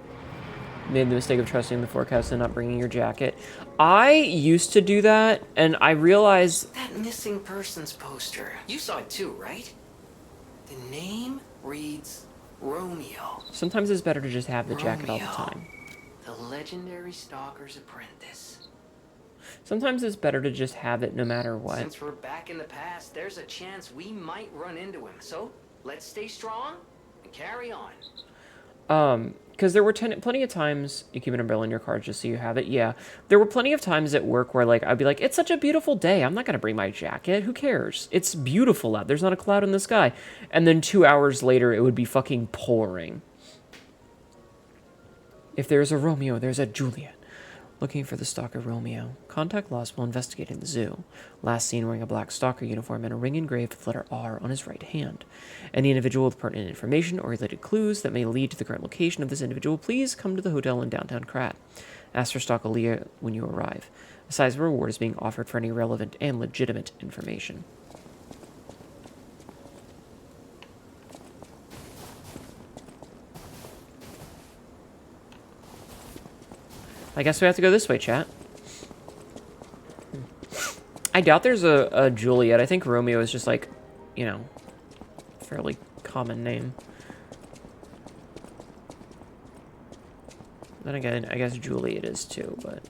Made the mistake of trusting the forecast and not bringing your jacket. I used to do that, and I realized... That missing persons poster. You saw it too, right? The name reads Romeo. Sometimes it's better to just have the jacket all the Romeo, time. the legendary stalker's apprentice. Sometimes it's better to just have it no matter what. Since we're back in the past, there's a chance we might run into him. So let's stay strong and carry on. Because there were plenty of times, you keep an umbrella in your car just so you have it, yeah. There were plenty of times at work where, like, I'd be like, it's such a beautiful day, I'm not going to bring my jacket, who cares? It's beautiful out, there's not a cloud in the sky. And then 2 hours later, it would be fucking pouring. If there's a Romeo, there's a Juliet. Looking for the stalker Romeo. Contact lost while investigating the zoo. Last seen wearing a black stalker uniform and a ring engraved with the letter R on his right hand. Any individual with pertinent information or related clues that may lead to the current location of this individual, please come to the hotel in downtown Krat. Ask for Stalker Leah when you arrive. A sizable reward is being offered for any relevant and legitimate information. I guess we have to go this way, chat. I doubt there's a Juliet. I think Romeo is just like, you know, fairly common name. Then again, I guess Juliet is too, but...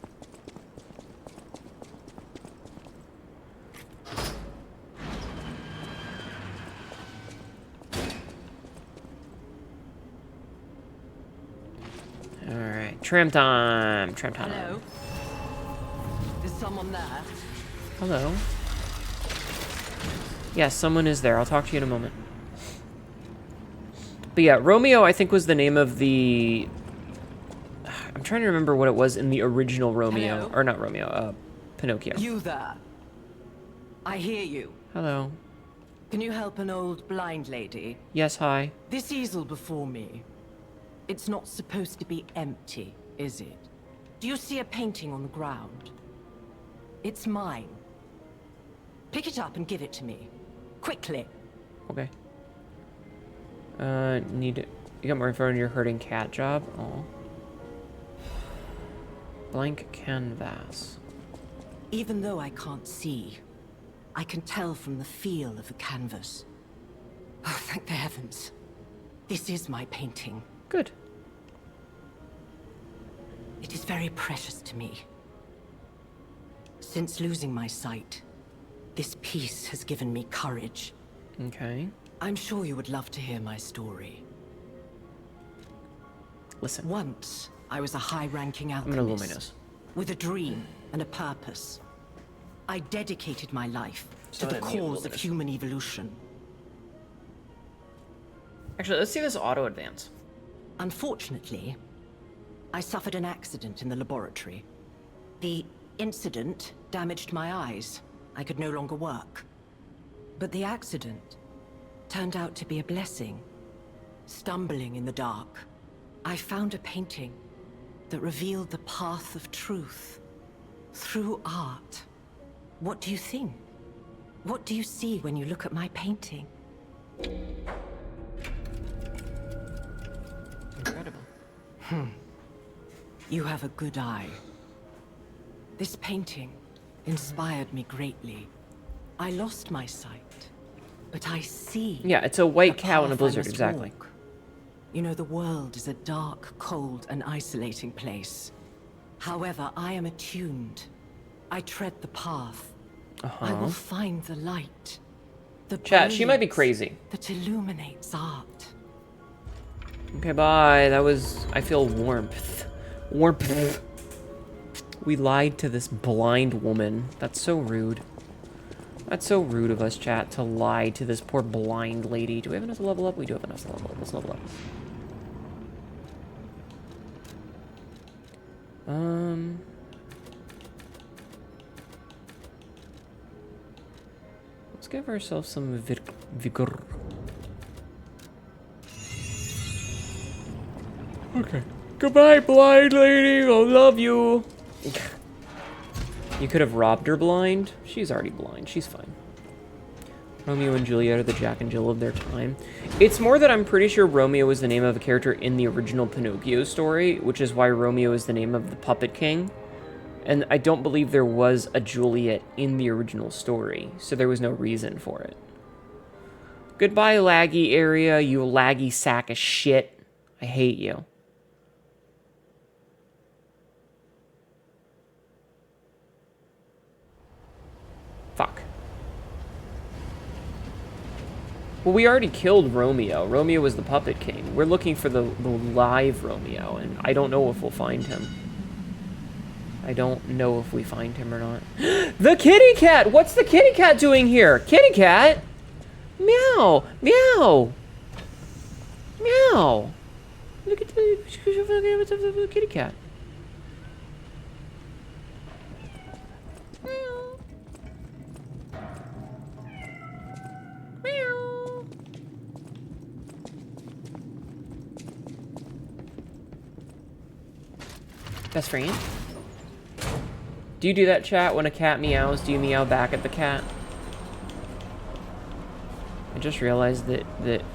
Alright, tram time! Tram time. Hello? Is someone there? Hello. Yes, someone is there. I'll talk to you in a moment. But yeah, Romeo, I think, was the name of the... I'm trying to remember what it was in the original Romeo. Hello? Or not Romeo, Pinocchio. You there? I hear you. Hello. Can you help an old blind lady? Yes, hi. This easel before me. It's not supposed to be empty, is it? Do you see a painting on the ground? It's mine. Pick it up and give it to me. Quickly. Okay. You got more info on your herding cat job? Oh. Blank canvas. Even though I can't see, I can tell from the feel of the canvas. Oh, thank the heavens. This is my painting. Good. It is very precious to me. Since losing my sight, this piece has given me courage. Okay. I'm sure you would love to hear my story. Listen. Once, I was a high-ranking I'm gonna blow my alchemist nose. with a dream and a purpose. I dedicated my life to the cause of human evolution. Actually, let's see this auto advance. Unfortunately, I suffered an accident in the laboratory. The incident damaged my eyes. I could no longer work. But the accident turned out to be a blessing. Stumbling in the dark, I found a painting that revealed the path of truth through art. What do you think? What do you see when you look at my painting? Incredible. You have a good eye. This painting inspired me greatly. I lost my sight, but I see. Yeah, it's a white the cow in a path I blizzard, must exactly. walk. You know, the world is a dark, cold, and isolating place. However, I am attuned. I tread the path. I will find the light. The Chat, she might be brilliance crazy. that illuminates art. Okay, bye. That was... I feel warmth. Warmth. We lied to this blind woman. That's so rude. That's so rude of us, chat, to lie to this poor blind lady. Do we have enough to level up? We do have enough to level up. Let's level up. Let's give ourselves some vigor. Okay. Goodbye, blind lady. I love you. You could have robbed her blind. She's already blind. She's fine. Romeo and Juliet are the Jack and Jill of their time. It's more that I'm pretty sure Romeo was the name of a character in the original Pinocchio story, which is why Romeo is the name of the Puppet King. And I don't believe there was a Juliet in the original story, so there was no reason for it. Goodbye, laggy area, you laggy sack of shit. I hate you. Fuck. Well, we already killed Romeo. Romeo was the Puppet King. We're looking for the live Romeo, and I don't know if we'll find him. I don't know if we find him or not. The kitty cat! What's the kitty cat doing here? Kitty cat! Meow! Meow! Meow! Look at the kitty cat. Meow. Meow. Best friend? Do you do that, chat? When a cat meows, do you meow back at the cat? I just realized that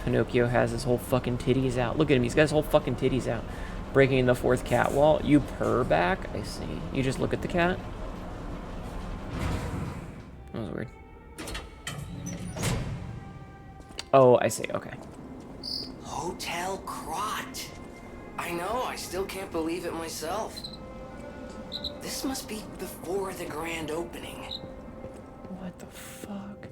Pinocchio has his whole fucking titties out. Look at him, he's got his whole fucking titties out. Breaking the fourth cat wall. You purr back? I see. You just look at the cat? That was weird. Oh, I see, okay. Hotel Crot. I know, I still can't believe it myself. This must be before the grand opening. What the fuck?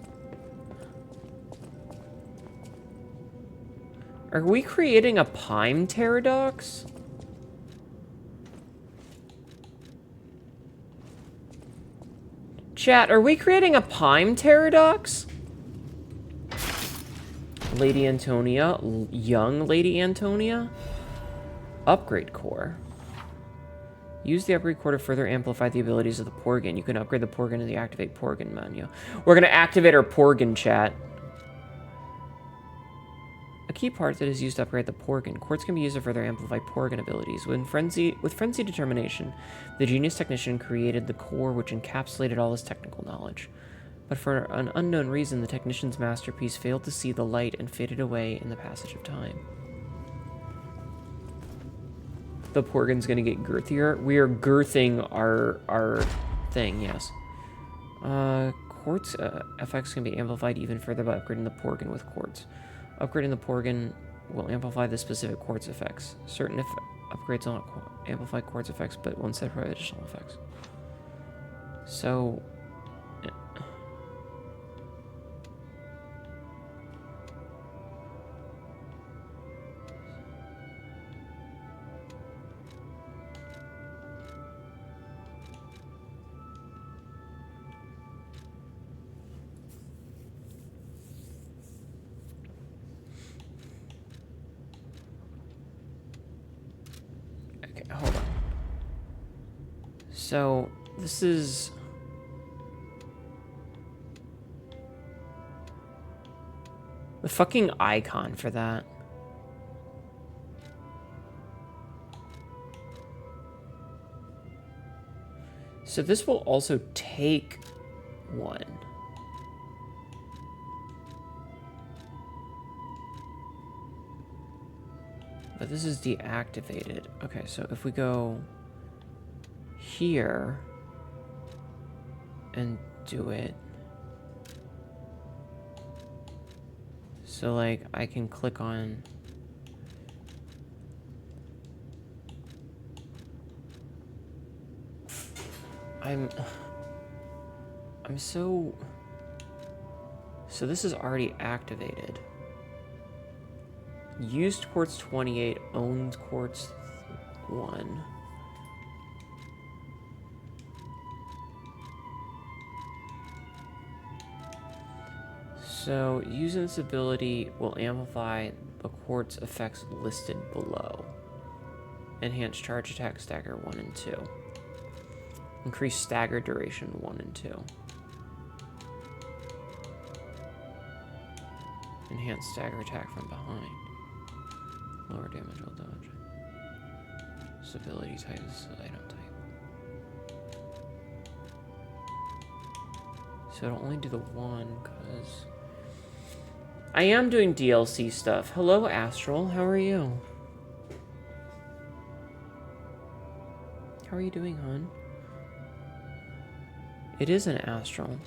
Are we creating a Pime Paradox? Chat, are we creating a Pime Paradox? Lady Antonia, young Lady Antonia? Upgrade core. Use the upgrade core to further amplify the abilities of the Porgan. You can upgrade the Porgan in the activate Porgan menu. We're gonna activate our Porgan, chat. A key part that is used to upgrade the Porgan. Quartz can be used to further amplify Porgan abilities. With Frenzy Determination, the genius technician created the core which encapsulated all his technical knowledge. But for an unknown reason, the technician's masterpiece failed to see the light and faded away in the passage of time. The Porgan's gonna get girthier. We are girthing our thing, yes. Quartz effects can be amplified even further by upgrading the Porgan with quartz. Upgrading the Porgan will amplify the specific quartz effects. Certain upgrades will not amplify quartz effects, but will instead provide additional effects. So... hold on. So, this is... the fucking icon for that. So this will also take one. But this is deactivated. Okay, so if we go here and do it. So like I can click on I'm so this is already activated. Used quartz 28, owned quartz 1. So using this ability will amplify the quartz effects listed below. Enhance charge attack stagger 1 and 2. Increase stagger duration 1 and 2. Enhance stagger attack from behind. Lower damage while dodging. Stability type is item type. So it'll only do the one because I am doing DLC stuff. Hello, Astral. How are you? How are you doing, hon? It is an Astral.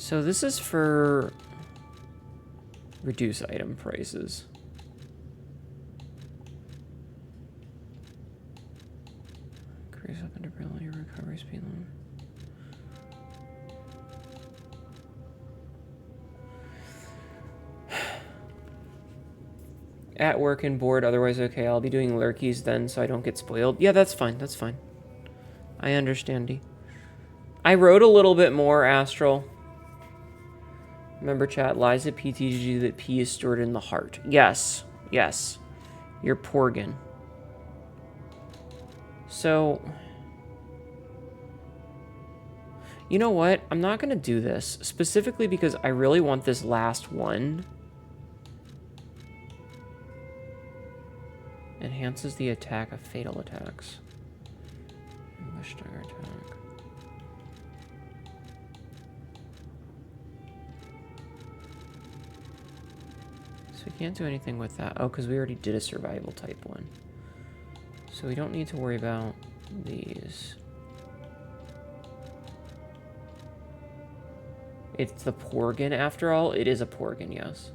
So this is for reduce item prices. Increase weapon durability, recovery speed. At work and bored, otherwise okay. I'll be doing lurkies then so I don't get spoiled. Yeah, that's fine. That's fine. I understand. I wrote a little bit more, Astral. Remember, chat, lies at PTG that P is stored in the heart. Yes. Yes. You're Porgan. So... You know what? I'm not going to do this. Specifically because I really want this last one. Enhances the attack of fatal attacks. Wish dagger attack. So we can't do anything with that. Oh, because we already did a survival type one. So we don't need to worry about these. It's the Porgan after all. It is a Porgan, yes.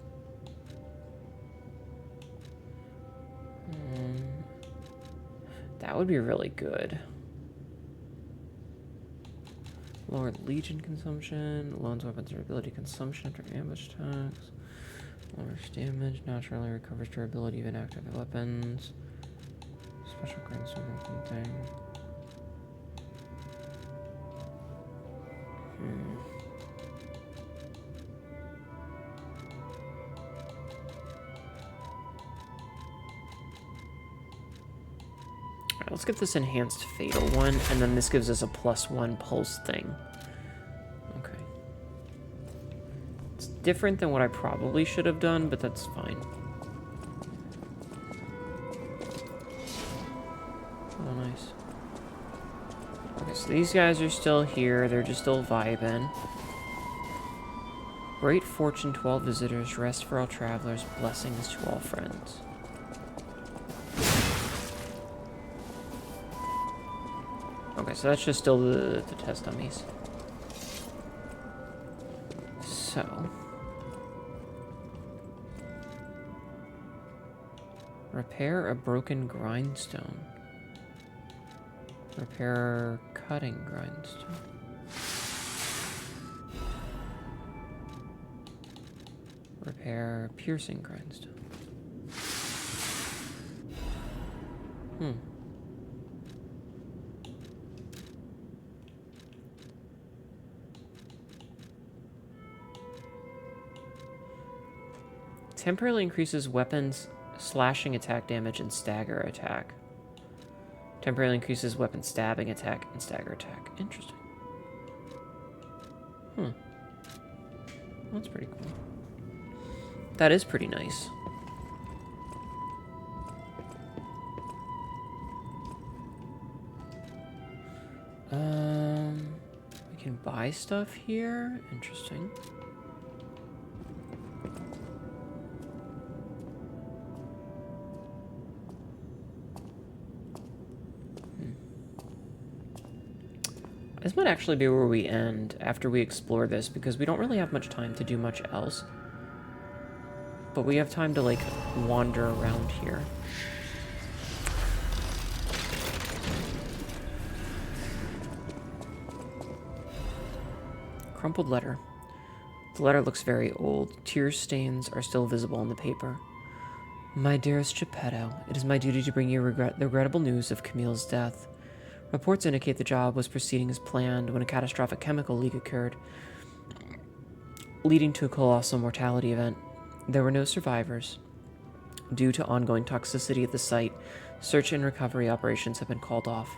That would be really good. Lowered Legion consumption, loans weapons durability consumption after ambush attacks, lowers damage, naturally recovers durability of inactive weapons, special grandstone thing. Alright, let's get this enhanced fatal one, and then this gives us a +1 pulse thing. Okay. It's different than what I probably should have done, but that's fine. Oh, nice. Okay, so these guys are still here. They're just still vibing. Great fortune to all visitors, rest for all travelers, blessings to all friends. Okay, so that's just still the test dummies. So. Repair a broken grindstone. Repair cutting grindstone. Repair piercing grindstone. Temporarily increases weapons slashing attack damage and stagger attack. Temporarily increases weapon stabbing attack and stagger attack. Interesting. That's pretty cool. That is pretty nice. We can buy stuff here. Interesting. This might actually be where we end after we explore this, because we don't really have much time to do much else. But we have time to, like, wander around here. Crumpled letter. The letter looks very old. Tear stains are still visible on the paper. My dearest Geppetto, it is my duty to bring you the regrettable news of Camille's death. Reports indicate the job was proceeding as planned when a catastrophic chemical leak occurred, leading to a colossal mortality event. There were no survivors. Due to ongoing toxicity at the site, search and recovery operations have been called off.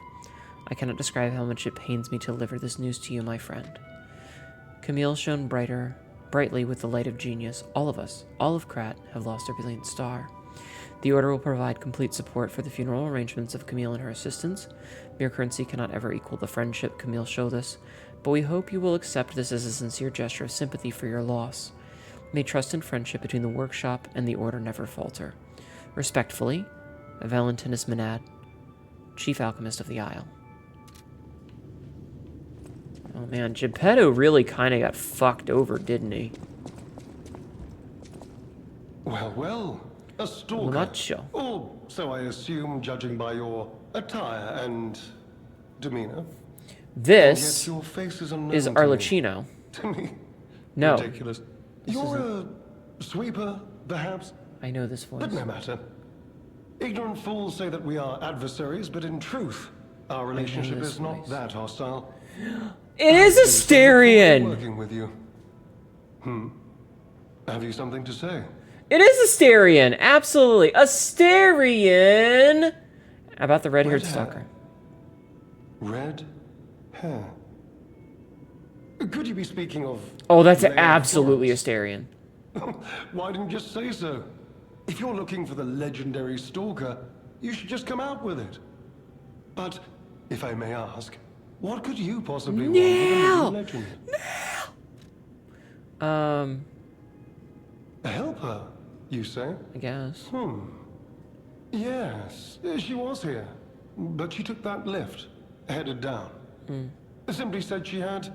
I cannot describe how much it pains me to deliver this news to you, my friend. Camille shone brightly with the light of genius. All of us, all of Krat, have lost our brilliant star. The Order will provide complete support for the funeral arrangements of Camille and her assistants. Mere currency cannot ever equal the friendship Camille showed us, but we hope you will accept this as a sincere gesture of sympathy for your loss. May trust and friendship between the workshop and the Order never falter. Respectfully, Valentinus Menad, Chief Alchemist of the Isle. Oh man, Geppetto really kind of got fucked over, didn't he? Well, well, a stalker. Macho. Or so I assume, judging by your attire and demeanor. This Yet your face is unknown is to me. Arlecchino. To me. No. Ridiculous. You're a sweeper, perhaps? I know this voice. But no matter. Ignorant fools say that we are adversaries, but in truth, our relationship this is not voice. that hostile. It is Asterion! Working with you. Have you something to say? It is Asterion! Absolutely. Asterion! About the red-haired Red hair. stalker. Red hair. Could you be speaking of... Oh, that's Lady absolutely Florence? Asterion. Why didn't you just say so? If you're looking for the legendary stalker, you should just come out with it. But, if I may ask, what could you possibly want with a living legend? Help her, you say? I guess. Yes, she was here. But she took that lift, headed down. Simply said she had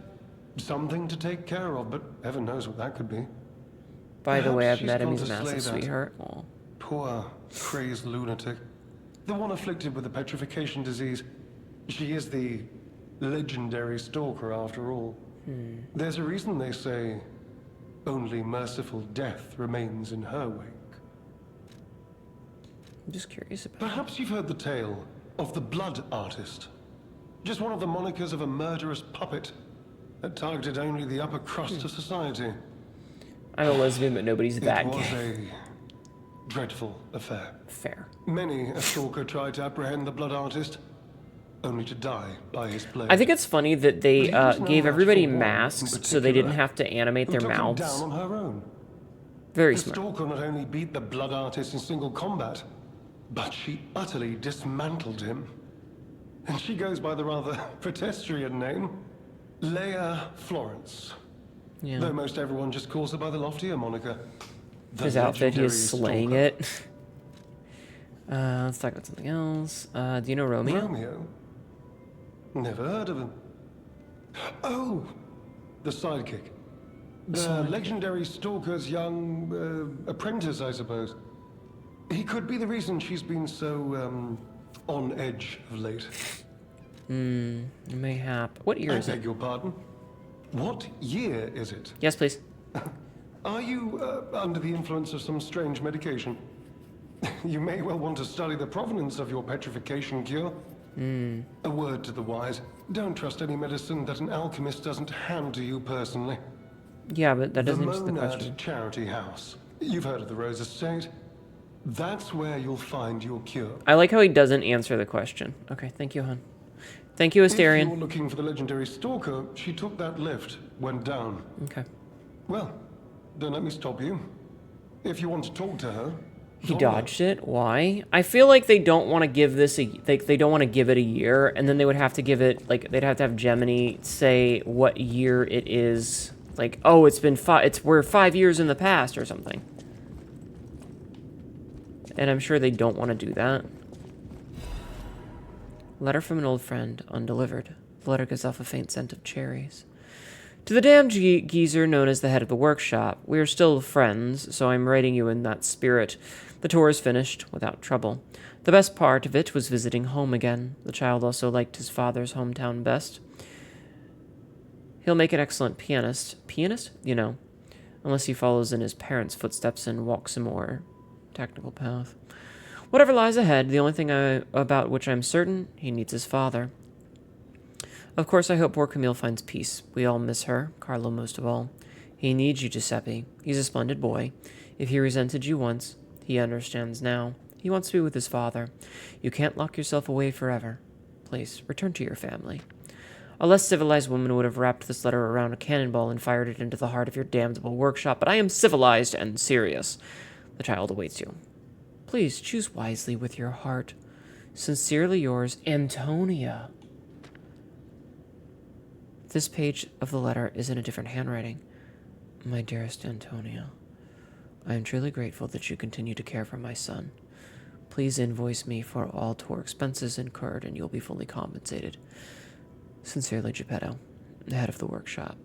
something to take care of, but heaven knows what that could be. By the way, I've Perhaps met him. she's He's a gone to massive slay that sweetheart. Aw. Poor, crazed lunatic. The one afflicted with the petrification disease. She is the legendary stalker after all. There's a reason they say only merciful death remains in her wake. I'm just curious about Perhaps you've heard the tale of the blood artist. Just one of the monikers of a murderous puppet that targeted only the upper crust of society. I'm a lesbian, but nobody's that It was gay. a dreadful affair. Fair. Many a stalker tried to apprehend the blood artist, only to die by his blade. I think it's funny that they But he was no gave match everybody for one in masks so they particular didn't have to animate who their took him mouths. down on her own. Very The smart. stalker not only beat the blood artist in single combat, but she utterly dismantled him. And she goes by the rather pedestrian name, Leia Florence. Yeah. Though most everyone just calls her by the loftier moniker. the His outfit, he is legendary slaying stalker. it. Let's talk about something else. Do you know Romeo? Romeo? Never heard of him. Oh, the sidekick. The legendary stalker's young apprentice, I suppose. He could be the reason she's been so on edge of late. Mayhap. What year I is beg it? your pardon? What year is it? Yes, please. Are you under the influence of some strange medication? You may well want to study the provenance of your petrification cure. A word to the wise. Don't trust any medicine that an alchemist doesn't hand to you personally. Yeah, but that The doesn't answer the Monad question. Charity House. You've heard of the Rose Estate? That's where you'll find your cure. I like how he doesn't answer the question. Okay, thank you, hon. Thank you, If you're Asterion. looking for the legendary stalker, she took that lift, went down. Okay. Well, then let me stop you. If you want to talk to her, He follow. dodged it. Why? I feel like they don't want to give this a they don't want to give it a year, and then they would have to give it like they'd have to have Gemini say what year it is. Like, oh, it's been we're 5 years in the past or something. And I'm sure they don't want to do that. Letter from an old friend, undelivered. The letter gives off a faint scent of cherries. To the damned geezer known as the head of the workshop, we are still friends, so I'm writing you in that spirit. The tour is finished, without trouble. The best part of it was visiting home again. The child also liked his father's hometown best. He'll make an excellent pianist. Pianist? You know. Unless he follows in his parents' footsteps and walks a more technical path. Whatever lies ahead, the only thing about which I'm certain, he needs his father. Of course, I hope poor Camille finds peace. We all miss her, Carlo most of all. He needs you, Giuseppe. He's a splendid boy. If he resented you once, he understands now. He wants to be with his father. You can't lock yourself away forever. Please, return to your family. A less civilized woman would have wrapped this letter around a cannonball and fired it into the heart of your damnable workshop, but I am civilized and serious. The child awaits you. Please choose wisely with your heart. Sincerely yours, Antonia. This page of the letter is in a different handwriting. My dearest Antonia, I am truly grateful that you continue to care for my son. Please invoice me for all tour expenses incurred and you'll be fully compensated. Sincerely, Geppetto. The head of the workshop.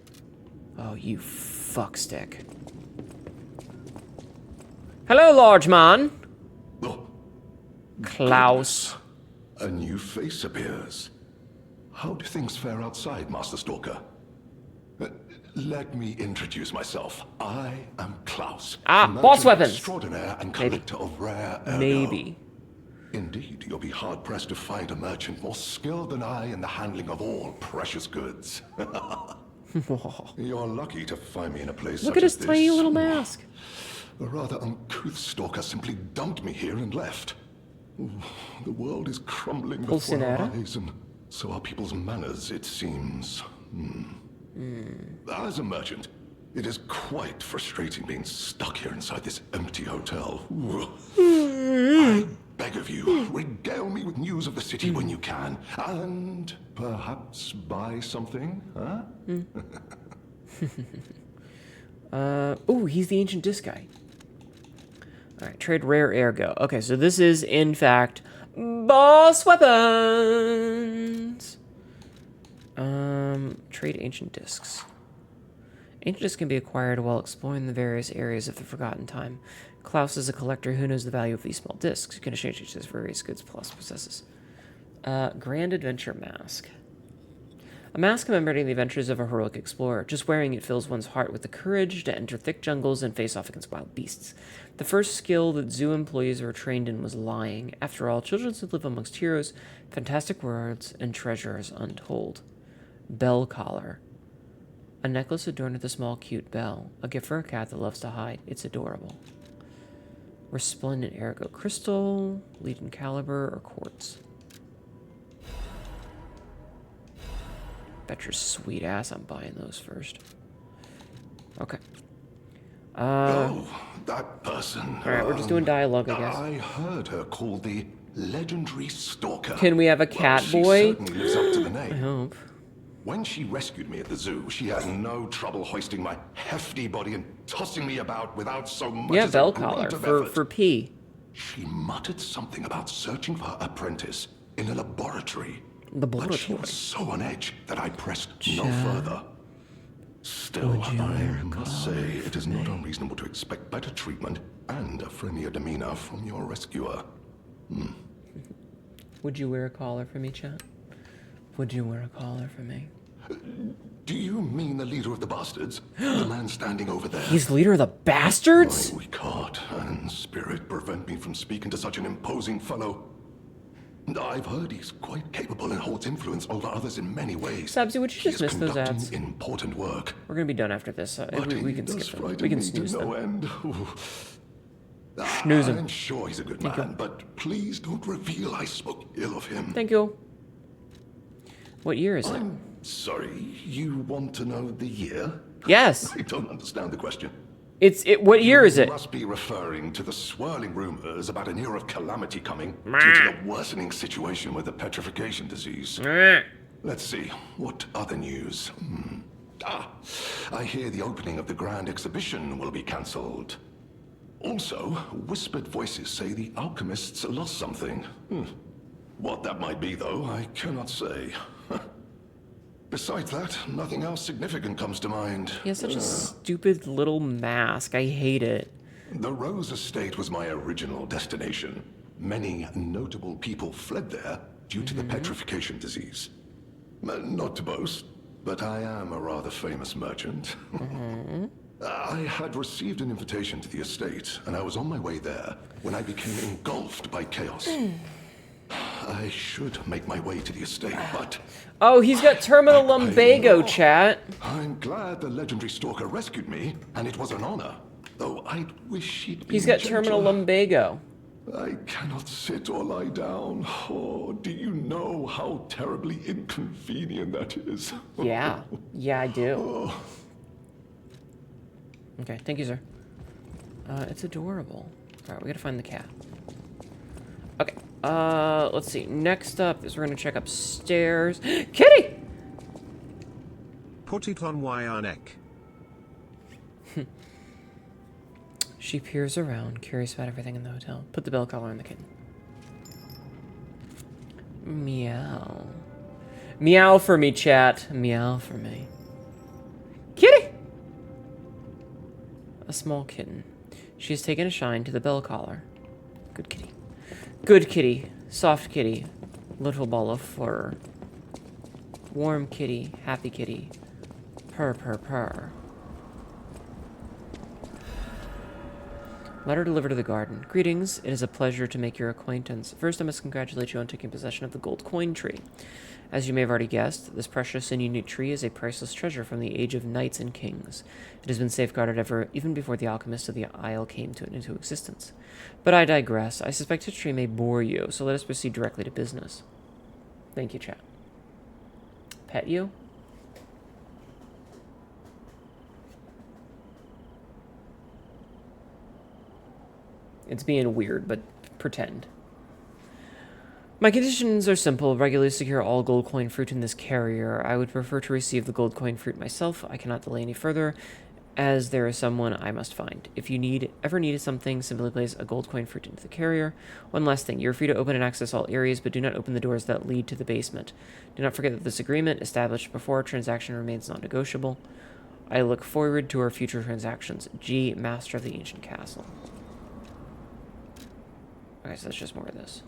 Oh, you fuckstick. Hello, large man. Oh, Klaus. a new face appears. How do things fare outside, Master Stalker? Let me introduce myself. I am Klaus. Ah, a merchant boss weapons. extraordinaire and collector of rare ergo. Maybe. Indeed, you'll be hard-pressed to find a merchant more skilled than I in the handling of all precious goods. You're lucky to find me in a place Look such at his as this. tiny little mask. A rather uncouth stalker simply dumped me here and left. The world is crumbling before our eyes, and so are people's manners, it seems. As a merchant, it is quite frustrating being stuck here inside this empty hotel. I beg of you, regale me with news of the city when you can, and perhaps buy something, huh? Oh, he's the ancient disc guy. Alright, trade rare ergo. Okay, so this is, in fact, boss weapons! Trade ancient discs. Ancient discs can be acquired while exploring the various areas of the Forgotten Time. Klaus is a collector who knows the value of these small discs. You can exchange each of these various goods plus possesses. Grand Adventure Mask. A mask commemorating the adventures of a heroic explorer. Just wearing it fills one's heart with the courage to enter thick jungles and face off against wild beasts. The first skill that zoo employees were trained in was lying. After all, children should live amongst heroes, fantastic worlds, and treasures untold. Bell collar. A necklace adorned with a small, cute bell. A gift for a cat that loves to hide. It's adorable. Resplendent ergo crystal, leaden caliber, or quartz. Bet your sweet ass I'm buying those first. Okay. Oh, that person. Alright, we're just doing dialogue, I guess. I heard her called the legendary stalker. Can we have a cat she boy? Certainly lives up to the name. I hope. When she rescued me at the zoo, she had no trouble hoisting my hefty body and tossing me about without so much Yeah, as bell a grunt collar of for effort. P. She muttered something about searching for her apprentice in a laboratory. Laboratory. But she was so on edge that I pressed no further. Still, I must say, it is not unreasonable to expect better treatment and a friendlier demeanor from your rescuer. Would you wear a collar for me, chat? Would you wear a collar for me? Do you mean the leader of the bastards? The man standing over there? He's the leader of the bastards? My weak heart and spirit prevent me from speaking to such an imposing fellow. I've heard he's quite capable and holds influence over others in many ways. Sabzi, would you just miss those ads? Important work. We're gonna be done after this. We can skip them. We can snooze them. No end. Snooze him. I'm sure he's a good man, but please don't reveal I spoke ill of him. Thank you. What year is it? I'm sorry, you want to know the year? Yes. I don't understand the question. What year is it? You must be referring to the swirling rumors about an era of calamity coming due to the worsening situation with the petrification disease. Let's see, what other news? I hear the opening of the Grand Exhibition will be cancelled. Also, whispered voices say the alchemists lost something. What that might be, though, I cannot say. Besides that, nothing else significant comes to mind. He has such a stupid little mask. I hate it. The Rose Estate was my original destination. Many notable people fled there due to the petrification disease. Not to boast, but I am a rather famous merchant. I had received an invitation to the estate, and I was on my way there when I became engulfed by chaos. I should make my way to the estate, but... Oh, he's got terminal lumbago, chat. I'm glad the legendary stalker rescued me, and it was an honor. Though I'd wish he'd been He's got gentler. terminal lumbago. I cannot sit or lie down. Oh, do you know how terribly inconvenient that is? Yeah. Yeah, I do. Okay, thank you, sir. It's adorable. Alright, we gotta find the cat. Okay. Let's see. Next up is we're gonna check upstairs. Kitty! Put it on your neck. She peers around, curious about everything in the hotel. Put the bell collar on the kitten. Meow. Meow for me, chat. Meow for me. Kitty! A small kitten. She has taken a shine to the bell collar. Good kitty. Good kitty. Soft kitty. Little ball of fur. Warm kitty. Happy kitty. Purr, purr, purr. Letter delivered to the garden. Greetings. It is a pleasure to make your acquaintance. First, I must congratulate you on taking possession of the gold coin tree. As you may have already guessed, this precious and unique tree is a priceless treasure from the age of knights and kings. It has been safeguarded even before the alchemists of the Isle came into existence. But I digress. I suspect this tree may bore you, so let us proceed directly to business. Thank you, chat. Pet you? It's being weird, but pretend. My conditions are simple. Regularly secure all gold coin fruit in this carrier. I would prefer to receive the gold coin fruit myself. I cannot delay any further, as there is someone I must find. If you ever needed something, simply place a gold coin fruit into the carrier. One last thing. You're free to open and access all areas, but do not open the doors that lead to the basement. Do not forget that this agreement, established before our transaction, remains non-negotiable. I look forward to our future transactions. G, Master of the Ancient Castle. Okay, so that's just more of this.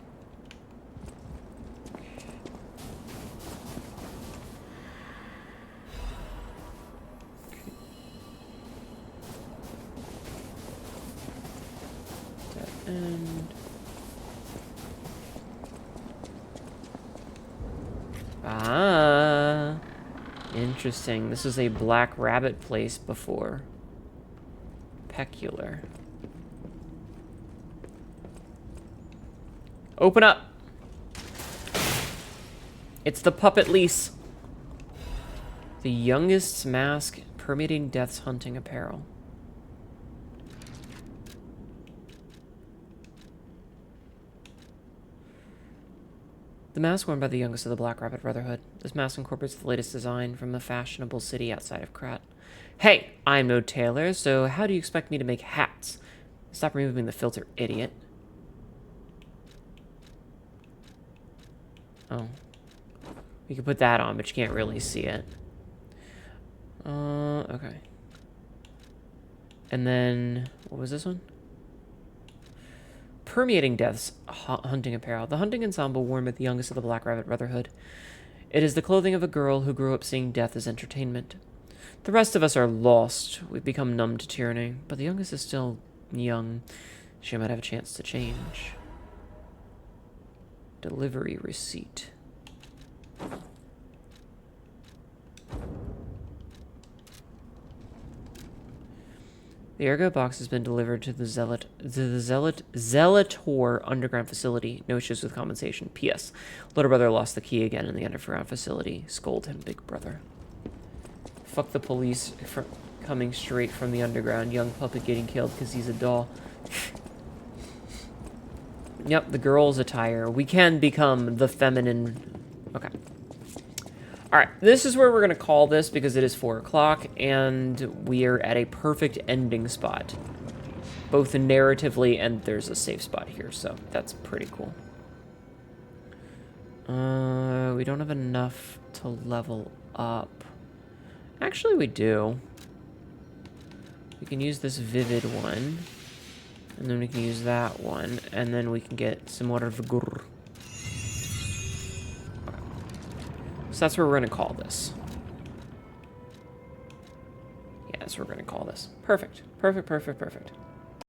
And interesting. This is a black rabbit place before. Peculiar. Open up. It's the puppet lease. The youngest's mask, permeating death's hunting apparel. The mask worn by the youngest of the Black Rabbit Brotherhood. This mask incorporates the latest design from a fashionable city outside of Krat. Hey, I'm no tailor, so how do you expect me to make hats? Stop removing the filter, idiot. Oh. You can put that on, but you can't really see it. Okay. And then, what was this one? Permeating Death's hunting apparel. The hunting ensemble worn by the youngest of the Black Rabbit Brotherhood. It is the clothing of a girl who grew up seeing death as entertainment. The rest of us are lost. We've become numb to tyranny, but the youngest is still young. She might have a chance to change. Delivery receipt. The ergo box has been delivered to the Zealotor underground facility. No issues with compensation. P.S. Little brother lost the key again in the underground facility. Scold him, big brother. Fuck the police for coming straight from the underground. Young puppet getting killed because he's a doll. Yep, the girl's attire. We can become the feminine... Okay. Alright, this is where we're going to call this because it is 4 o'clock, and we are at a perfect ending spot. Both narratively, and there's a safe spot here, so that's pretty cool. We don't have enough to level up. Actually, we do. We can use this vivid one. And then we can use that one. And then we can get some more vigor. So that's what we're going to call this. Yeah, that's what we're going to call this. Perfect. Perfect, perfect, perfect.